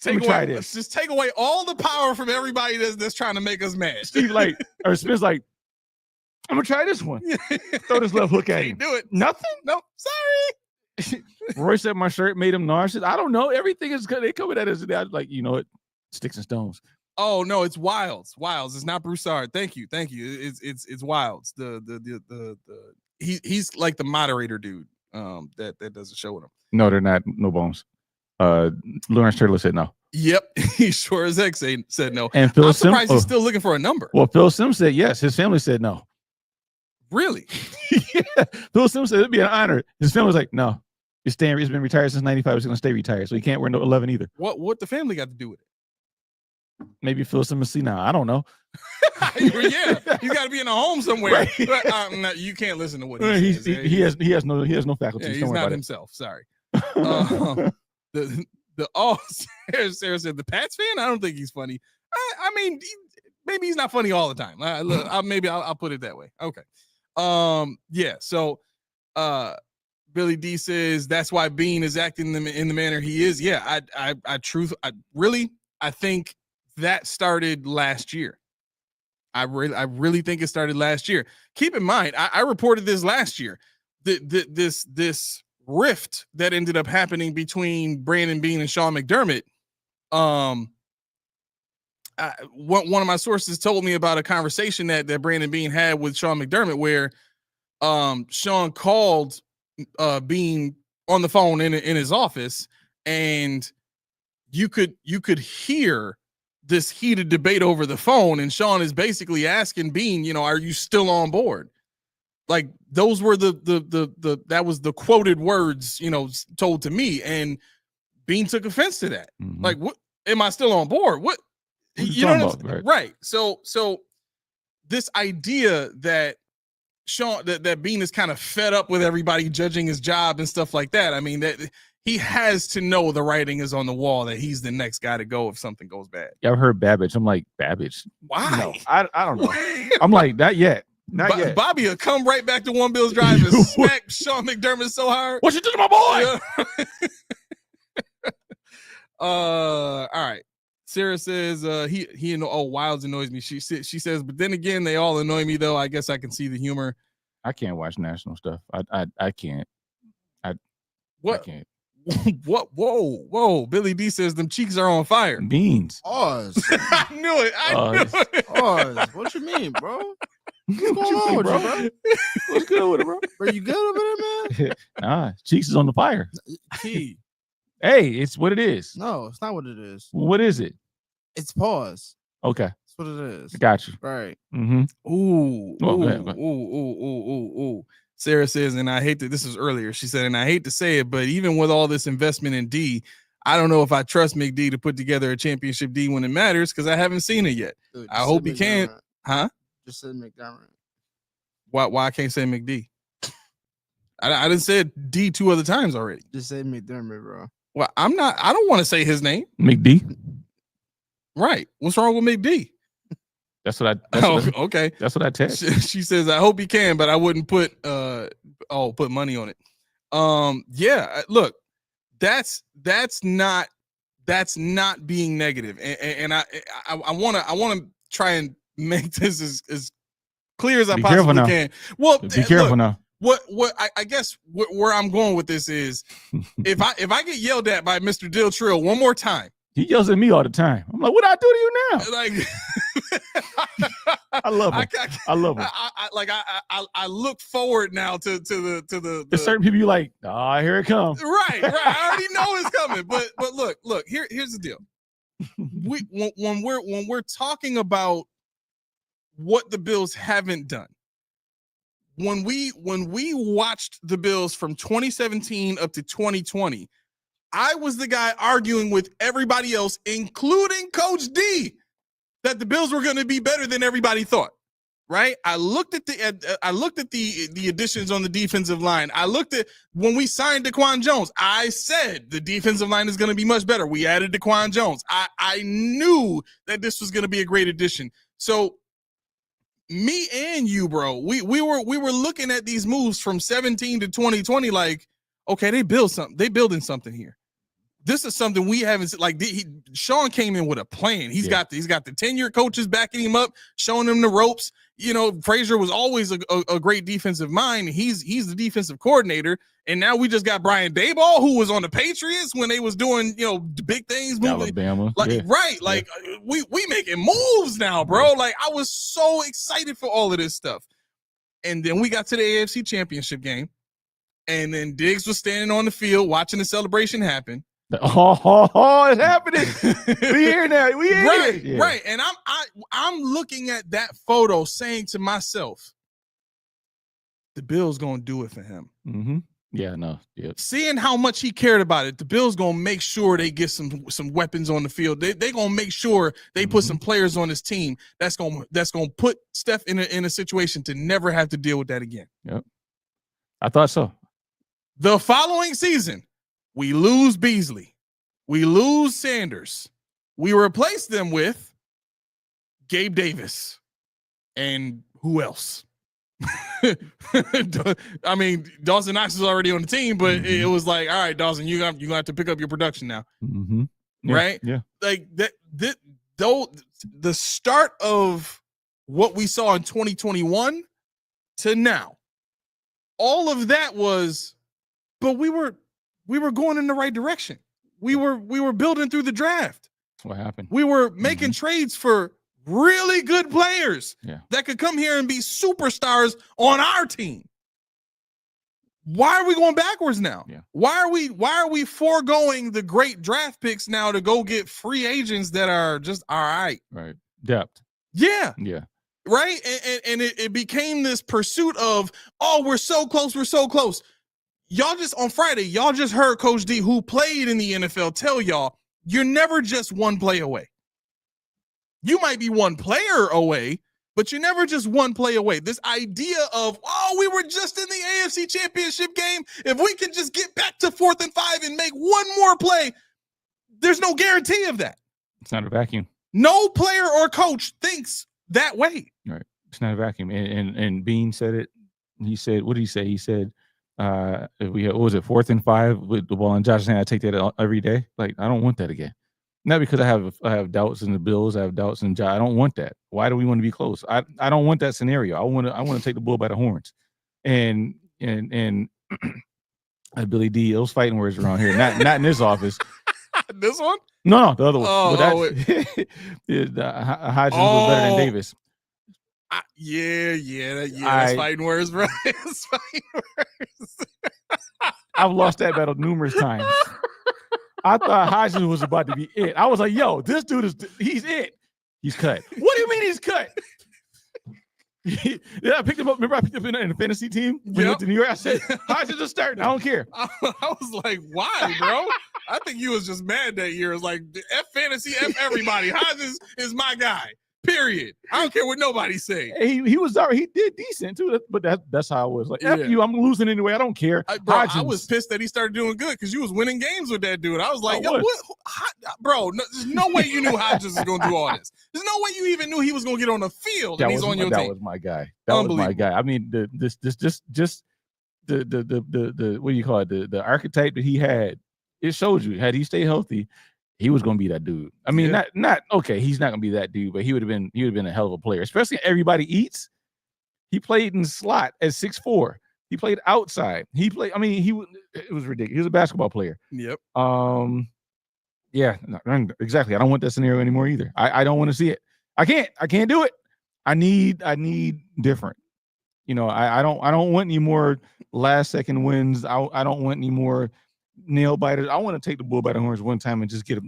try this. Let's just take away all the power from everybody that's trying to make us mad. Steve, or Spin's like, I'm gonna try this one. Throw this left hook at him. Do it. Nothing? Nope. Sorry. Roy said my shirt made him nauseous. I don't know. Everything is good. They come at it as like, it, sticks and stones. Oh no, it's Wilds. It's not Broussard. Thank you. It's Wilds. He's like the moderator dude. That does a show with him. No, they're not. No bones. Lawrence Taylor said no. Yep, he sure as heck said no. And Phil I'm surprised he's still looking for a number. Well, Phil Sims said yes. His family said no. Really? Yeah. Phil Sims said it'd be an honor. His family was like, no. He's been retired since 95. He's going to stay retired, so he can't wear no 11 either. What the family got to do with it? Maybe Phil Simmons see now. I don't know. Yeah, he's got to be in a home somewhere. Right. But, you can't listen to what he says. He has no faculties. Yeah, he's not himself. Sorry. Sarah said the Pats fan. I don't think he's funny. I mean, maybe he's not funny all the time. I'll put it that way. Okay. Yeah. So, Billy D says that's why Beane is acting in the manner he is. Yeah. I think that started last year. I really think it started last year. Keep in mind, I reported this last year. This rift that ended up happening between Brandon Beane and Sean McDermott. One of my sources told me about a conversation that Brandon Beane had with Sean McDermott, where Sean called Beane on the phone in his office, and you could hear this heated debate over the phone, and Sean is basically asking Bean, you know, are you still on board? Like those were that was the quoted words, you know, told to me, and Bean took offense to that. Mhm. Like, what am I still on board? What you know what I'm saying? Right. So this idea that Sean that Bean is kind of fed up with everybody judging his job and stuff like that. I mean, that he has to know the writing is on the wall that he's the next guy to go if something goes bad. Yeah, I've heard Babbage. I'm like, Babbage? Why? No, I don't know. I'm like, not yet. Not yet. Bobby will come right back to One Bills Drive and smack Sean McDermott so hard. What you did to my boy? Yeah. All right. Sarah says he Wilds annoys me. She says, but then again, they all annoy me though. I guess I can see the humor. I can't watch national stuff. I can't. What? I can't. What? Whoa. Billy D says them cheeks are on fire. Beans. Oz. I knew it. I knew it. Oz. What you mean, bro? What's What going you on think, with bro? you, bro? What's good with it, bro? Are you good over there, man? Nah, cheeks is on the fire. Key. Hey, it's what it is. No, it's not what it is. What is it? It's pause. Okay, That's what it is. got you. Right. Mm-hmm. Ooh. Oh, Ooh. go ahead. Ooh. Sarah says, and I hate that this was earlier. She said, and I hate to say it, but even with all this investment in D, I don't know if I trust McD to put together a championship D when it matters because I haven't seen it yet. Dude, I hope he can. McDermott. Huh? Just said McDermott. Why I can't say McD? I didn't say it D 2 other times already. Just say McDermott, bro. Well, I don't want to say his name. McD. Right. What's wrong with McD? That's what Okay. That's what I text. She says, I hope he can, but I wouldn't put money on it. Yeah, look, that's not being negative. And I want to try and make this as clear as I possibly can. Well, be careful now. What I guess where I'm going with this is if I get yelled at by Mr. Dill Trill one more time. He yells at me all the time. I'm like, what I do to you now? Like, I love him. I love him. I look forward now to the There's certain people you like, here it comes. Right. I already know it's coming. But look, here's the deal. When we're talking about what the Bills haven't done, when we watched the Bills from 2017 up to 2020, I was the guy arguing with everybody else, including Coach D, that the Bills were going to be better than everybody thought. Right? I looked at the additions on the defensive line. I looked at when we signed DaQuan Jones. I said the defensive line is going to be much better. We added DaQuan Jones. I knew that this was going to be a great addition. So me and you, bro, we were looking at these moves from 17 to 2020 like, okay, they building something here. This is something we haven't like. Sean came in with a plan. He's got the tenured coaches backing him up, showing him the ropes. You know, Frazier was always a great defensive mind. He's the defensive coordinator, and now we just got Brian Daboll, who was on the Patriots when they was doing big things, Alabama, we making moves now, bro. Like I was so excited for all of this stuff, and then we got to the AFC Championship game, and then Diggs was standing on the field watching the celebration happen. It's happening. We here now. We here. Right. And I'm looking at that photo saying to myself, the Bills gonna do it for him. Mm-hmm. Yeah, no. Yeah. Seeing how much he cared about it, the Bills gonna make sure they get some weapons on the field. They gonna make sure they put some players on his team that's gonna put Steph in a situation to never have to deal with that again. Yep. I thought so. The following season, we lose Beasley. We lose Sanders. We replace them with Gabe Davis. And who else? I mean, Dawson Knox is already on the team, but it was like, all right, Dawson, you're going to have to pick up your production now. Mm-hmm. Yeah, right? Yeah. Like the start of what we saw in 2021 to now, all of that was, but we were going in the right direction. We were building through the draft. That's what happened. We were making trades for really good players that could come here and be superstars on our team. Why are we going backwards now? Yeah. Why are we foregoing the great draft picks now to go get free agents that are just all right? Right. Depth. Yeah. Yeah. Right. And it became this pursuit of, oh, we're so close. We're so close. Y'all just on Friday, y'all just heard Coach D, who played in the NFL, tell y'all, you're never just one play away. You might be one player away, but you're never just one play away. This idea of, oh, we were just in the AFC Championship game. If we can just get back to 4th and 5 and make one more play, there's no guarantee of that. It's not a vacuum. No player or coach thinks that way. Right. It's not a vacuum. And Bean said it. He said, what did he say? He said, if we had, what was it, 4th and 5 with the ball, and Josh saying I take that every day. Like, I don't want that again. Not because I have doubts in the Bills, I have doubts in Josh. I don't want that. Why do we want to be close? I don't want that scenario. I want to take the bull by the horns. And Billy D, those fighting words around here. Not in this office. This one? No, the other one. Oh, Hodgins was better than Davis. That's fighting words, bro. It's fighting words. I've lost that battle numerous times. I thought Hodgins was about to be it. I was like, yo, this dude he's it. He's cut. What do you mean he's cut? Yeah, I picked him up. Remember, I picked him in the fantasy team when he went to New York. I said, Hodgins is starting. I don't care. I was like, why, bro? I think you was just mad that year. It's like, F fantasy, F everybody. Hodgins is my guy. Period. I don't care what nobody say. He was already, he did decent too, but that's how I was. Like, F you, I'm losing anyway. I don't care. I was pissed that he started doing good because you was winning games with that dude. I was like, bro, there's no way you knew Hodgins was going to do all this. There's no way you even knew he was going to get on the field and he's on your team. That was my guy. That was my guy. I mean, the what do you call it? The archetype that he had, it showed you, had he stayed healthy, he was going to be that dude. I mean, not okay. He's not going to be that dude, but he would have been a hell of a player. Especially everybody eats. He played in slot at 6'4". He played outside. It was ridiculous. He was a basketball player. Yep. Yeah, exactly. I don't want that scenario anymore either. I don't want to see it. I can't do it. I need different. You know, I don't want any more last second wins. I don't want any more nail biters. I want to take the bull by the horns one time and just get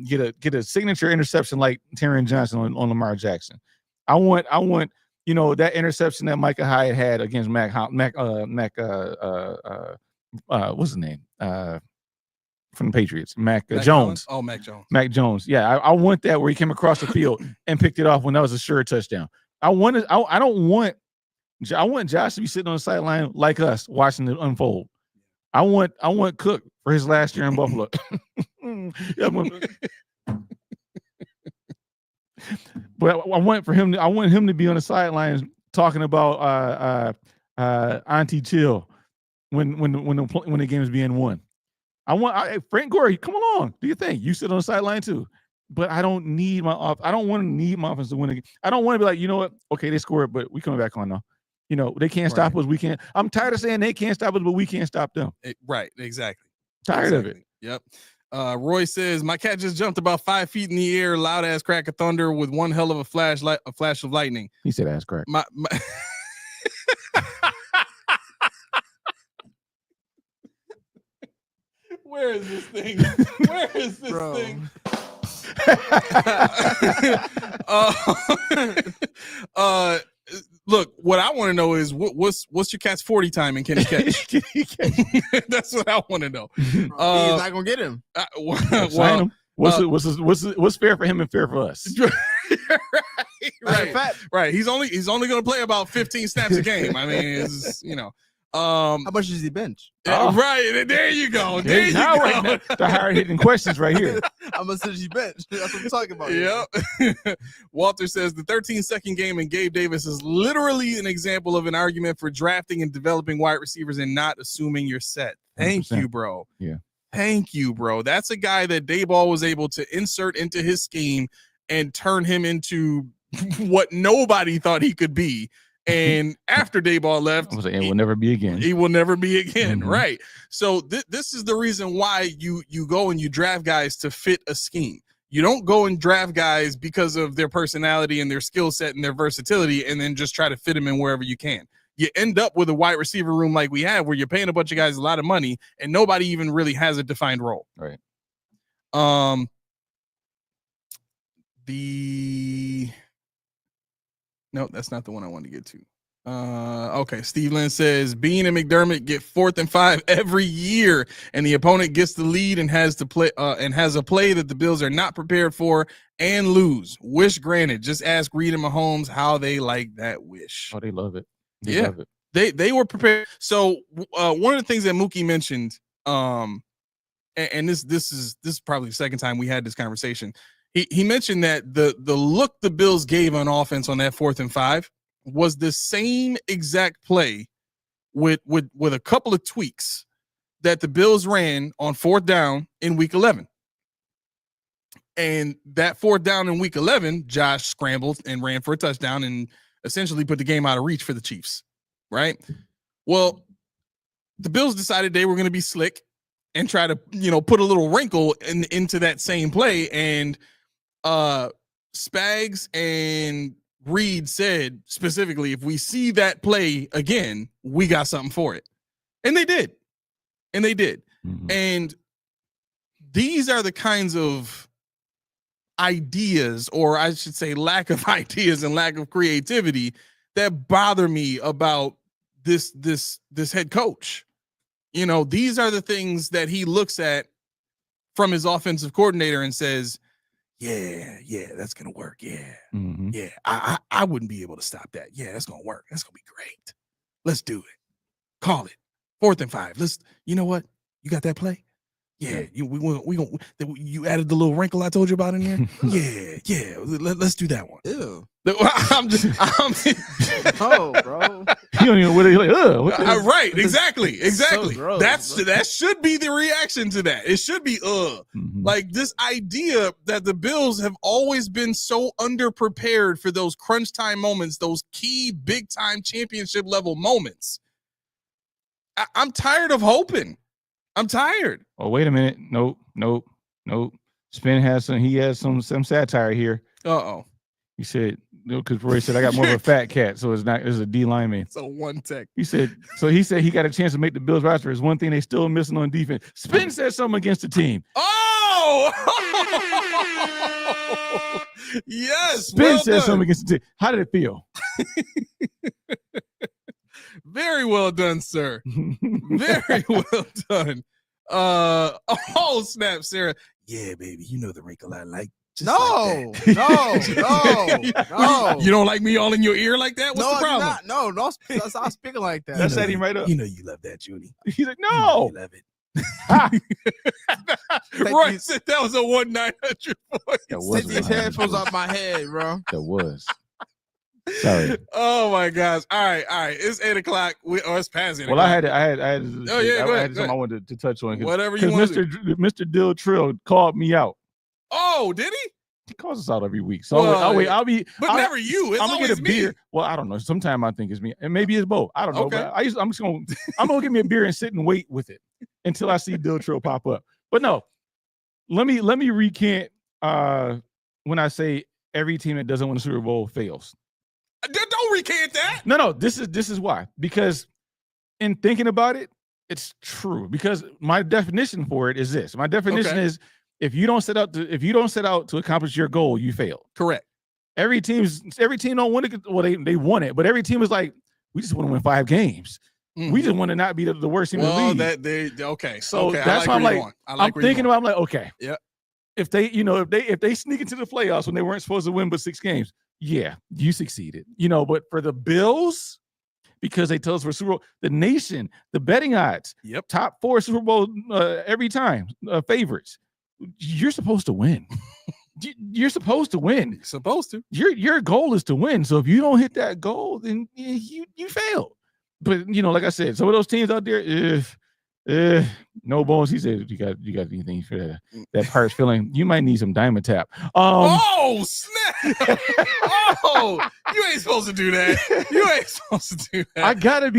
a signature interception like Taron Johnson on Lamar Jackson. I want that interception that Micah Hyde had against what's his name from the Patriots, Mac Jones. Oh, Mac Jones. Mac Jones. Yeah, I want that where he came across the field and picked it off when that was a sure touchdown. I want Josh to be sitting on the sideline like us watching it unfold. I want Cook for his last year in Buffalo. But I want him to be on the sidelines talking about Auntie Chill when the game is being won. Frank Gore, come along. Do you think you sit on the sideline too? But I don't need I don't want to need my offense to win a game. I don't want to be like, you know what? Okay, they scored, but we coming back on now. You know, they can't stop us. We can't. I'm tired of saying they can't stop us, but we can't stop them. Right. Exactly. Tired of it. Yep. Roy says, my cat just jumped about 5 feet in the air, loud ass crack of thunder with one hell of a flash of lightning. He said ass crack. Where is this thing? Where is this thing? Look, what I want to know is what's your cat's 40 time and can he catch? That's what I want to know. He's not gonna get him. Well, what's fair for him and fair for us? Right. He's only going to play about 15 snaps a game. I mean, it's, how much does he bench? Right. There you go. There you go. Right, the hard hitting questions right here. How much does he bench? That's what we're talking about. Yep. Walter says the 13-second game in Gabe Davis is literally an example of an argument for drafting and developing wide receivers and not assuming you're set. Thank 100%. You, bro. Yeah. Thank you, bro. That's a guy that Dayball was able to insert into his scheme and turn him into what nobody thought he could be. And after Dayball left, it will never be again. He will never be again, mm-hmm. Right? So this is the reason why you go and you draft guys to fit a scheme. You don't go and draft guys because of their personality and their skill set and their versatility and then just try to fit them in wherever you can. you end up with a wide receiver room like we have, where you're paying a bunch of guys a lot of money and nobody even really has a defined role. Right. No, that's not the one I wanted to get to. Okay, Steve Lynn says Bean and McDermott get 4th and 5 every year, and the opponent gets the lead and has to play and has a play that the Bills are not prepared for and lose. Wish granted. Just ask Reed and Mahomes how they like that wish. Oh, they love it. Love it. They were prepared. So one of the things that Mookie mentioned, and this is probably the second time we had this conversation. He mentioned that the look the Bills gave on offense on that 4th and 5 was the same exact play with a couple of tweaks that the Bills ran on 4th down in week 11. And that 4th down in week 11, Josh scrambled and ran for a touchdown and essentially put the game out of reach for the Chiefs, right? Well, the Bills decided they were going to be slick and try to, put a little wrinkle into that same play. And Spags and Reed said specifically, if we see that play again, we got something for it. And they did. Mm-hmm. And these are the kinds of ideas, or I should say lack of ideas and lack of creativity, that bother me about this head coach. These are the things that he looks at from his offensive coordinator and says, yeah, that's gonna work. Yeah, mm-hmm. Yeah, I wouldn't be able to stop that. Yeah, that's gonna work. That's gonna be great. Let's do it. Call it 4th and 5. You know what? You got that play? Yeah, you added the little wrinkle I told you about in there. yeah. Let's do that one. Ew. Oh, bro. You don't even know what you're like. Right, exactly. So gross, that should be the reaction to that. It should be Mm-hmm. Like this idea that the Bills have always been so underprepared for those crunch time moments, those key big time championship level moments. I'm tired of hoping. I'm tired. Oh, wait a minute. Nope. Spin has some satire here. Uh-oh. He said, because Roy said I got more of a fat cat, so it's a D lineman. It's a one tech. He said he got a chance to make the Bills roster. Is one thing they still missing on defense. Spin said something against the team. Oh, yes. Spin said something against the team. How did it feel? Very well done, sir. Very well done. Oh, snap, Sarah. Yeah, baby. You know the wrinkle I like. No. You don't like me all in your ear like that? What's the problem? No, stop speaking like that. That set him right up. You know you love that, Judy. He's like, no. You love it. Roy said that was a 1-900 voice. Take these headphones off my head, bro. That was. Sorry. Oh my gosh. All right. It's 8:00. It's past 8:00. Well, I had. Oh yeah, go ahead. Something I wanted to touch on. Whatever you want. Mr. Dill Trill called me out. Oh, did he? He calls us out every week. So I'll be. But never you. It's I'm gonna get a beer. Well, I don't know. Sometimes I think it's me, and maybe it's both. I don't know. Okay. But I'm gonna get me a beer and sit and wait with it until I see Dill Trill pop up. But no, let me recant when I say every team that doesn't win the Super Bowl fails. Don't recant that. No. This is why. Because in thinking about it, it's true. Because my definition for it is this. My definition is if you don't set out to accomplish your goal, you fail. Correct. Every team don't win it. Well, they won it, but every team is like, we just want to win 5 games. Mm-hmm. We just want to not be the worst team in the league. So that's why I'm like, I'm thinking about. I'm like, okay, yeah. If they sneak into the playoffs when they weren't supposed to win but 6 games. Yeah, you succeeded. But for the Bills, because they tell us for Super Bowl, the nation, the betting odds, top 4 Super Bowl every time favorites. You're supposed to win. You're supposed to win. Supposed to. Your goal is to win. So if you don't hit that goal, then you failed. But like I said, some of those teams out there, no bones. He said, "You got anything for that parts feeling? You might need some Diamond Tap." Oh snap! Oh, you ain't supposed to do that. You ain't supposed to do that. I gotta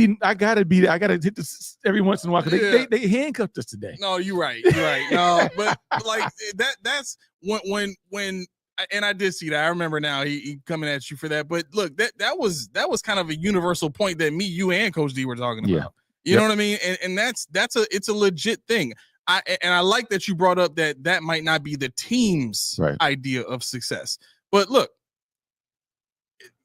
hit this every once in a while because they handcuffed us today. No, you're right. No, but like that's when And I did see that. I remember now he coming at you for that. But look, that was kind of a universal point that me, you, and Coach D were talking about. You know what I mean? And it's a legit thing. I like that you brought up that might not be the team's idea of success. But look,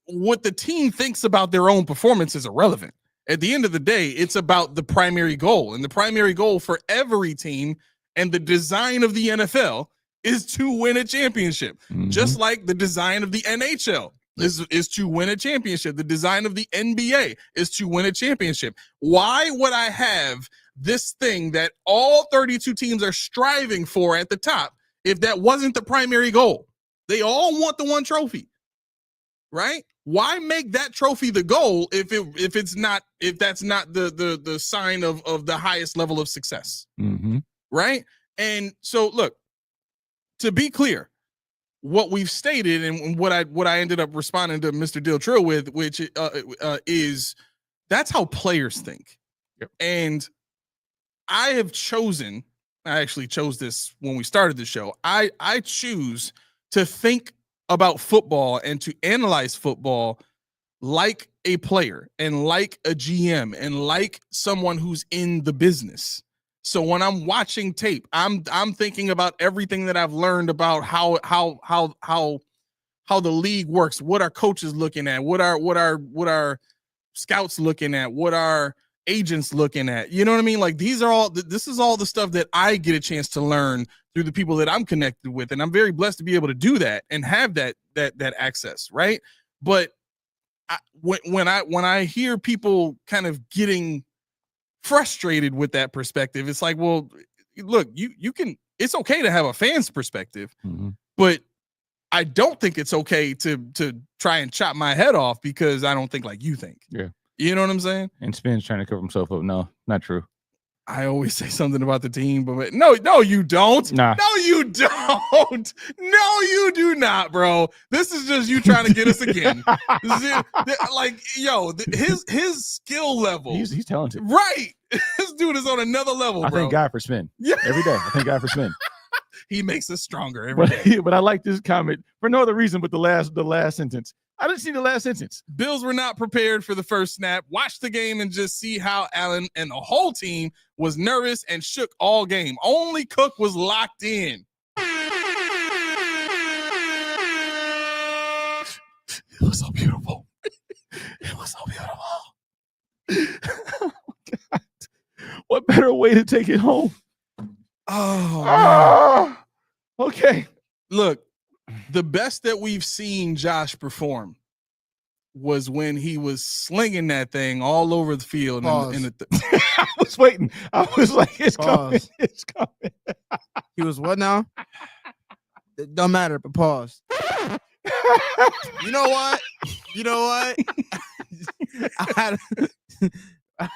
what the team thinks about their own performance is irrelevant. At the end of the day, it's about the primary goal. And the primary goal for every team and the design of the NFL is to win a championship. Just like the design of the NHL is to win a championship. The design of the NBA is to win a championship. Why would I have this thing that all 32 teams are striving for at the top if that wasn't the primary goal? They all want the one trophy, right? Why make that trophy the goal if that's not the sign of the highest level of success, right? And so, look, to be clear, what we've stated and what I ended up responding to Mr. Dill Trill with, which is that's how players think. And I actually chose this when we started the show. I choose to think about football and to analyze football like a player and like a GM and like someone who's in the business. So when I'm watching tape, I'm thinking about everything that I've learned about how the league works, what are coaches looking at, what are scouts looking at, what are agents looking at. You know what I mean? Like this is all the stuff that I get a chance to learn through the people that I'm connected with, and I'm very blessed to be able to do that and have that access, right? But when I hear people kind of getting frustrated with that perspective, it's like, well, look, you can, it's okay to have a fan's perspective, but I don't think it's okay to try and chop my head off because I don't think like you think. Yeah. You know what I'm saying? And Spin's trying to cover himself up. No, not true. I always say something about the team, but no, you don't. Nah. No, you don't. No, you do not, bro. This is just you trying to get us again. His skill level. He's talented. Right. This dude is on another level, bro. I thank God for Spin. Yeah. Every day. I thank God for Spin. He makes us stronger every day. But I like this comment for no other reason but the last sentence. I didn't see the last sentence. Bills were not prepared for the first snap. Watch the game and just see how Allen and the whole team was nervous and shook all game. Only Cook was locked in. It was so beautiful. It was so beautiful. Oh, God. What better way to take it home? Oh, okay. Look, the best that we've seen Josh perform was when he was slinging that thing all over the field. I was waiting. I was like, it's coming. It's coming. He was what now? It don't matter, but pause. You know what?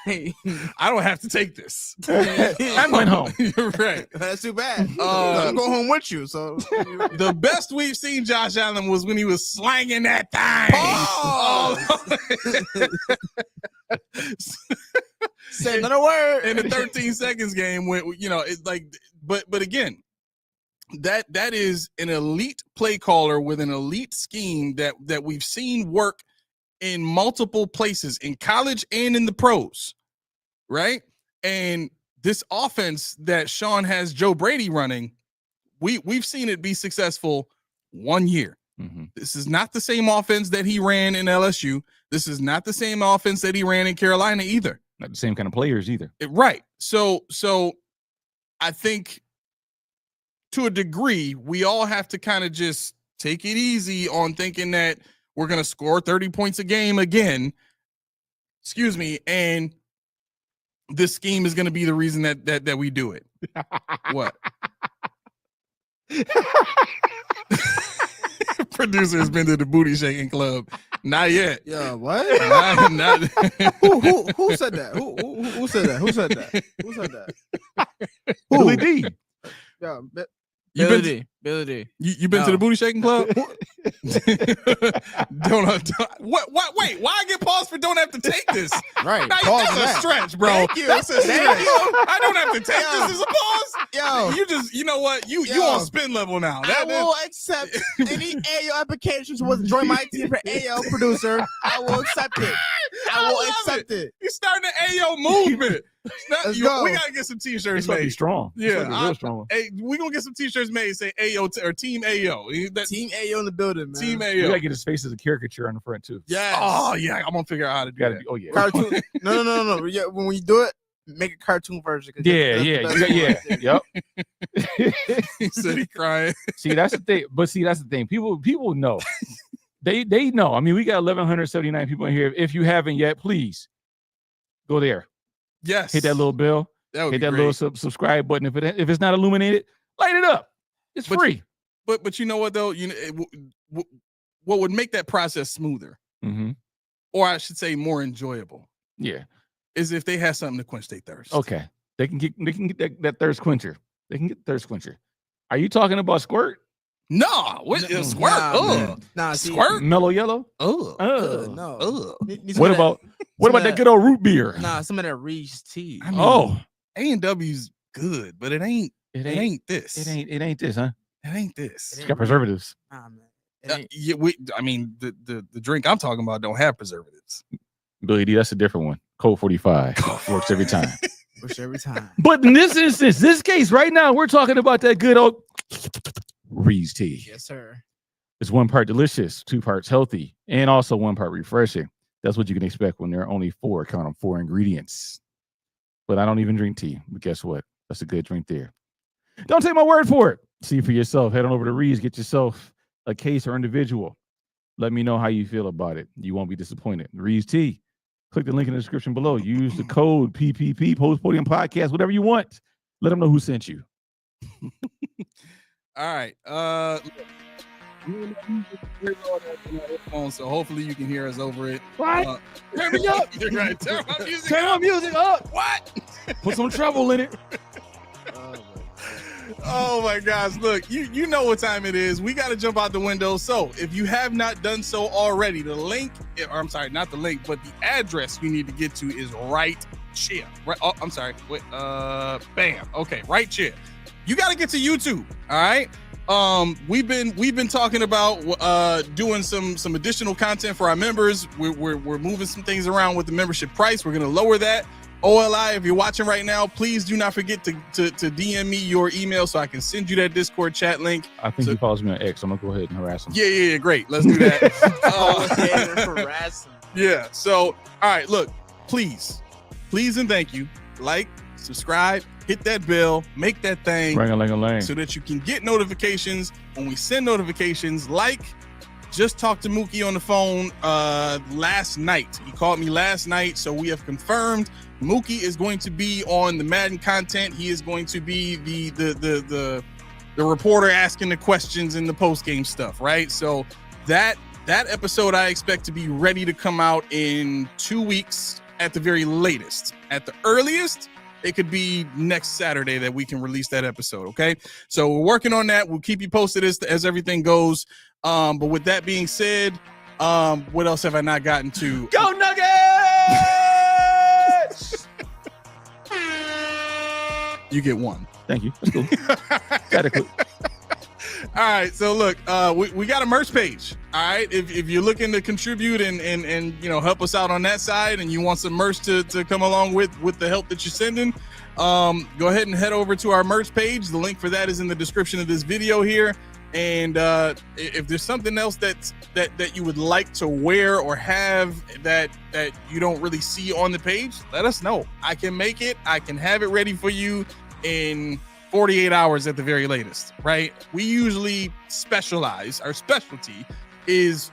I don't have to take this. I went home. You're right. That's too bad. I'll go home with you. So the best we've seen Josh Allen was when he was slanging that thing. Say another word in the 13 seconds game. When it's like, but again, that is an elite play caller with an elite scheme that we've seen work in multiple places in college and in the pros, right? And this offense that Sean has Joe Brady running, we've seen it be successful 1 year. This is not the same offense that he ran in LSU. This is not the same offense that he ran in Carolina either. Not the same kind of players either. Right. So I think to a degree, we all have to kind of just take it easy on thinking that we're going to score 30 points a game again. Excuse me. And this scheme is going to be the reason that we do it. What? Producer has been to the booty shaking club. Not yet. Yeah, what? Not Who said that? Who said that? Who said that? Billy D. Yeah, Billy D. You been to the booty shaking club? don't what? Wait, why I get paused for don't have to take this? Right. Now, Pause that's a that. stretch, bro. Thank you. That's a stretch. I don't have to take Yo. this as a pause. Yo. You just, you know what? You Yo. on spin level now. I will accept any AO applications with join my team for AO producer. I will accept it. I will accept it. You starting the AO movement. Let's go. We gotta get some t-shirts It's gonna be made. strong. It's gonna be Yeah, real strong. Hey, we gonna get some t-shirts made. Say AO or Team AO. Team AO in the building, man. Team You AO. gotta get his face as a caricature on the front too. Yes. Oh yeah, I'm gonna figure out how to do Gotta that. be, oh yeah. Cartoon. No. Yeah, when we do it, make a cartoon version. 'cause Yeah, that's the yeah, best yeah, one yep. right there. He said he crying. See, that's the thing. But see, that's the thing. People know. They know. I mean, we got 1,179 people in here. If you haven't yet, please go there. Yes. Hit that little bell. That would Hit be that great. little subscribe button. If it's not illuminated, light it up. It's But- free. But you know what though? What would make that process smoother, Mm-hmm. or I should say more enjoyable, Yeah. is if they had something to quench their thirst. Okay. They can get that thirst quencher. They can get thirst quencher. Are you talking about squirt? No, what No, squirt? nah, Ugh. Nah, see, Squirt? Mellow yellow? Ugh. no. Ugh. Need some What of that- about what about that good old root beer? Nah, some of that Reese tea. I mean, Oh, A&W's good, but it ain't this. it ain't this, huh? It ain't this. It's got preservatives. Nah, man. It ain't- Yeah, I mean, the drink I'm talking about don't have preservatives. Billy D, that's a different one. Code 45 works every time. Works every time. But in this instance, this case right now, we're talking about that good old Reese tea. Yes, sir. It's 1 part delicious, 2 parts healthy, and also 1 part refreshing. That's what you can expect when there are only 4 ingredients. But I don't even drink tea. But guess what? That's a good drink there. Don't take my word for it. See for yourself. Head on over to Reese. Get yourself a case or individual. Let me know how you feel about it. You won't be disappointed. Reese Tea. Click the link in the description below. Use the code PPP, Post Podium Podcast, whatever you want. Let them know who sent you. All right. So hopefully you can hear us over it. What? Turn me up. You're right. Turn my music Turn my up. music up. What? Put some trouble in it. Oh my gosh. Look, you know what time it is. We got to jump out the window. So if you have not done so already, the link, or I'm sorry, not the link, but the address you need to get to is right here. Right. Oh, I'm sorry. Wait, bam. Okay. Right here. You got to get to YouTube. All right. We've been talking about doing some additional content for our members. We're moving some things around with the membership price. We're gonna lower that. OLI, if you're watching right now, please do not forget to DM me your email so I can send you that Discord chat link. I think he follows me on X. I'm gonna go ahead and harass him. Yeah, great. Let's do that. Harassing. Yeah. So, all right, look, please and thank you. Like, subscribe, hit that bell, make that thing Ring-a-ling-a-ling. so that you can get notifications when we send notifications. Like, just talked to Mookie on the phone last night. He called me last night, so we have confirmed Mookie is going to be on the Madden content. He is going to be the reporter asking the questions and the post game stuff, right? So that episode I expect to be ready to come out in 2 weeks at the very latest. At the earliest, it could be next Saturday that we can release that episode. Okay. So we're working on that. We'll keep you posted as everything goes. But with that being said, what else have I not gotten to? Go Nuggets! You get one. Thank you. That's cool. Got it. All right. So look, we got a merch page. All right. If you're looking to contribute and help us out on that side, and you want some merch to come along with the help that you're sending, go ahead and head over to our merch page. The link for that is in the description of this video here. And if there's something else that you would like to wear or have that you don't really see on the page, let us know. I can make it. I can have it ready for you in 48 hours at the very latest, right? We usually specialize. Our specialty is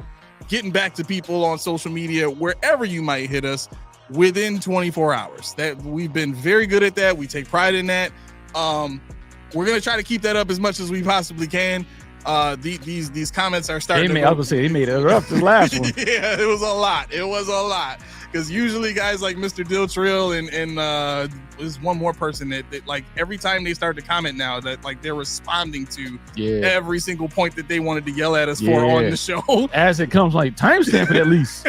getting back to people on social media, wherever you might hit us, within 24 hours. That we've been very good at that. We take pride in that. We're going to try to keep that up as much as we possibly can. These comments are starting. I was gonna say they made it up the last one. Yeah, it was a lot. Because usually guys like Mr. Diltrill and there's one more person that like every time they start to comment now that like they're responding to every single point that they wanted to yell at us for on the show. As it comes, like timestamp it at least.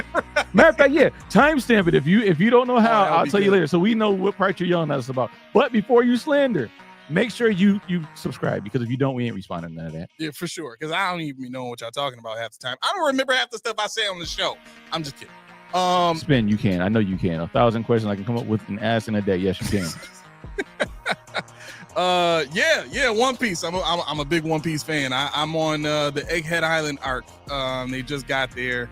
Matter of fact, timestamp it. If you don't know how, I'll tell you later. So we know what part you're yelling at us about. But before you slander, make sure you subscribe, because if you don't, we ain't responding to none of that. Yeah, for sure. Because I don't even know what y'all talking about half the time. I don't remember half the stuff I say on the show. I'm just kidding. Spin, you can. I know you can. 1,000 questions I can come up with and ask in a day. Yes, you can. One Piece. I'm a big One Piece fan. I'm on the Egghead Island arc. They just got there.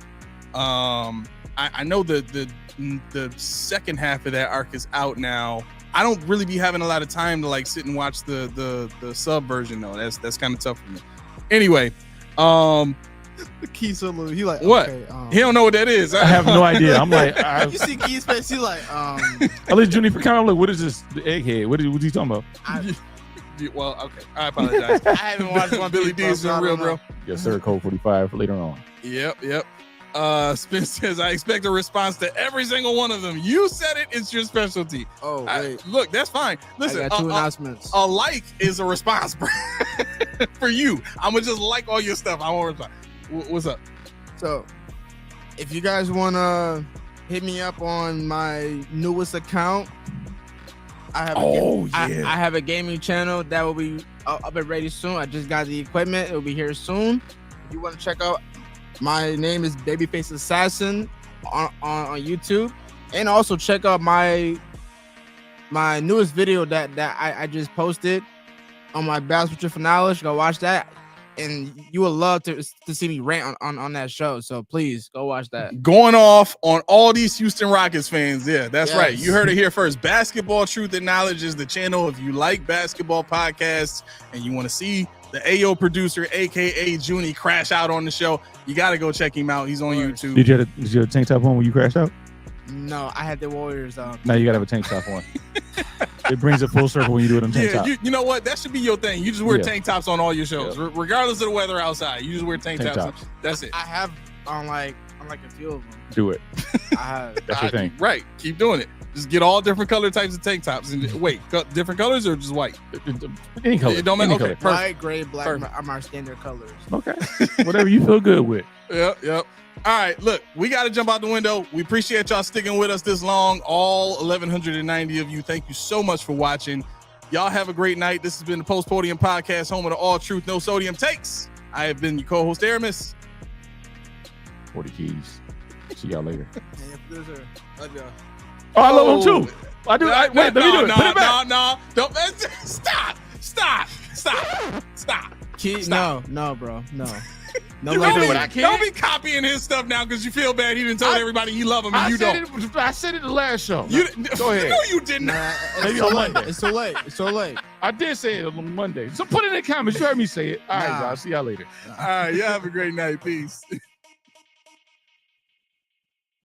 I know the second half of that arc is out now. I don't really be having a lot of time to like sit and watch the sub version though. That's kind of tough for me. Anyway, the Key salute. He like what? Okay, he don't know what that is. I have no idea. I'm like, you see Key's face. He like, I let Junior for comment. I'm like, what is this? The Egghead. What's he talking about? Well, okay. I apologize. I haven't watched One Piece. Billy D is been real, bro. Yes, sir. Code 45 for later on. Yep. Spence says, I expect a response to every single one of them. You said it, it's your specialty. Oh, wait. Look, that's fine. Listen, I got 2 announcements. A like is a response for you. I'm going to just like all your stuff. I won't reply. What's up? So, if you guys want to hit me up on my newest account, I have a gaming channel that will be up and ready soon. I just got the equipment. It will be here soon. If you want to check out, my name is Babyface Assassin on YouTube, and also check out my newest video that I just posted on my Battles with Your Knowledge. Go watch that, and you will love to see me rant on that show. So please go watch that. Going off on all these Houston Rockets fans. Yeah, that's Yes. right. You heard it here first. Basketball Truth and Knowledge is the channel. If you like basketball podcasts and you want to see the AO producer, aka Junie, crash out on the show, you got to go check him out. He's on YouTube. Did you have a tank top on when you crashed out? No, I had the Warriors. Now you got to have a tank top on. It brings it full circle when you do it on tank top. You know what? That should be your thing. You just wear tank tops on all your shows, regardless of the weather outside. You just wear tank tops. That's it. I have on like a few of them. Do it. I have. That's your thing. Right. Keep doing it. Just get all different color types of tank tops. And wait, different colors or just white? Any color. It don't matter. Okay, white, gray, black are my standard colors. Okay. Whatever you feel good with. Yep. All right, look, we got to jump out the window. We appreciate y'all sticking with us this long. All 1,190 of you, thank you so much for watching. Y'all have a great night. This has been the Post Podium Podcast, home of the All Truth, No Sodium Takes. I have been your co-host, Aramis. 40 keys. See y'all later. Love y'all. Oh, I love him too. I do. Wait, let me do it. Put it back. No. Don't. Stop. No, bro. No. No, don't be copying his stuff now because you feel bad. He didn't tell everybody he love him and you don't. I said it the last show. Go ahead. No, you didn't. Maybe on Monday. It's so late. I did say it on Monday. So put it in the comments. You heard me say it. All right, y'all. See y'all later. All right. Y'all have a great night. Peace.